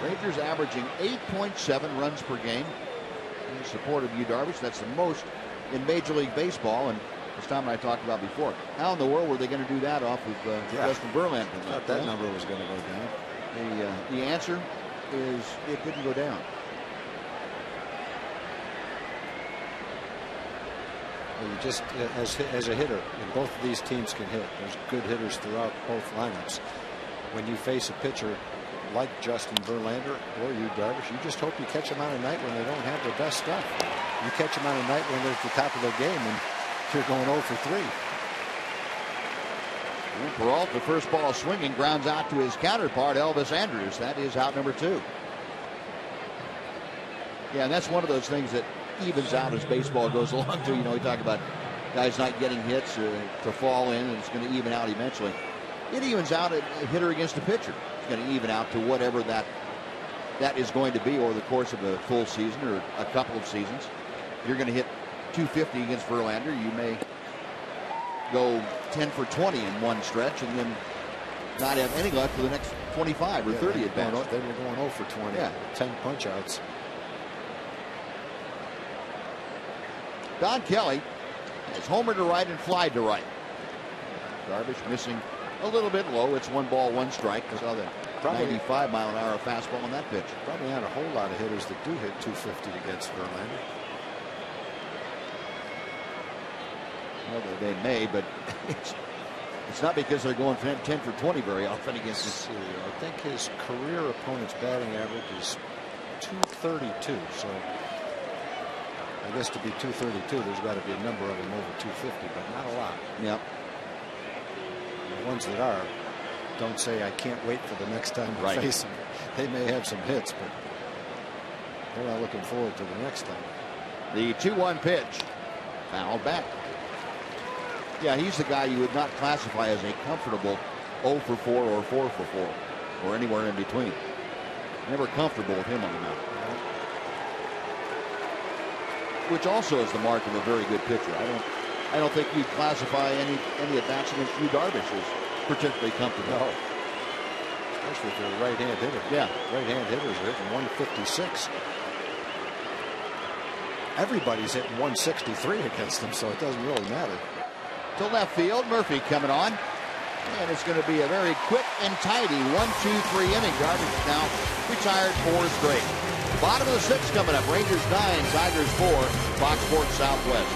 Rangers averaging 8.7 runs per game. In support of you, Darvish, that's the most in Major League Baseball. And as Tom and I talked about before, how in the world were they going to do that off of Justin Verlander? I thought that number was going to go down. The answer is it didn't go down. Well, you just, as a hitter, and both of these teams can hit. There's good hitters throughout both lineups. When you face a pitcher like Justin Verlander or you, Darvish, you just hope you catch them on a night when they don't have their best stuff. You catch them on a night when they're at the top of their game and you're going 0 for 3. Peralta, first ball swinging, grounds out to his counterpart, Elvis Andrus. That is out number 2. Yeah, and that's one of those things that evens out as baseball goes along, too. You know, we talk about guys not getting hits to fall in, and it's going to even out eventually. It evens out a hitter against a pitcher. It's going to even out to whatever that is going to be over the course of a full season or a couple of seasons. You're going to hit 250 against Verlander. You may go 10 for 20 in one stretch and then not have any luck for the next 25 or 30 at bats. Then you're going 0 for 20. Yeah. 10 punch outs. Don Kelly has homer to right and fly to right. Darvish missing a little bit low. It's 1 ball, 1 strike. Saw the 95-mile-an-hour fastball on that pitch. Probably not a whole lot of hitters that do hit 250 against Verlander. Well, they may, but it's not because they're going 10 for 20 very often against us. I think his career opponent's batting average is 232. So I guess to be 232, there's got to be a number of them over 250, but not a lot. Yep. The ones that are, don't say I can't wait for the next time to face them. They may have some hits, but they're not looking forward to the next time. The 2-1 pitch, fouled back. Yeah, he's the guy you would not classify as a comfortable 0 for 4 or 4 for 4 or anywhere in between. Never comfortable with him on the mound. Which also is the mark of a very good pitcher. I don't think you'd classify any at bats against Yu Darvish as particularly comfortable. No. Especially if you're a right-hand hitter. Yeah. Right-hand hitters are hitting 156. Everybody's hitting 163 against them, so it doesn't really matter. To left field, Murphy coming on. And it's going to be a very quick and tidy 1-2-3 inning. Darvish now retired 4 straight. Bottom of the 6th coming up. Rangers 9, Tigers 4, Fox Sports Southwest.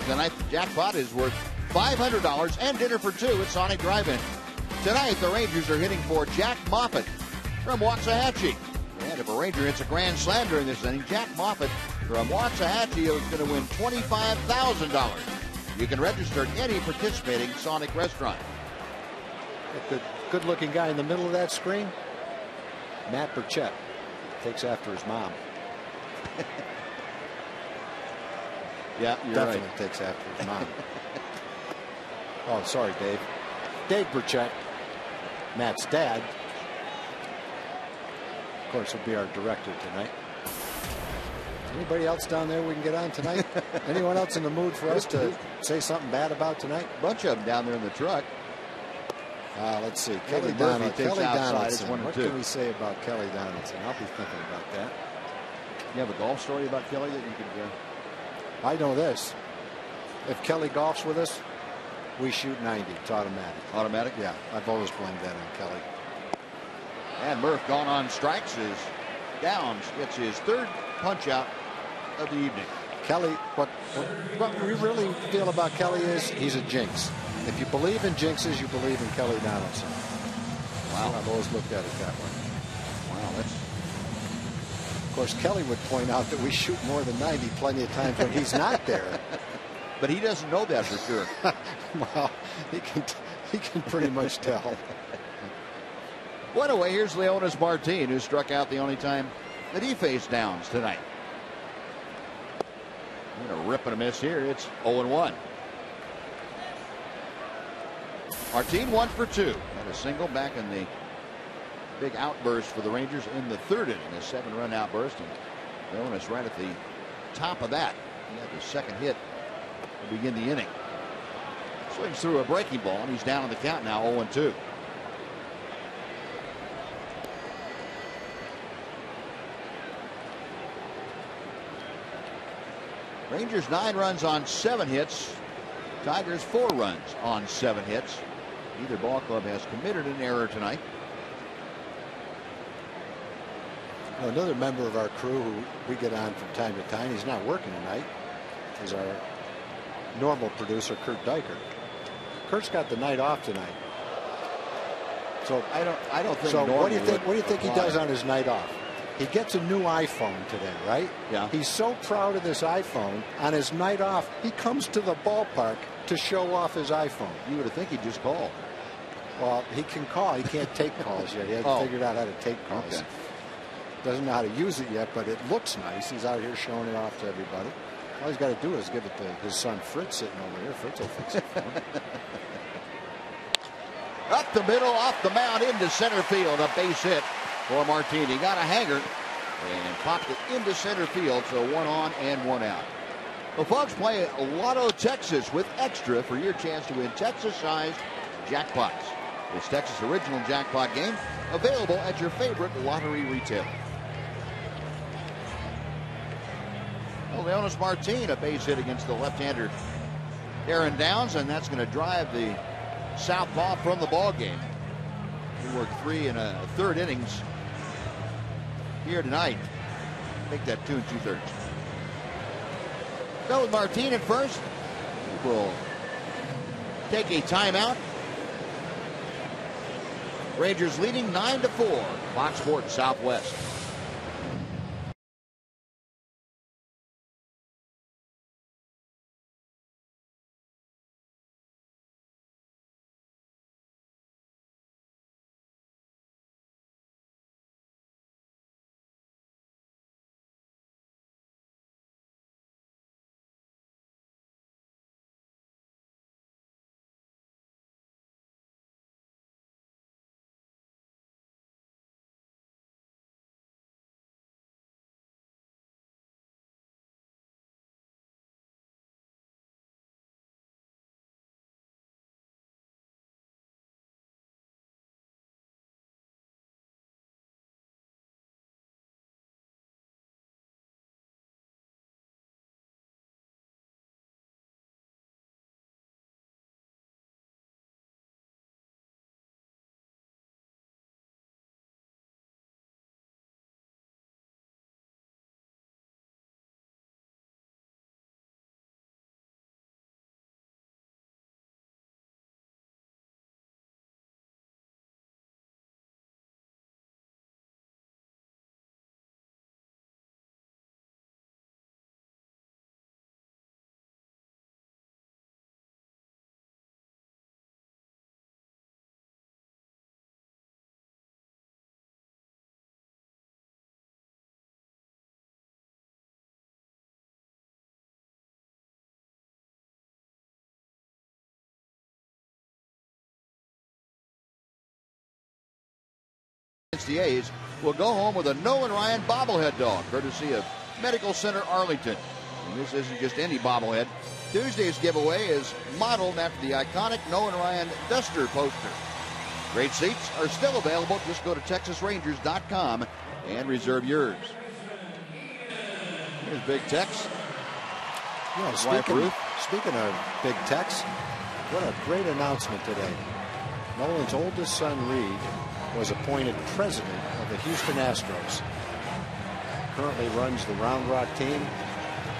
tonight. The jackpot is worth $500 and dinner for two at Sonic Drive-In. Tonight, the Rangers are hitting for Jack Moffitt from Waxahachie. And if a Ranger hits a grand slam during this inning, Jack Moffitt from Waxahachie is going to win $25,000. You can register at any participating Sonic restaurant. Good-looking guy in the middle of that screen, Matt Burchett, takes after his mom. Yeah, you're definitely right. Takes after his mom. Oh, sorry, Dave. Dave Burchett, Matt's dad. Of course, will be our director tonight. Anybody else down there we can get on tonight? Anyone else in the mood for us to say something bad about tonight? Bunch of them down there in the truck. Let's see. Kelly Donaldson. takes outside. It's 1-2. What can we say about Kelly Donaldson? I'll be thinking about that. You have a golf story about Kelly that you could... I know this. If Kelly golfs with us, we shoot 90. It's automatic. Automatic? Yeah. I've always blamed that on Kelly. And Murph, gone on strikes, is Downs gets his third punch out of the evening. Kelly, what we really feel about Kelly is he's a jinx. If you believe in jinxes, you believe in Kelly Donaldson. Wow. I've always looked at it that way. Wow, that's... Of course, Kelly would point out that we shoot more than 90 plenty of times when he's not there. But he doesn't know that for sure. Well, he can pretty much tell. One away, here's Leonis Martin, who struck out the only time that he faced Downs tonight. A rip and a miss here. It's 0-1. Martin 1 for 2. Had a single back in the big outburst for the Rangers in the third inning. A 7-run outburst. And Leonis right at the top of that. He had the second hit to begin the inning. Swings through a breaking ball, and he's down on the count now, 0-2. Rangers 9 runs on 7 hits. Tigers 4 runs on 7 hits. Neither ball club has committed an error tonight. Another member of our crew who we get on from time to time, he's not working tonight, is our normal producer, Kurt Diker. Kurt's got the night off tonight. So I don't think. So what do you think he does on his night off? He gets a new iPhone today, right? Yeah. He's so proud of this iPhone. On his night off, he comes to the ballpark to show off his iPhone. You would think he'd just call. Well, he can call. He can't take calls yet. He hasn't figured out how to take calls. Okay. Doesn't know how to use it yet, but it looks nice. He's out here showing it off to everybody. All he's got to do is give it to his son Fritz sitting over here. Fritz will fix it for him. Up the middle, off the mound, into center field. A base hit for Martini. Got a hanger and popped it into center field. So 1 on and 1 out. Well, folks, play Lotto Texas with extra for your chance to win Texas-sized jackpots. It's Texas' original jackpot game, available at your favorite lottery retailer. Well, Leonis Martin, a base hit against the left-hander Aaron Downs, and that's going to drive the southpaw from the ball game. He worked 3 1/3 innings here tonight. Make that 2 2/3. So with Martin at first, we will take a timeout. Rangers leading 9-4. Fox Sports Southwest. The A's will go home with a Nolan Ryan bobblehead dog, courtesy of Medical Center Arlington. And this isn't just any bobblehead. Tuesday's giveaway is modeled after the iconic Nolan Ryan Duster poster. Great seats are still available. Just go to TexasRangers.com and reserve yours. Here's Big Tex. Yeah, speaking of Big Tex, what a great announcement today. Nolan's oldest son, Reed, was appointed president of the Houston Astros. Currently runs the Round Rock team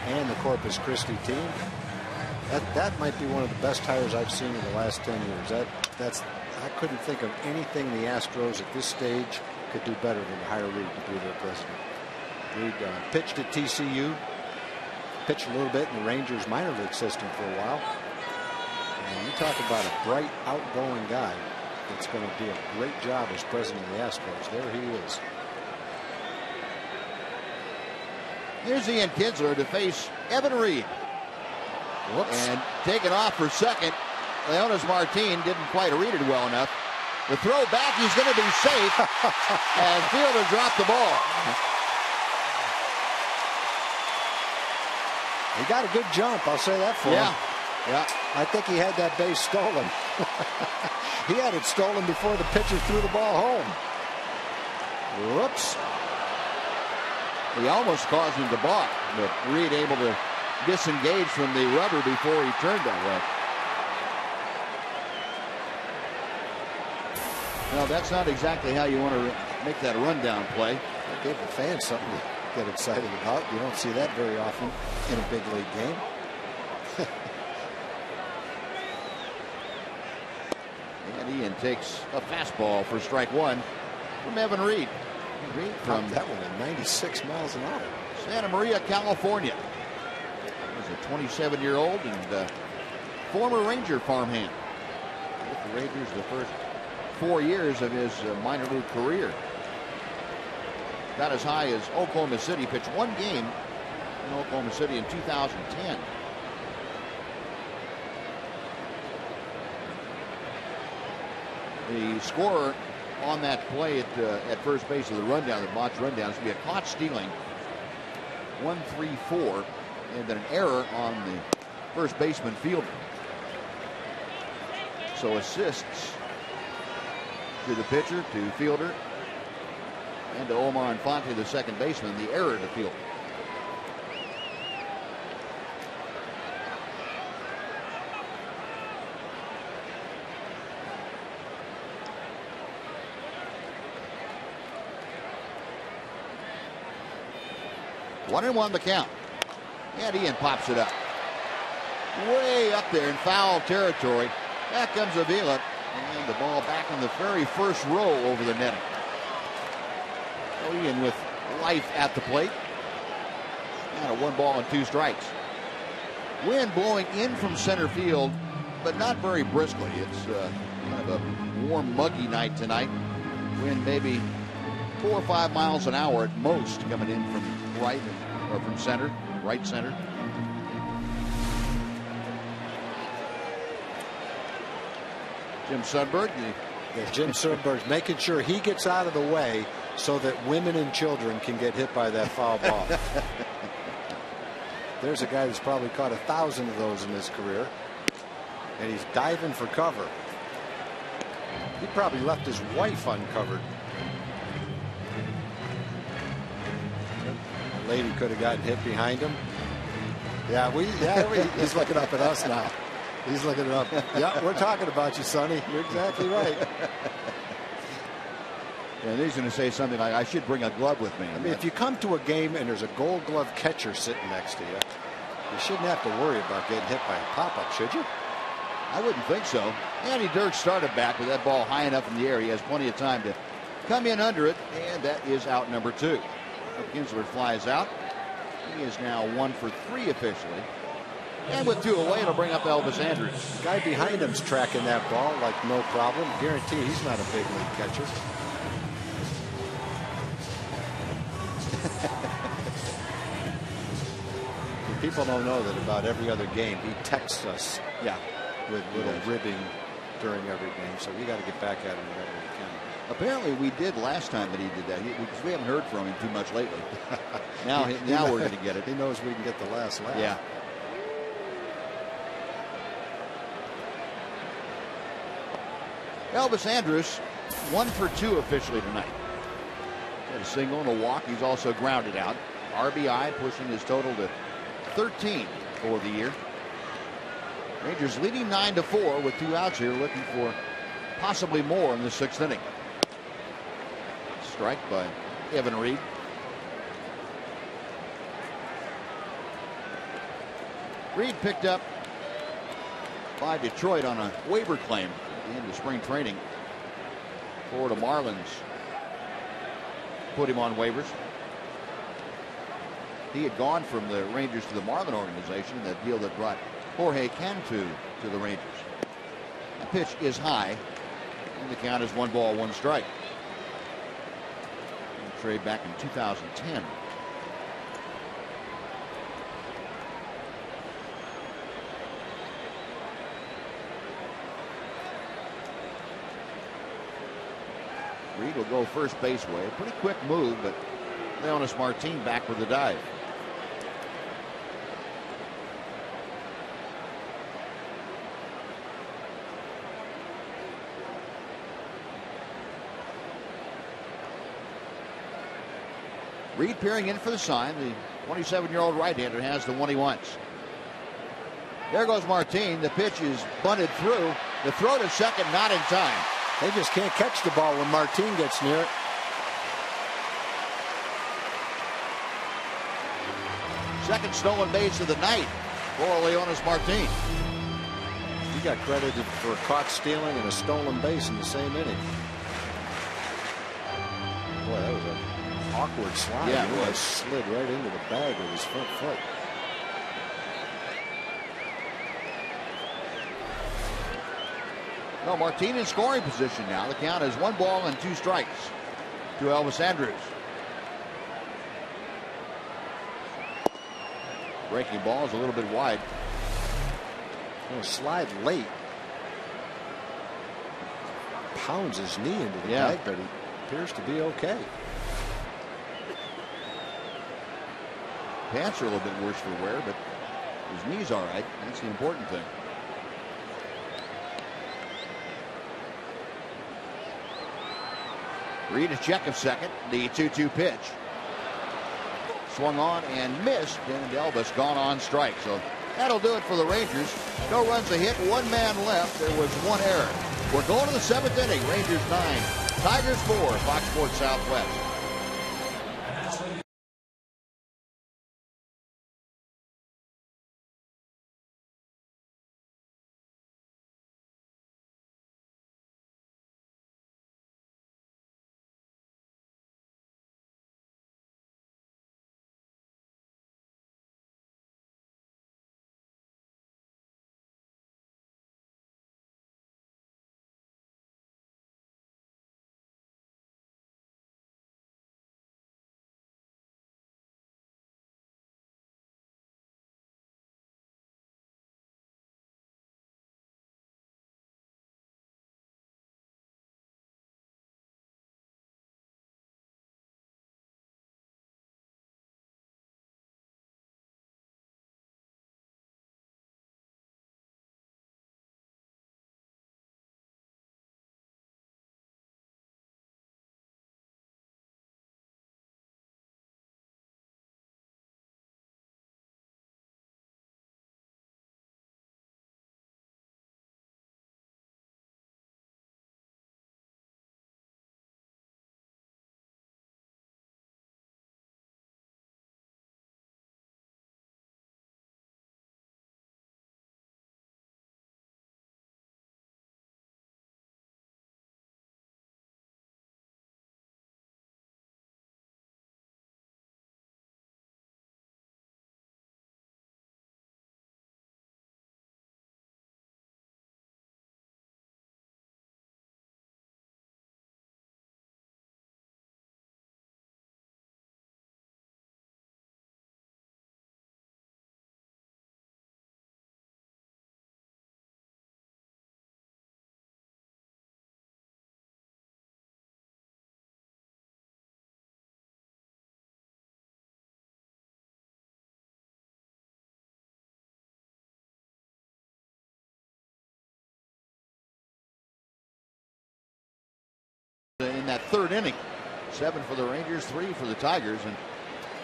and the Corpus Christi team. That might be one of the best hires I've seen in the last 10 years. I couldn't think of anything the Astros at this stage could do better than to hire Reed to be their president. Reed pitched at TCU, pitched a little bit in the Rangers minor league system for a while. And you talk about a bright, outgoing guy that's going to do a great job as president of the Astros. There he is. Here's Ian Kinsler to face Evan Reed. Whoops. And taken off for second. Leonis Martin didn't quite read it well enough. The throw back, he's going to be safe. And fielder dropped the ball. He got a good jump, I'll say that for him. Yeah. I think he had that base stolen. He had it stolen before the pitcher threw the ball home. Whoops. He almost caused him to balk, but Reed able to disengage from the rubber before he turned that way. No, that's not exactly how you want to make that rundown play. That gave the fans something to get excited about. You don't see that very often in a big league game. And Ian takes a fastball for strike one from Evan Reed. Reed from that one at 96 miles an hour. Santa Maria, California. He's a 27-year-old and former Ranger farmhand. With the Rangers the first 4 years of his minor league career. Got as high as Oklahoma City, pitched one game in Oklahoma City in 2010. The scorer on that play at first base of the rundown, the botched rundown, is going to be a caught stealing 1-3-4, and then an error on the first baseman fielder. So assists to the pitcher, to fielder, and to Omar Infante, the second baseman, the error to fielder. One and one the count. And Ian pops it up. Way up there in foul territory. Back comes Avila. And the ball back on the very first row over the netting. So Ian with life at the plate. And a 1-2 strikes. Wind blowing in from center field, but not very briskly. It's kind of a warm, muggy night tonight. Wind maybe 4 or 5 miles an hour at most coming in from right or from center, right center. Jim Sundberg. Jim Sundberg's making sure he gets out of the way so that women and children can get hit by that foul ball. There's a guy that's probably caught 1,000 of those in his career, and he's diving for cover. He probably left his wife uncovered. A lady could have gotten hit behind him. He's looking up at us now. He's looking it up. Yeah, we're talking about you, Sonny. You're exactly right. And he's going to say something like, I should bring a glove with me. I mean, if you come to a game and there's a Gold Glove catcher sitting next to you, you shouldn't have to worry about getting hit by a pop-up, should you? I wouldn't think so. Andy Dirks started back with that ball high enough in the air. He has plenty of time to come in under it, and that is out number 2. Kinsler flies out. He is now 1 for 3 officially. And with 2 away, it'll bring up Elvis Andrews. The guy behind him's tracking that ball like no problem. Guarantee he's not a big league catcher. People don't know that about every other game he texts us with little ribbing during every game, so we got to get back at him whenever we can. Apparently we did last time that he did that because we haven't heard from him too much lately. now we're going to get it. He knows we can get the last laugh. Yeah. Elvis Andrus, 1 for 2 officially tonight. Got a single and a walk. He's also grounded out. RBI pushing his total to 13 for the year. Rangers leading 9-4 with 2 outs here, looking for possibly more in the 6th inning. Strike by Evan Reed. Reed picked up by Detroit on a waiver claim at the end of spring training. Florida Marlins put him on waivers. He had gone from the Rangers to the Marlin organization, that deal that brought Jorge Cantu to the Rangers. The pitch is high, and the count is 1 ball, 1 strike. Trade back in 2010. Reed will go first base way. Pretty quick move, but Leonis Martin back with the dive. Reed peering in for the sign. The 27-year-old right-hander has the one he wants. There goes Martin. The pitch is bunted through. The throw to second, not in time. They just can't catch the ball when Martin gets near it. Second stolen base of the night for Leonis Martin. He got credited for caught stealing and a stolen base in the same inning. Boy, that was an awkward slide. Yeah, it was. Slid right into the bag with his front foot. No, Martin in scoring position now. The count is 1 ball and 2 strikes to Elvis Andrus. Breaking ball is a little bit wide. Slide late. Pounds his knee into the bag, but he appears to be okay. Pants are a little bit worse for wear, but his knee's all right. That's the important thing. Reed a check of second. The 2-2 pitch. Swung on and missed, and Elvis gone on strike. So that'll do it for the Rangers. No runs, a hit, 1 man left. There was 1 error. We're going to the 7th inning. Rangers 9, Tigers 4. Fox Sports Southwest. that third inning. 7 for the Rangers, 3 for the Tigers, and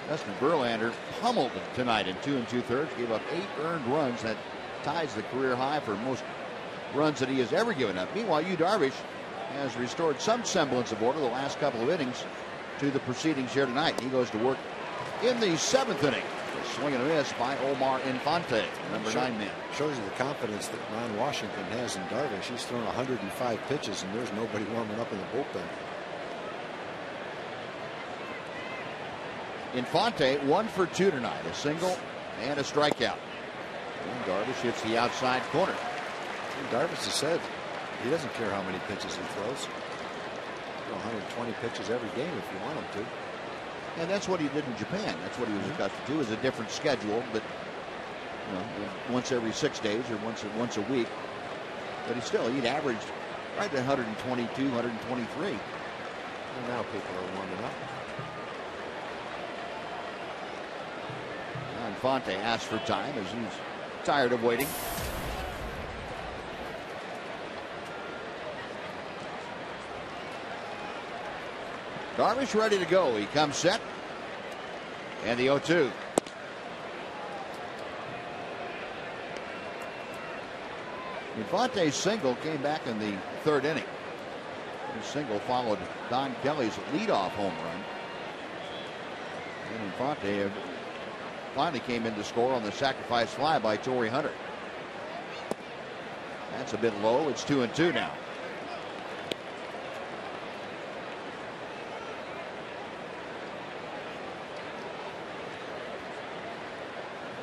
Justin Verlander pummeled them tonight in 2 2/3. Gave up 8 earned runs. That ties the career high for most runs that he has ever given up. Meanwhile, Yu Darvish has restored some semblance of order the last couple of innings to the proceedings here tonight. He goes to work in the 7th inning. Swing and a miss by Omar Infante, number 9 man. Shows you the confidence that Ron Washington has in Darvish. He's thrown 105 pitches, and there's nobody warming up in the bullpen. Infante 1 for 2 tonight, a single and a strikeout. And Darvish hits the outside corner. And Darvish has said he doesn't care how many pitches he throws. 120 pitches every game if you want him to. And that's what he did in Japan. That's what he was accustomed to. It was a different schedule, but once every 6 days or once a week. But he'd averaged right at 122, 123. And now people are warming up. Infante asks for time as he's tired of waiting. Darvish ready to go. He comes set. And the 0-2. Infante's single came back in the 3rd inning. His single followed Don Kelly's leadoff home run. And Infante finally came in to score on the sacrifice fly by Torrey Hunter. That's a bit low. It's 2-2 now.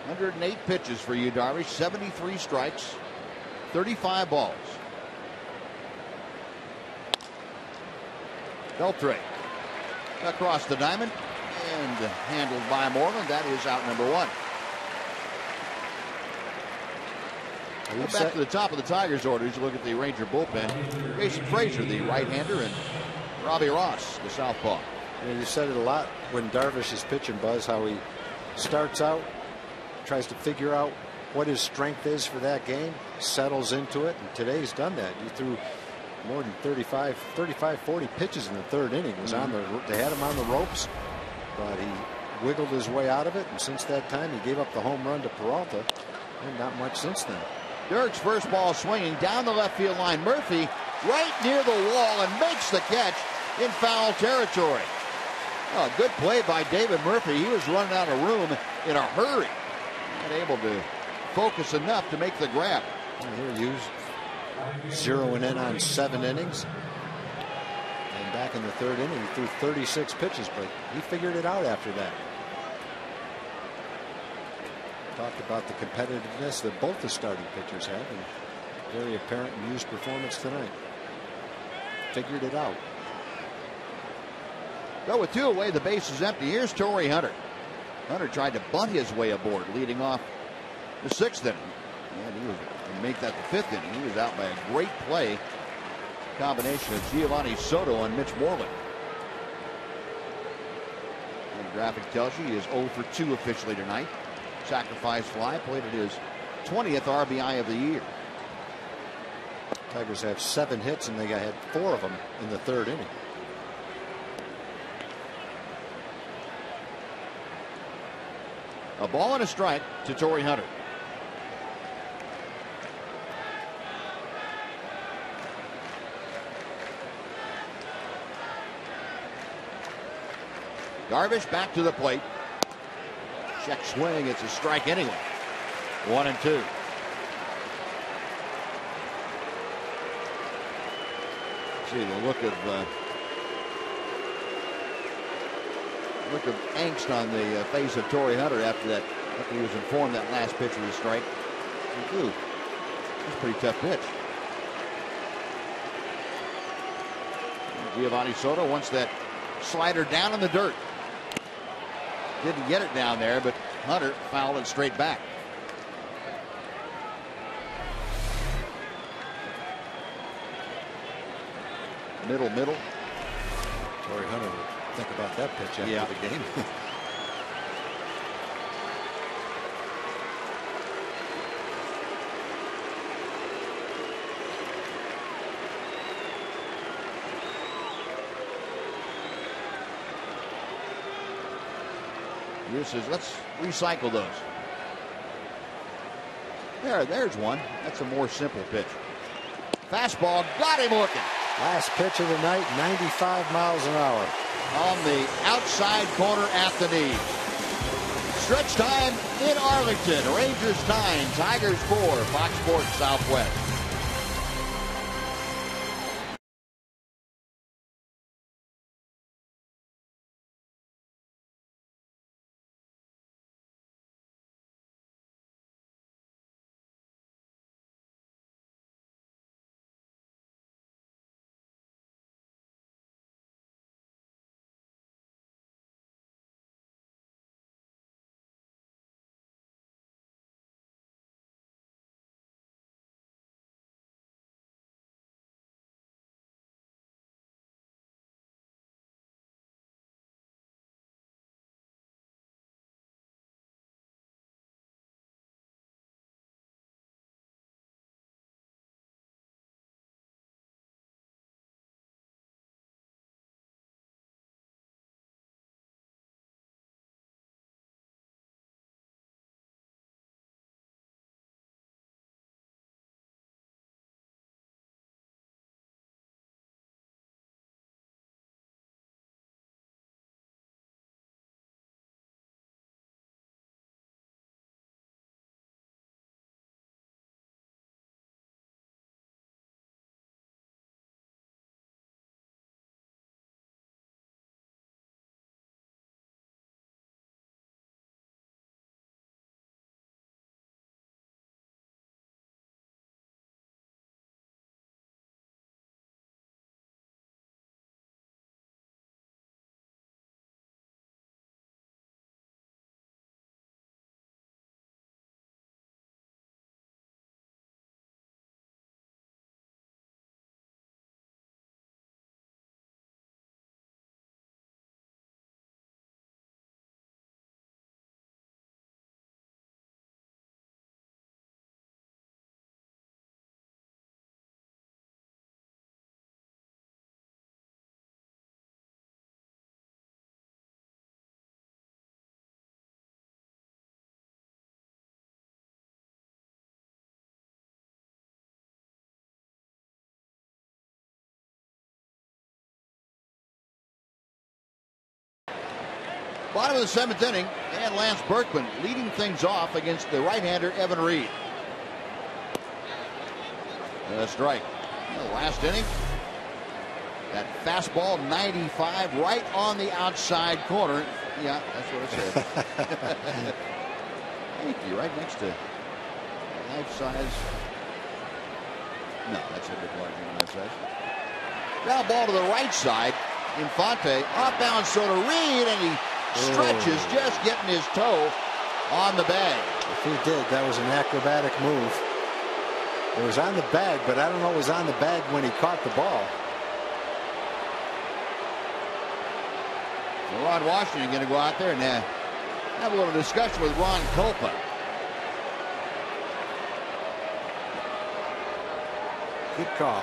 ...108 pitches for Yu Darvish, 73 strikes, 35 balls. Beltre across the diamond and handled by Moreland. That is out number 1. Back to the top of the Tigers orders. You look at the Ranger bullpen. Jason Frazier, the right-hander, and Robbie Ross, the southpaw. And you said it a lot when Darvish is pitching, Buzz, how he starts out, tries to figure out what his strength is for that game, settles into it, and today he's done that. He threw more than 40 pitches in the 3rd inning. They had him on the ropes, but he wiggled his way out of it, and since that time he gave up the home run to Peralta, and not much since then. Dirk's first ball swinging down the left field line. Murphy right near the wall and makes the catch in foul territory. Oh, good play by David Murphy. He was running out of room in a hurry. Not able to focus enough to make the grab. And here Hughes zeroing in on 7 innings. And back in the 3rd inning, he threw 36 pitches, but he figured it out after that. Talked about the competitiveness that both the starting pitchers have, and very apparent in Hughes' performance tonight. Figured it out. So with 2 away, the base is empty. Here's Torrey Hunter. Hunter tried to bunt his way aboard, leading off the 6th inning. And he was to make that the 5th inning. He was out by a great play. Combination of Giovanni Soto and Mitch Moreland. And the graphic tells you he is 0 for 2 officially tonight. Sacrifice fly, played at his 20th RBI of the year. Tigers have 7 hits, and they had 4 of them in the 3rd inning. A ball and a strike to Torrey Hunter. Darvish back to the plate. Check swing. It's a strike anyway. 1-2. See the look of angst on the face of Torrey Hunter after he was informed that last pitch was a strike. Ooh, that's a pretty tough pitch. Giovanni Soto wants that slider down in the dirt. Didn't get it down there, but Hunter fouled it straight back. Middle. Torrey Hunter would think about that pitch after the game. Drew says, let's recycle those. There's one. That's a more simple pitch. Fastball, got him looking. Last pitch of the night, 95 miles an hour. On the outside corner at the knee. Stretch time in Arlington. Rangers 9, Tigers 4, Fox Sports Southwest. Bottom of the 7th inning, and Lance Berkman leading things off against the right-hander Evan Reed. A strike. The last inning, that fastball 95 right on the outside corner. Yeah, that's what it said. Thank you. Right next to life size. No, that's a bit larger than life size. Ground ball to the right side. Infante off balance, so to Reed, and he stretches, just getting his toe on the bag. If he did, that was an acrobatic move. It was on the bag, but I don't know it was on the bag when he caught the ball. So Ron Washington going to go out there and have a little discussion with Ron Kulpa. Good call.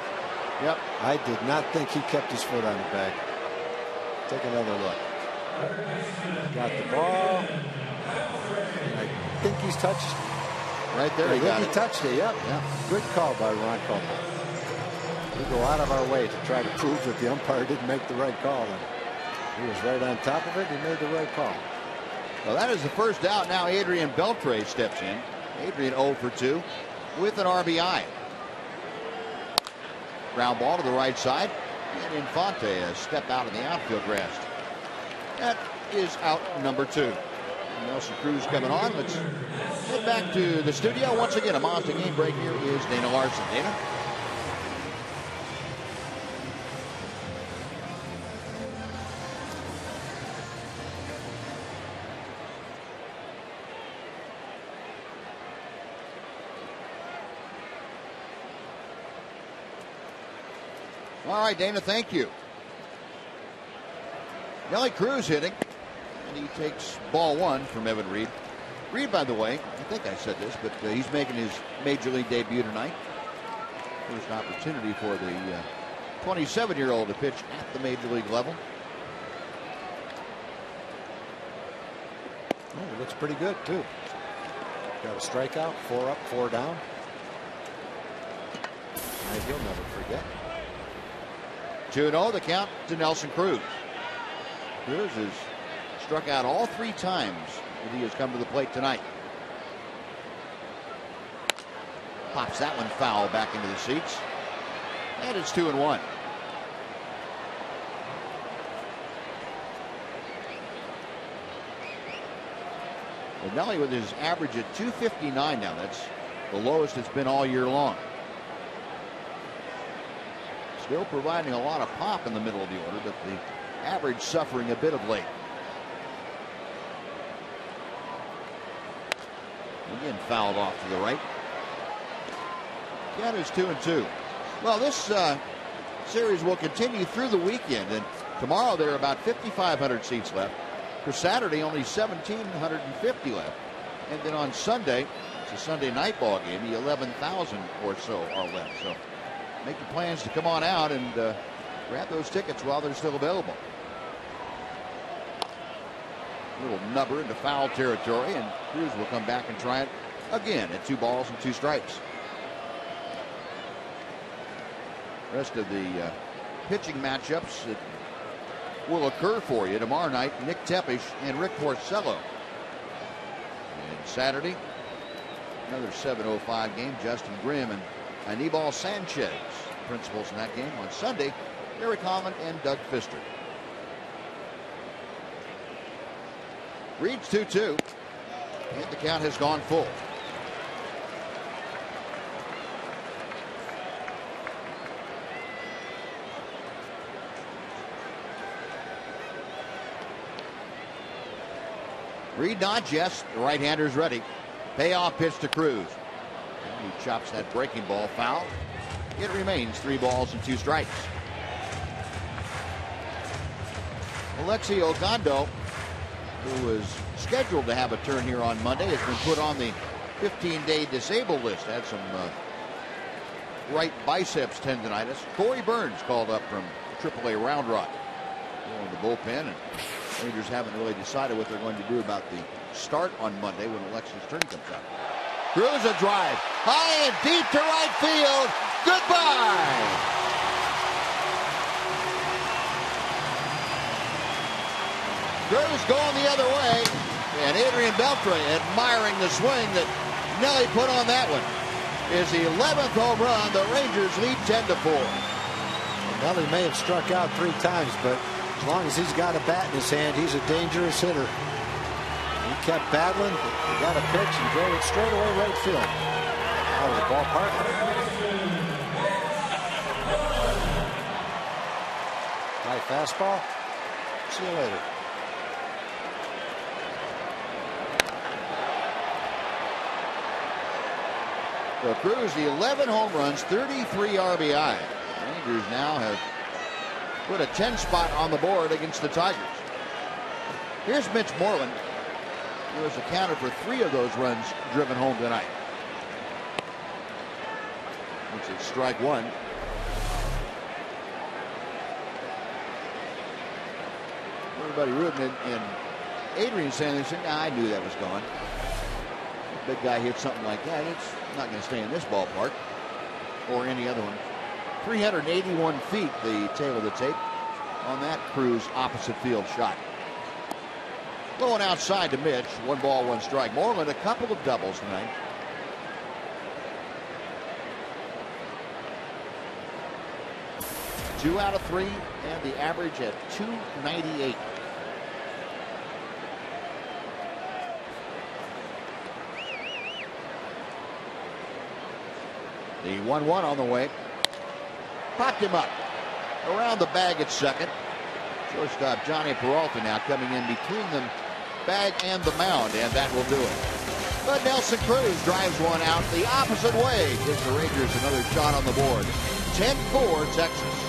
Yep. I did not think he kept his foot on the bag. Take another look. Got the ball. I think he's touched. Right there. I think he touched it. Yep. Good call by Ron Kulpa. We go out of our way to try to prove that the umpire didn't make the right call. And he was right on top of it. He made the right call. Well, that is the first out. Now Adrian Beltre steps in. Adrian 0 for 2 with an RBI. Ground ball to the right side. And Infante a step out of the outfield grass. That is out number 2. Nelson Cruz coming on. Let's head back to the studio. Once again, a Mazda game break. Here is Dana Larson. Dana? All right, Dana, thank you. Nelly Cruz hitting. And he takes ball 1 from Evan Reed. Reed, by the way, I think I said this, but he's making his major league debut tonight. First opportunity for the 27-year-old to pitch at the major league level. Oh, it looks pretty good, too. Got a strikeout, 4 up, 4 down. And he'll never forget. 2-0 the count to Nelson Cruz. Cruz has struck out all 3 times that he has come to the plate tonight. Pops that one foul back into the seats. And it's 2-1. Well, Nelly with his average at 259 now. That's the lowest it's been all year long. Still providing a lot of pop in the middle of the order, but the average suffering a bit of late. Again, fouled off to the right. Count is 2-2. Well, this series will continue through the weekend, and tomorrow there are about 5,500 seats left. For Saturday, only 1,750 left. And then on Sunday, it's a Sunday night ball game, 11,000 or so are left. So make your plans to come on out and grab those tickets while they're still available. Little nubber into foul territory, and Cruz will come back and try it again at 2 balls and 2 strikes. Rest of the pitching matchups that will occur for you tomorrow night: Nick Tepesch and Rick Porcello. And Saturday, another 7:05 game: Justin Grimm and Anibal Sanchez, principals in that game. On Sunday, Eric Holland and Doug Fister. Reads 2-2, and the count has gone full. Reed nods yes. The right-hander's ready. Payoff pitch to Cruz. And he chops that breaking ball foul. It remains 3 balls and 2 strikes. Alexi Ogando, who was scheduled to have a turn here on Monday, has been put on the 15-day disabled list. Had some right biceps tendonitis. Corey Burns called up from AAA Round Rock. In the bullpen, and Rangers haven't really decided what they're going to do about the start on Monday when Alexi's turn comes out. Cruz a drive. High and deep to right field. Goodbye. Cruz going the other way, and Adrian Beltre admiring the swing that Nelly put on that one. Is the 11th home run. The Rangers lead 10-4. Nelly may have struck out 3 times, but as long as he's got a bat in his hand, he's a dangerous hitter. He kept battling, he got a pitch and drove it straight away right field. Out of the ballpark. High fastball. See you later. So Cruz, the 11 home runs, 33 RBI. Rangers now have put a 10 spot on the board against the Tigers. Here's Mitch Moreland, who has accounted for 3 of those runs driven home tonight. It's at strike 1. Everybody rooting, and Adrian saying, I knew that was gone. Big guy hits something like that, it's not going to stay in this ballpark or any other one. 381 feet, the tail of the tape on that Cruz opposite field shot. Going outside to Mitch. 1 ball, 1 strike. Moreland, a couple of doubles tonight. Two out of 3, and the average at 298. The 1-1 on the way. Popped him up. Around the bag at second. Shortstop Johnny Peralta now coming in between the bag and the mound, and that will do it. But Nelson Cruz drives one out the opposite way. Gives the Rangers another shot on the board. 10-4 Texas.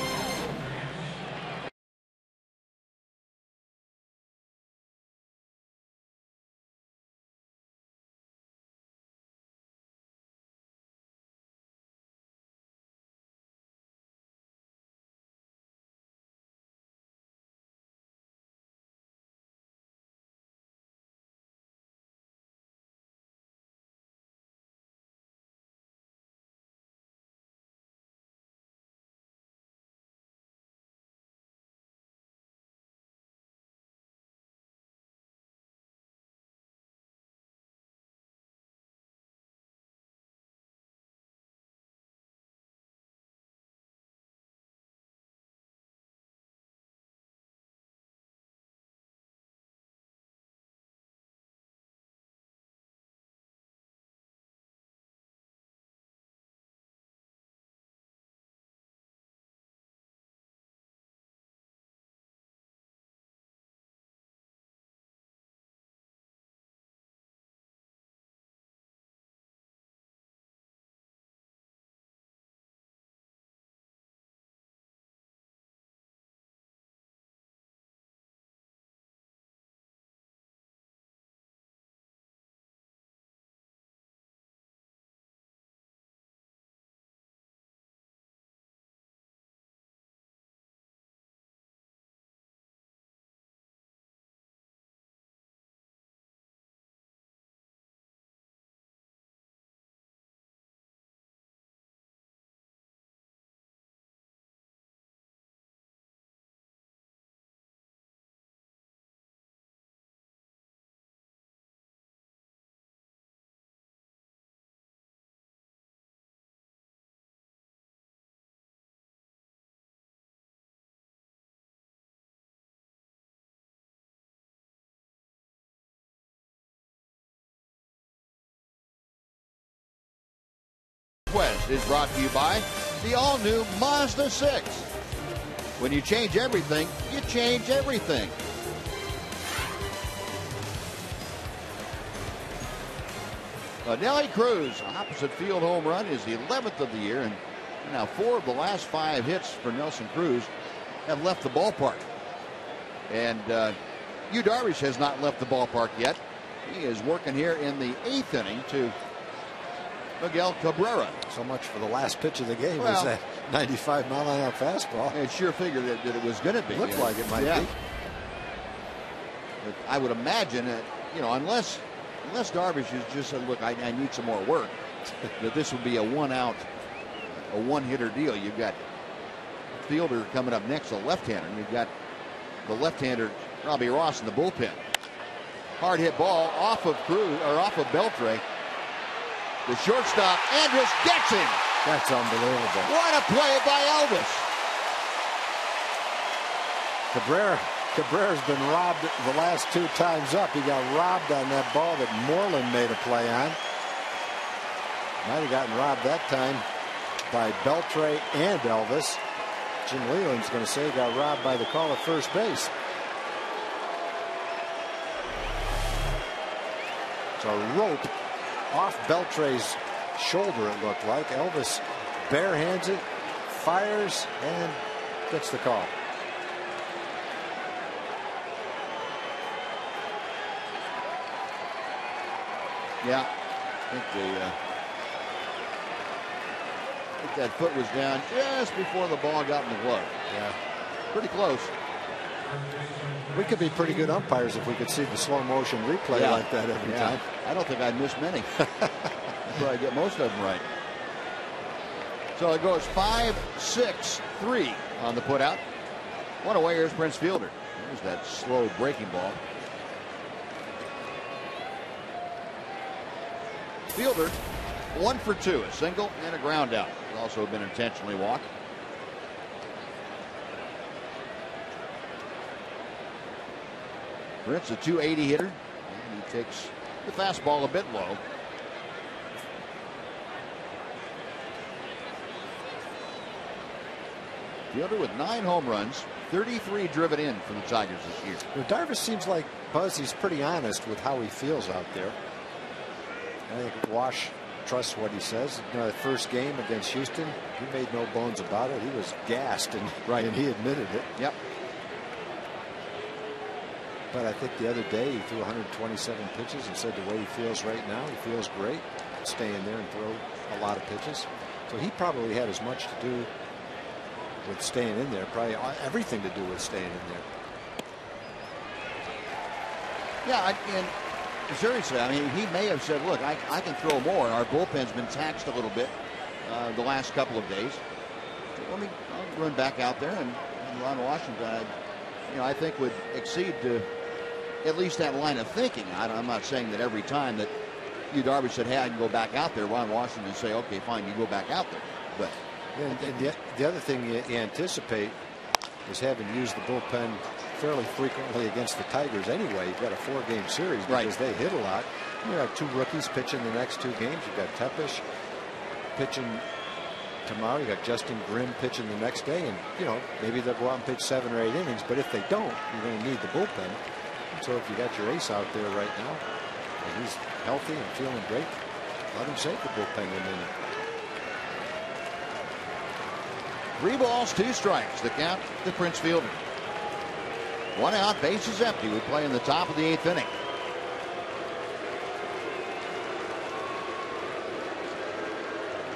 Quest is brought to you by the all-new Mazda 6. When you change everything, you change everything. Nelly Cruz, opposite field home run, is the 11th of the year, and now 4 of the last 5 hits for Nelson Cruz have left the ballpark. And Yu Darvish has not left the ballpark yet. He is working here in the 8th inning to Miguel Cabrera. So much for the last pitch of the game. Well, was that 95-mile-an-hour fastball? It sure figured that it was going to be. Looked like it might be. But I would imagine that, unless Darvish has just said, look, I need some more work, that this would be a one-out, a one-hitter deal. You've got fielder coming up next, a left-hander. You've got the left-hander Robbie Ross in the bullpen. Hard hit ball off of Cruz, or off of Beltre. The shortstop, Andrus, gets him. That's unbelievable. What a play by Elvis. Cabrera's been robbed the last 2 times up. He got robbed on that ball that Moreland made a play on. Might have gotten robbed that time by Beltre and Elvis. Jim Leland's going to say he got robbed by the call at first base. It's a rope off Beltre's shoulder, it looked like. Elvis barehands it, fires, and gets the call. Yeah, I think that foot was down just before the ball got in the glove. Yeah, pretty close. We could be pretty good umpires if we could see the slow motion replay like that every time. I don't think I'd miss many. I'd probably get most of them right. So it goes 5-6-3 on the putout. One away, here's Prince Fielder. There's that slow breaking ball. Fielder 1 for 2, a single and a ground out. He's also been intentionally walked. Prince, a 280 hitter, and he takes the fastball a bit low. Fielder with 9 home runs, 33 driven in for the Tigers this year. Well, Darvish seems like, Buzz, he's pretty honest with how he feels out there. I think Wash trusts what he says. The first game against Houston, he made no bones about it. He was gassed, and he admitted it. Yep. But I think the other day he threw 127 pitches and said the way he feels right now, he feels great. Stay in there and throw a lot of pitches. So he probably had as much to do with staying in there, probably everything to do with staying in there. Yeah, and seriously, I mean, he may have said, look, I can throw more. Our bullpen's been taxed a little bit the last couple of days. I'll run back out there, and Ron Washington, I think would accede to at least that line of thinking. I'm not saying that every time that Yu Darvish said, hey, I can go back out there, Ron Washington would say, okay, fine, you go back out there. But and the other thing you anticipate is having used the bullpen fairly frequently against the Tigers anyway. You've got a 4-game series because they hit a lot. You have 2 rookies pitching the next 2 games. You've got Tepesh pitching tomorrow. You got Justin Grimm pitching the next day, and maybe they'll go out and pitch 7 or 8 innings. But if they don't, you're going to need the bullpen. So if you got your ace out there right now, and he's healthy and feeling great, let him save the bullpen a minute. 3 balls, 2 strikes. The count to Prince Fielder. 1 out, bases empty. We play in the top of the 8th inning.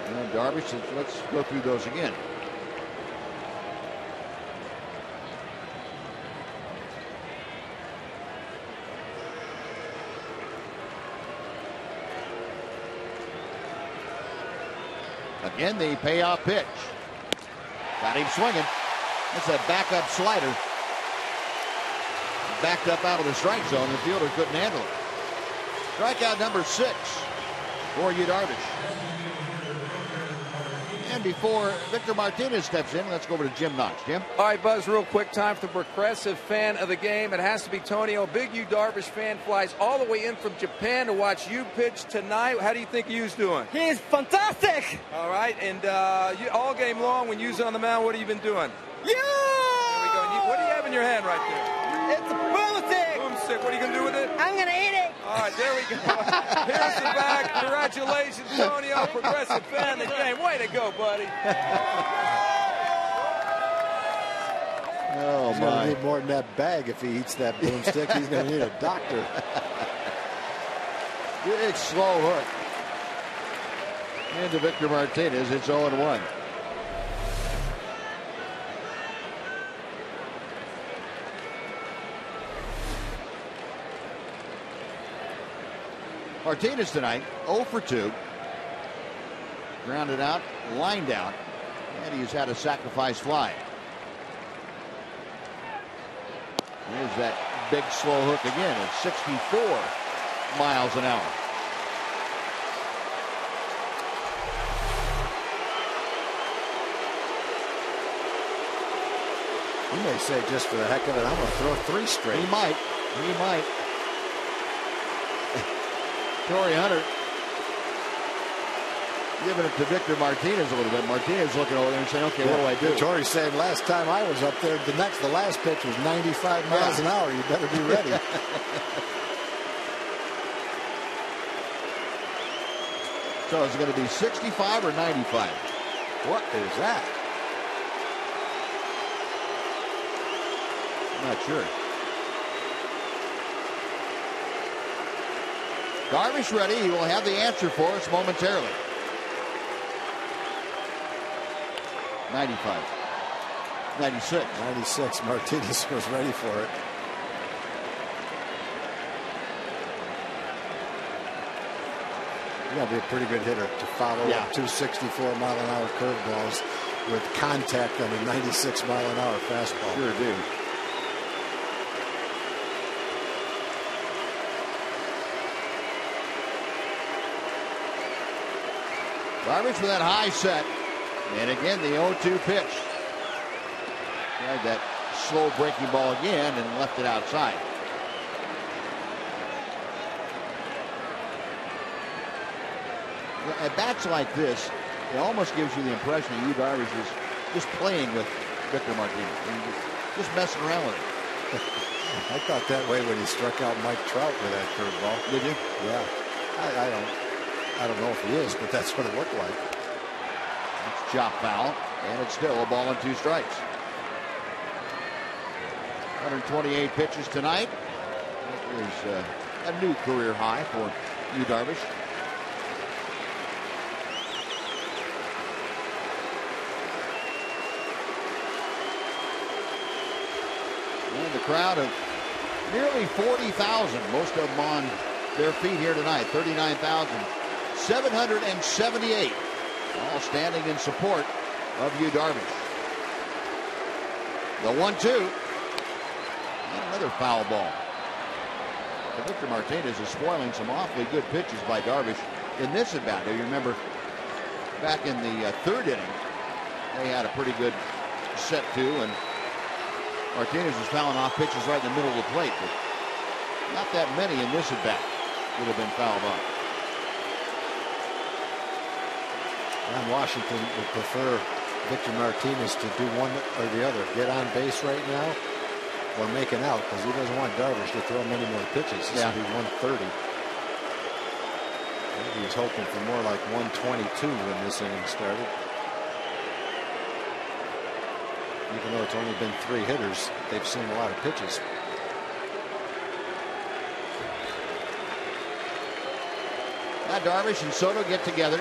And Darvish says, let's go through those again. Again, the payoff pitch. Got him swinging. That's a backup slider. Backed up out of the strike zone. The fielder couldn't handle it. Strikeout number 6 for Yu Darvish. And before Victor Martinez steps in. Let's go over to Jim Knox. Jim? All right, Buzz, real quick time for the progressive fan of the game. It has to be Tonio. Big Yu Darvish fan flies all the way in from Japan to watch you pitch tonight. How do you think Yu's doing? He's fantastic. All right, and all game long when Yu's on the mound, what have you been doing? Yeah! There we go. What do you have in your hand right there? It's a boomstick. Boomstick. What are you going to do with it? I'm going to eat it. All right, there we go. Here's the bag. Congratulations, Tonio, progressive fan of the game. Way to go, buddy. Oh, he's going to need more than that bag if he eats that boomstick. He's going to need a doctor. Big slow hook. Into Victor Martinez. It's 0-1. Martinez tonight, 0 for 2. Grounded out, lined out, and he's had a sacrifice fly. There's that big slow hook again at 64 miles an hour. He may say, just for the heck of it, I'm going to throw 3 straight. He might. He might. Torrey Hunter giving it to Victor Martinez a little bit. Martinez looking over there and saying, okay, what do I do? Torrey saying, last time I was up there, the last pitch was 95 miles an hour. You better be ready. So is it going to be 65 or 95? What is that? I'm not sure. Darvish ready. He will have the answer for us momentarily. 95. 96. 96. Martinez was ready for it. You got to be a pretty good hitter to follow up 264 mile an hour curveballs with contact on a 96 mile an hour fastball. Sure do. Darvish with that high set. And again, the 0-2 pitch. Tried that slow breaking ball again and left it outside. At bats like this, it almost gives you the impression that Yu Darvish is just playing with Victor Martinez. Just messing around with it. I thought that way when he struck out Mike Trout with that curveball. Did you? Yeah. I don't know if he is, but that's what it looked like. It's chop foul, and it's still a ball and 2 strikes. 128 pitches tonight. That is a new career high for Yu Darvish. And the crowd of nearly 40,000, most of them on their feet here tonight. 39,778, all standing in support of Yu Darvish. The 1-2, and another foul ball. And Victor Martinez is spoiling some awfully good pitches by Darvish in this at bat. You remember back in the 3rd inning, they had a pretty good set too, and Martinez was fouling off pitches right in the middle of the plate, but not that many in this at bat would have been fouled off. And Washington would prefer Victor Martinez to do one or the other, get on base right now or make an out, because he doesn't want Darvish to throw many more pitches. This will be 130. Maybe he's hoping for more like 122 when this inning started. Even though it's only been 3 hitters, they've seen a lot of pitches. Now Darvish and Soto get together.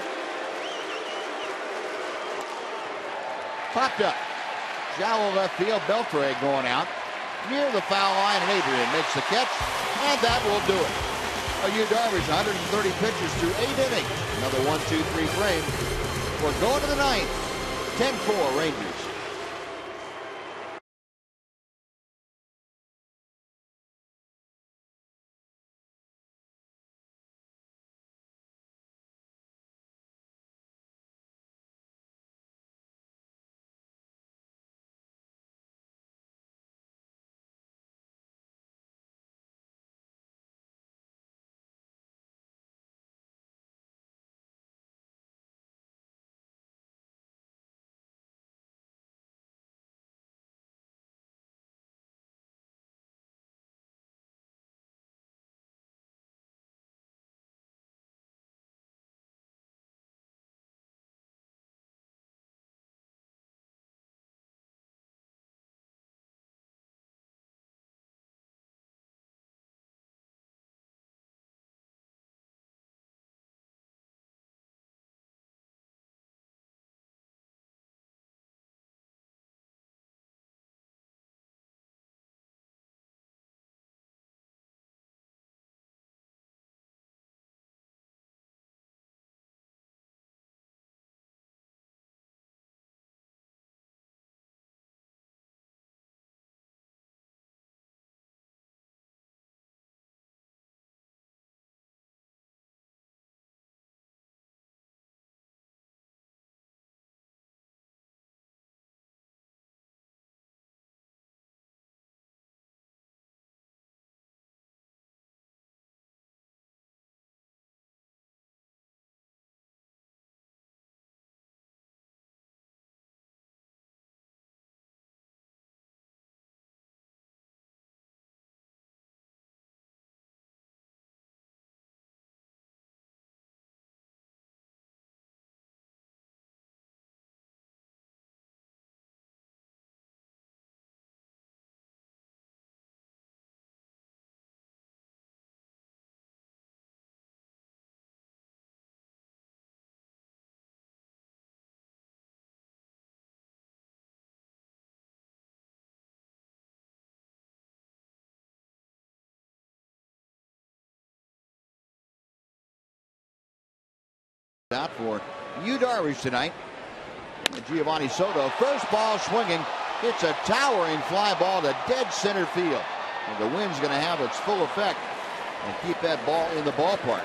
Popped up. Shallow left field. Beltre going out. Near the foul line, and Adrian makes the catch, and that will do it. Yu Darvish, 130 pitches through 8 innings. Another 1-2-3 frame. We're going to the 9th. 10-4 Rangers. out for Yu Darvish tonight. And Giovanni Soto, first ball swinging. It's a towering fly ball to dead center field. And the wind's going to have its full effect and keep that ball in the ballpark.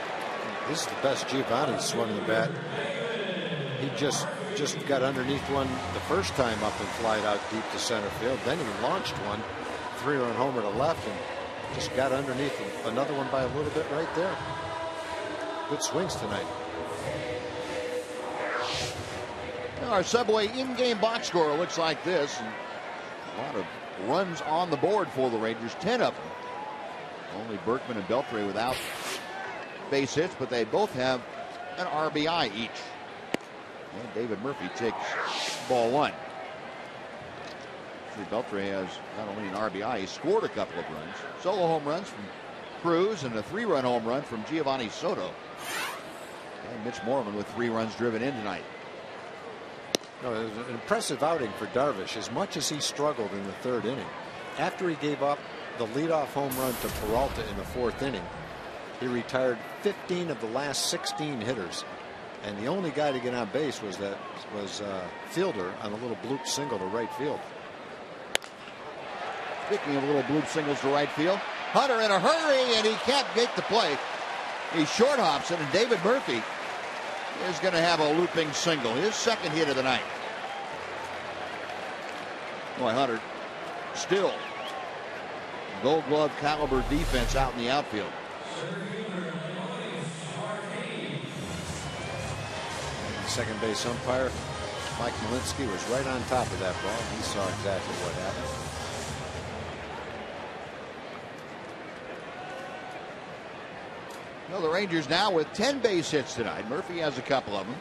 This is the best Giovanni swung the bat. He just got underneath one the first time up and flied out deep to center field. Then he launched one, 3-run homer to left, and just got underneath another one by a little bit right there. Good swings tonight. Our Subway in-game box score looks like this. And a lot of runs on the board for the Rangers, 10 of them. Only Berkman and Beltre without base hits, but they both have an RBI each. And David Murphy takes ball one. Beltre has not only an RBI, he scored a couple of runs. Solo home runs from Cruz and a 3-run home run from Giovanni Soto. And Mitch Moreland with 3 runs driven in tonight. No, it was an impressive outing for Darvish, as much as he struggled in the 3rd inning. After he gave up the leadoff home run to Peralta in the 4th inning, he retired 15 of the last 16 hitters. And the only guy to get on base was Fielder on a little bloop single to right field. Speaking of little bloop singles to right field, Hunter in a hurry, and he can't make the play. He short hops it, and David Murphy is going to have a looping single, his 2nd hit of the night. Boy, Hunter still Gold Glove caliber defense out in the outfield. Second base umpire Mike Malinsky was right on top of that ball. He saw exactly what happened. Well, the Rangers now with 10 base hits tonight. Murphy has a couple of them.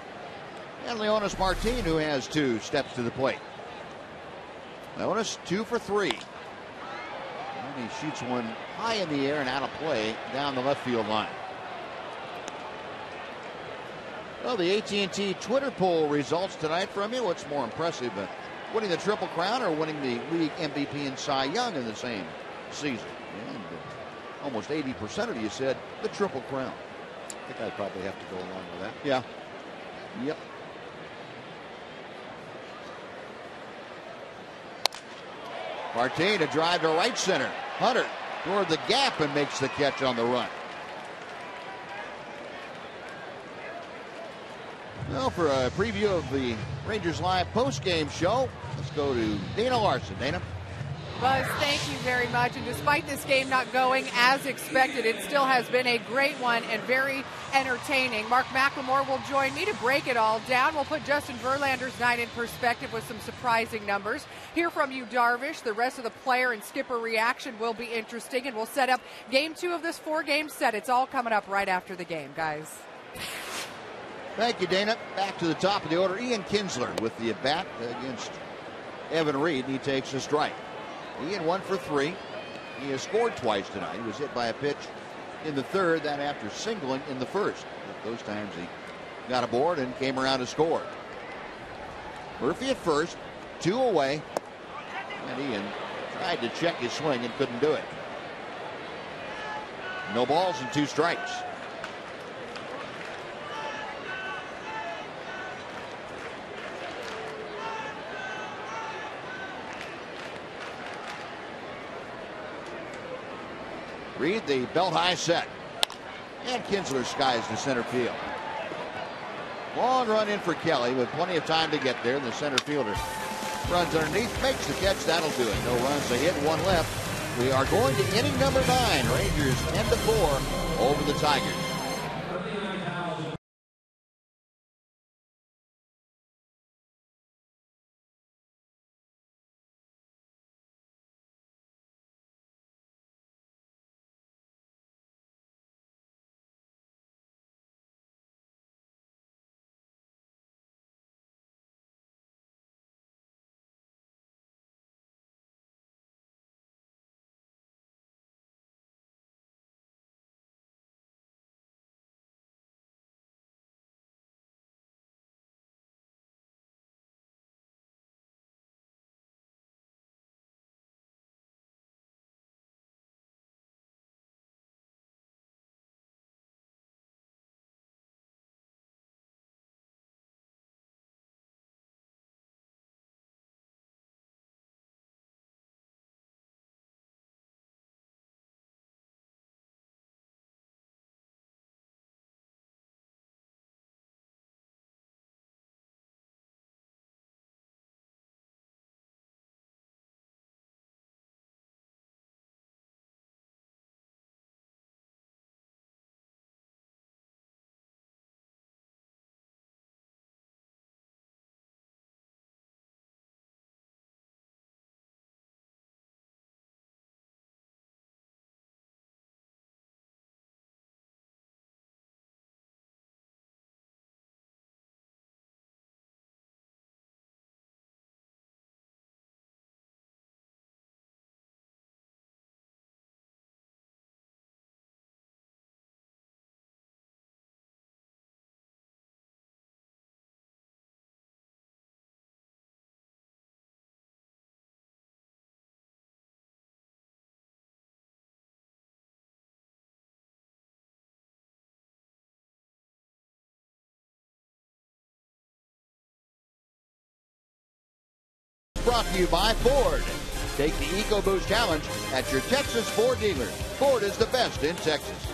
And Leonis Martin, who has 2, steps to the plate. Leonis 2 for 3. And he shoots one high in the air and out of play down the left field line. Well, the AT&T Twitter poll results tonight from you. What's more impressive, winning the Triple Crown or winning the league MVP and Cy Young in the same season? And almost 80% of you said the Triple Crown. I think I'd probably have to go along with that. Yeah. Yep. Martin, a drive to right center. Hunter toward the gap and makes the catch on the run. Well, for a preview of the Rangers Live post-game show, let's go to Dana Larson. Dana? Buzz, thank you very much. And despite this game not going as expected, it still has been a great one and very entertaining. Mark McLemore will join me to break it all down. We'll put Justin Verlander's night in perspective with some surprising numbers. Hear from you, Darvish. The rest of the player and skipper reaction will be interesting, and we'll set up game 2 of this 4-game set. It's all coming up right after the game, guys. Thank you, Dana. Back to the top of the order. Ian Kinsler with the at-bat against Evan Reed. He takes a strike. Ian 1 for 3. He has scored twice tonight. He was hit by a pitch in the 3rd, that after singling in the 1st. But those times he got aboard and came around to score. Murphy at first, 2 away. And Ian tried to check his swing and couldn't do it. No balls and 2 strikes. Reed, the belt high set. And Kinsler skies to center field. Long run in for Kelly with plenty of time to get there. The center fielder runs underneath, makes the catch. That'll do it. No runs, a hit, 1 left. We are going to inning number 9. Rangers 10-4 over the Tigers. brought to you by Ford. Take the EcoBoost Challenge at your Texas Ford dealer. Ford is the best in Texas.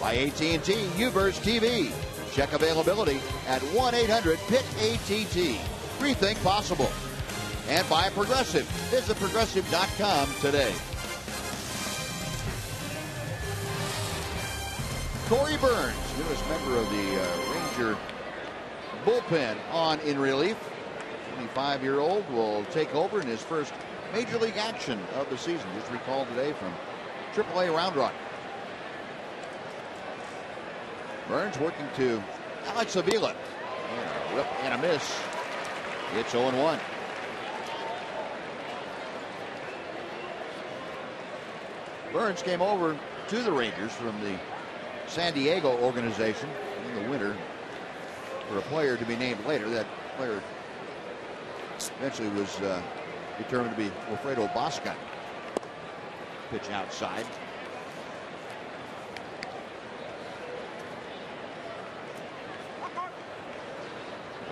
By AT&T UVerse TV. Check availability at 1-800-PIT-ATT. Rethink possible. And by Progressive. Visit Progressive.com today. Corey Burns, newest member of the Ranger bullpen, on in relief. 25-year-old will take over in his first major league action of the season. Just recalled today from AAA Round Rock. Burns working to Alex Avila. And a whip and a miss. It's 0-1. Burns came over to the Rangers from the San Diego organization in the winter for a player to be named later. That player eventually was determined to be Wilfredo Bosca. Pitch outside.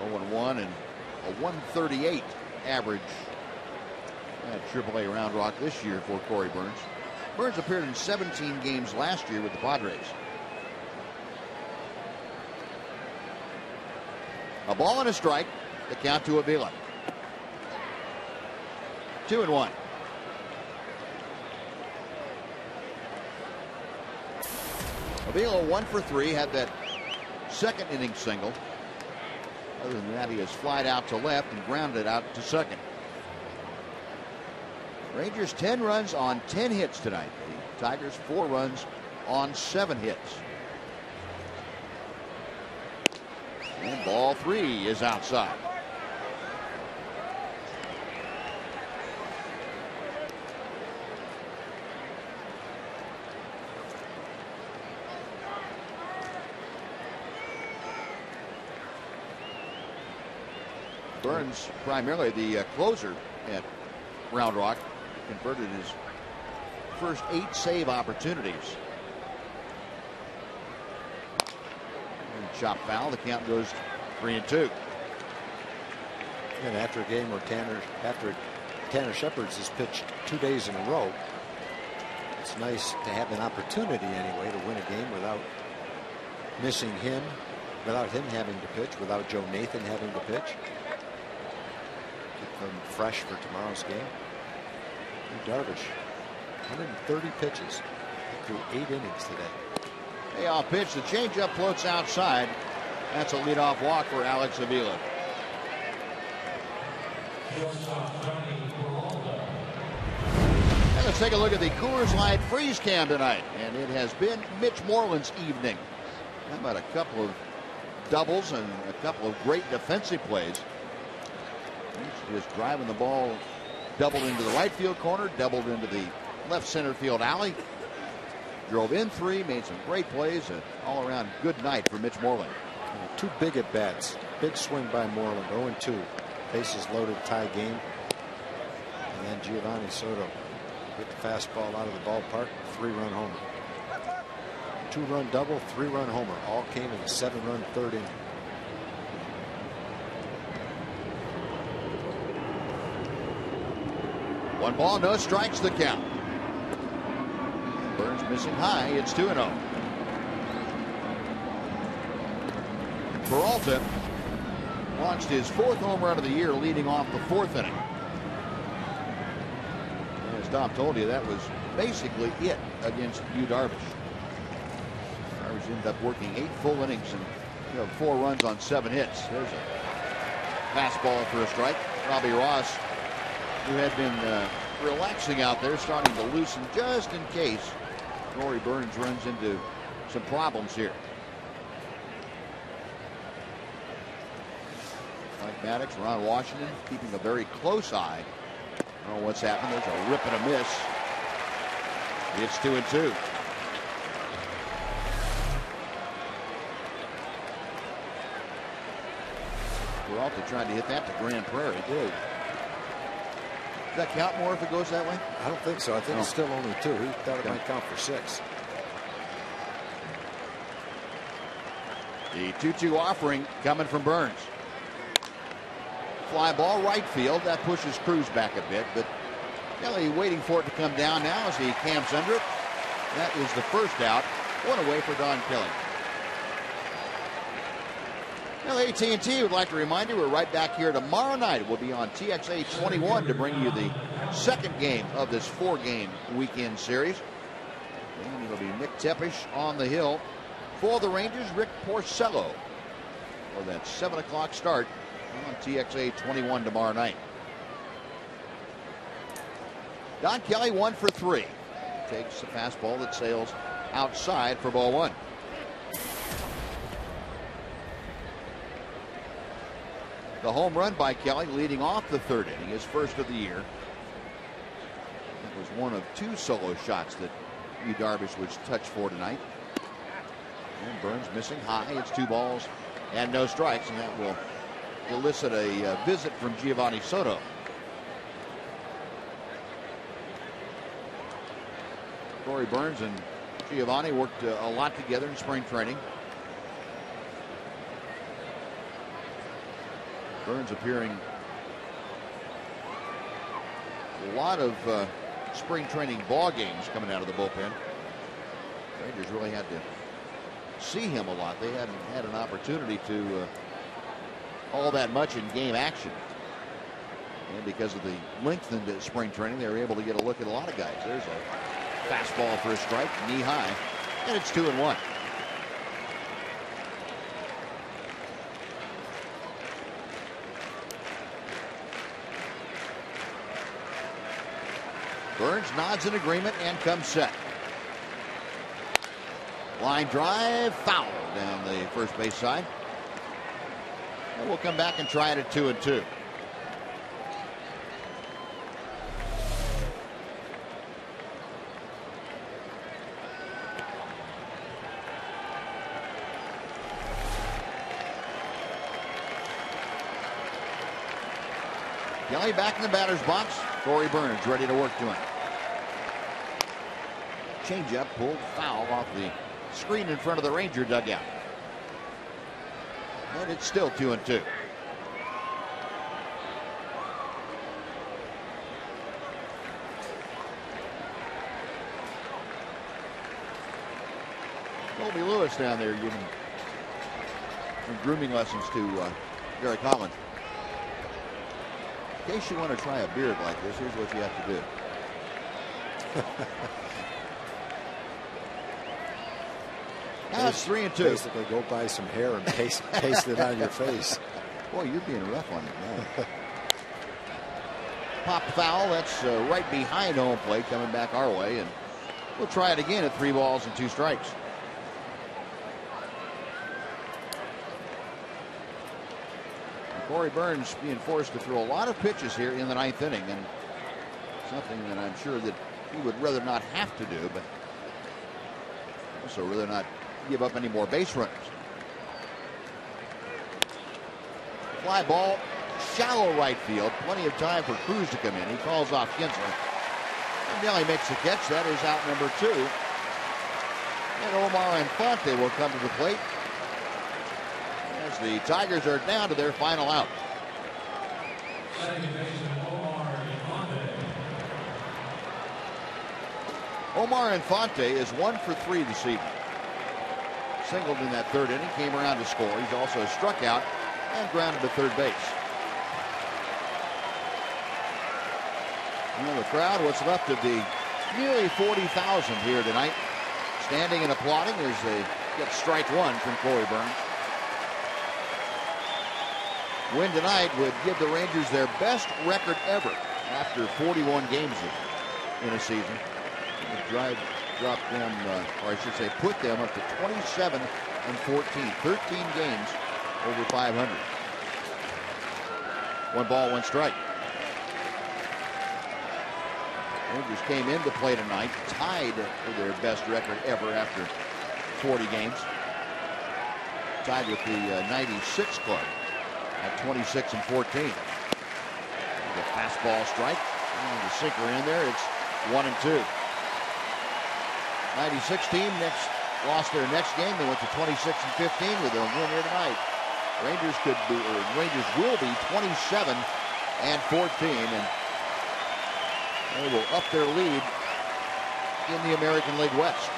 Oh, 1 and a 138 average at AAA Round Rock this year for Corey Burns. Burns appeared in 17 games last year with the Padres. A ball and a strike. The count to Avila. 2-1. Avila 1 for 3, had that second inning single. Other than that, he has flied out to left and grounded out to second. Rangers 10 runs on 10 hits tonight. The Tigers 4 runs on 7 hits. And ball 3 is outside. Burns, primarily the closer at Round Rock, converted his first 8 save opportunities. And chop foul. The count goes 3-2. And after a game where Tanner Shepard's has pitched 2 days in a row, it's nice to have an opportunity anyway to win a game without missing him, without him having to pitch, without Joe Nathan having to pitch. Keep them fresh for tomorrow's game. And Darvish, 130 pitches through 8 innings today. Payoff pitch. The changeup floats outside. That's a leadoff walk for Alex Avila. And let's take a look at the Coors Light freeze cam tonight. And it has been Mitch Moreland's evening. How about a couple of doubles and a couple of great defensive plays? He's just driving the ball, doubled into the right field corner, doubled into the left center field alley. Drove in 3, made some great plays. An all-around good night for Mitch Moreland. 2 big at-bats. Big swing by Moreland, 0-2. Bases loaded, tie game. And then Giovanni Soto hit the fastball out of the ballpark, 3-run homer. 2-run double, 3-run homer. All came in the 7-run third inning. One ball, no strikes, the count. Burns missing high. It's 2-0. Peralta launched his 4th home run of the year, leading off the 4th inning. And as Tom told you, that was basically it against Yu Darvish. Darvish ended up working 8 full innings and 4 runs on 7 hits. There's a fastball for a strike. Robbie Ross, who had been relaxing out there, starting to loosen just in case Corey Burns runs into some problems here. Mike Maddox, Ron Washington keeping a very close eye. I don't know what's happened. There's a rip and a miss. It's 2-2. Peralta trying to hit that to Grand Prairie. Did. Does that count more if it goes that way? I don't think so. I think it's still only 2. He thought it might count for 6. The 2-2 offering coming from Burns. fly ball right field. That pushes Cruz back a bit, but Kelly waiting for it to come down now as he camps under it. That is the first out. One away for Don Kelly. Well, AT&T would like to remind you we're right back here tomorrow night. We'll be on TXA 21 to bring you the second game of this 4-game weekend series. And it'll be Nick Tepish on the hill for the Rangers, Rick Porcello for that 7 o'clock start on TXA 21 tomorrow night. Don Kelly 1 for 3. Takes the fastball that sails outside for ball 1. The home run by Kelly leading off the 3rd inning, his first of the year. It was one of 2 solo shots that Yu Darvish was touched for tonight. And Burns missing high. It's 2 balls and no strikes, and that will elicit a visit from Giovanni Soto. Corey Burns and Giovanni worked a lot together in spring training. Burns appearing a lot of spring training ball games coming out of the bullpen. Rangers really had to see him a lot. They hadn't had an opportunity to all that much in game action. And because of the lengthened spring training, they were able to get a look at a lot of guys. There's a fastball for a strike, knee high, and it's 2-1. Burns nods in agreement and comes set. Line drive, foul down the first base side. And we'll come back and try it at 2-2. Kelly back in the batter's box. Corey Burns ready to work to him. Changeup pulled foul off the screen in front of the Ranger dugout. And it's still 2-2. Colby Lewis down there giving some grooming lessons to Derek Holland. In case you want to try a beard like this, here's what you have to do. Now it's 3-2. Basically, go buy some hair and paste it on your face. Boy, you're being rough on it now. Pop foul. That's right behind home plate, coming back our way, and we'll try it again at 3 balls and 2 strikes. Corey Burns being forced to throw a lot of pitches here in the 9th inning, and something that I'm sure that he would rather not have to do, but also rather not give up any more base runners. Fly ball, shallow right field, plenty of time for Cruz to come in. He calls off Kinsler. And Nelly makes the catch. That is out number 2. And Omar Infante will come to the plate as the Tigers are down to their final out. Omar Infante is 1 for 3 this evening. Singled in that 3rd inning, came around to score. He's also struck out and grounded to third base. Well, the crowd, what's left of the nearly 40,000 here tonight, standing and applauding as they get strike 1 from Corey Burns. Win tonight would give the Rangers their best record ever after 41 games in a season. It dropped them, or I should say put them up to 27-14, 13 games over 500. 1 ball, 1 strike. Rangers came into play tonight tied for their best record ever after 40 games. Tied with the 96 club at 26-14. The fastball strike. And the sinker in there. It's 1-2. 96 team lost their next game. They went to 26-15 with a win here tonight. Rangers will be 27 and 14, and they will up their lead in the American League West.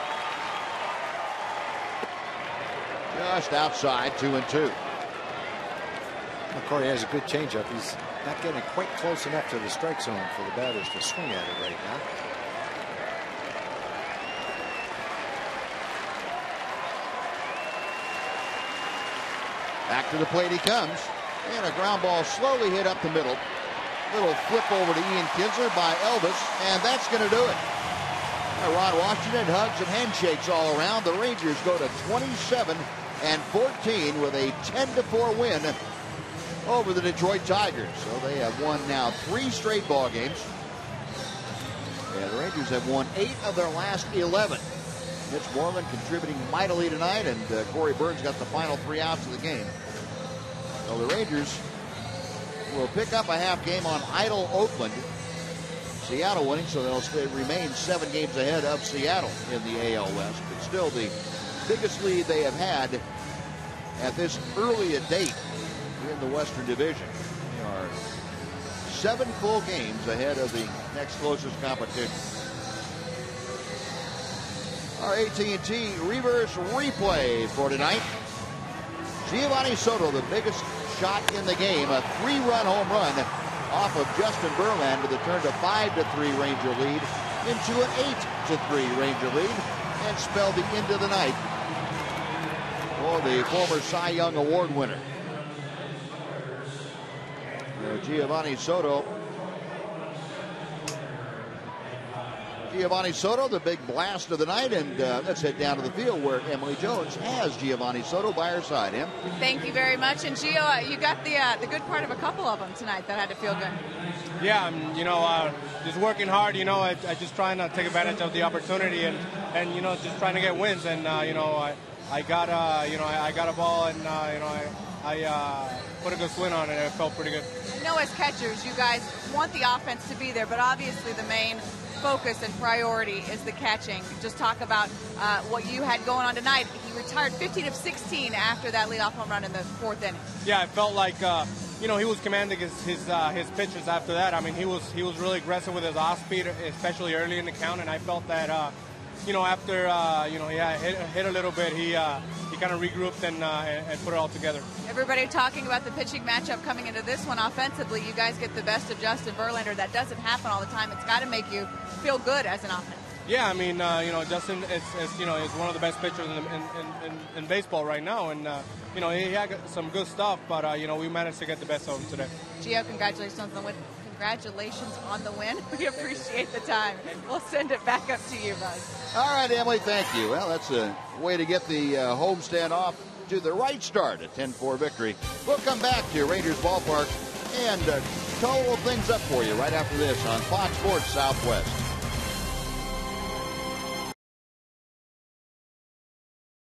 Just outside 2-2. McCoy has a good changeup. He's not getting quite close enough to the strike zone for the batters to swing at it right now. Back to the plate he comes. And a ground ball slowly hit up the middle. Little flip over to Ian Kinsler by Elvis, and that's going to do it. Ron Washington, hugs and handshakes all around. The Rangers go to 27 and 14 with a 10-4 win over the Detroit Tigers. So they have won now 3 straight ball games. And the Rangers have won 8 of their last 11. Mitch Moreland contributing mightily tonight, and Corey Burns got the final 3 outs of the game. So the Rangers will pick up a half game on idle Oakland. Seattle winning, so they'll remain 7 games ahead of Seattle in the AL West. But still the biggest lead they have had at this early a date in the Western Division. They are 7 full games ahead of the next closest competition. Our AT&T reverse replay for tonight. Giovanni Soto, the biggest shot in the game, a 3-run home run off of Justin Verlander that turned a 5-3 Ranger lead into an 8-3 Ranger lead and spelled the end of the night for the former Cy Young Award winner. Giovanni Soto, the big blast of the night, and let's head down to the field where Emily Jones has Giovanni Soto by her side. Em? Thank you very much. And Gio, you got the good part of a couple of them tonight that had to feel good. Yeah, just working hard. I just trying to take advantage of the opportunity and just trying to get wins. And I got a ball, and I put a good swing on it, and it felt pretty good. I know as catchers, you guys want the offense to be there, but obviously the main focus and priority is the catching. Just talk about what you had going on tonight. He retired 15 of 16 after that leadoff home run in the 4th inning. Yeah, I felt like he was commanding his pitches after that. I mean, he was really aggressive with his off speed, especially early in the count, and I felt that after he hit a little bit, he kind of regrouped and put it all together. Everybody talking about the pitching matchup coming into this one offensively. You guys get the best of Justin Verlander. That doesn't happen all the time. It's got to make you feel good as an offense. Yeah, I mean, Justin is one of the best pitchers in baseball right now, and he had some good stuff, but we managed to get the best of him today. Gio, congratulations on the win. Congratulations on the win. We appreciate the time. We'll send it back up to you, Buzz. All right, Emily, thank you. Well, that's a way to get the homestand off to the right start, a 10-4 victory. We'll come back to Rangers Ballpark and total things up for you right after this on Fox Sports Southwest.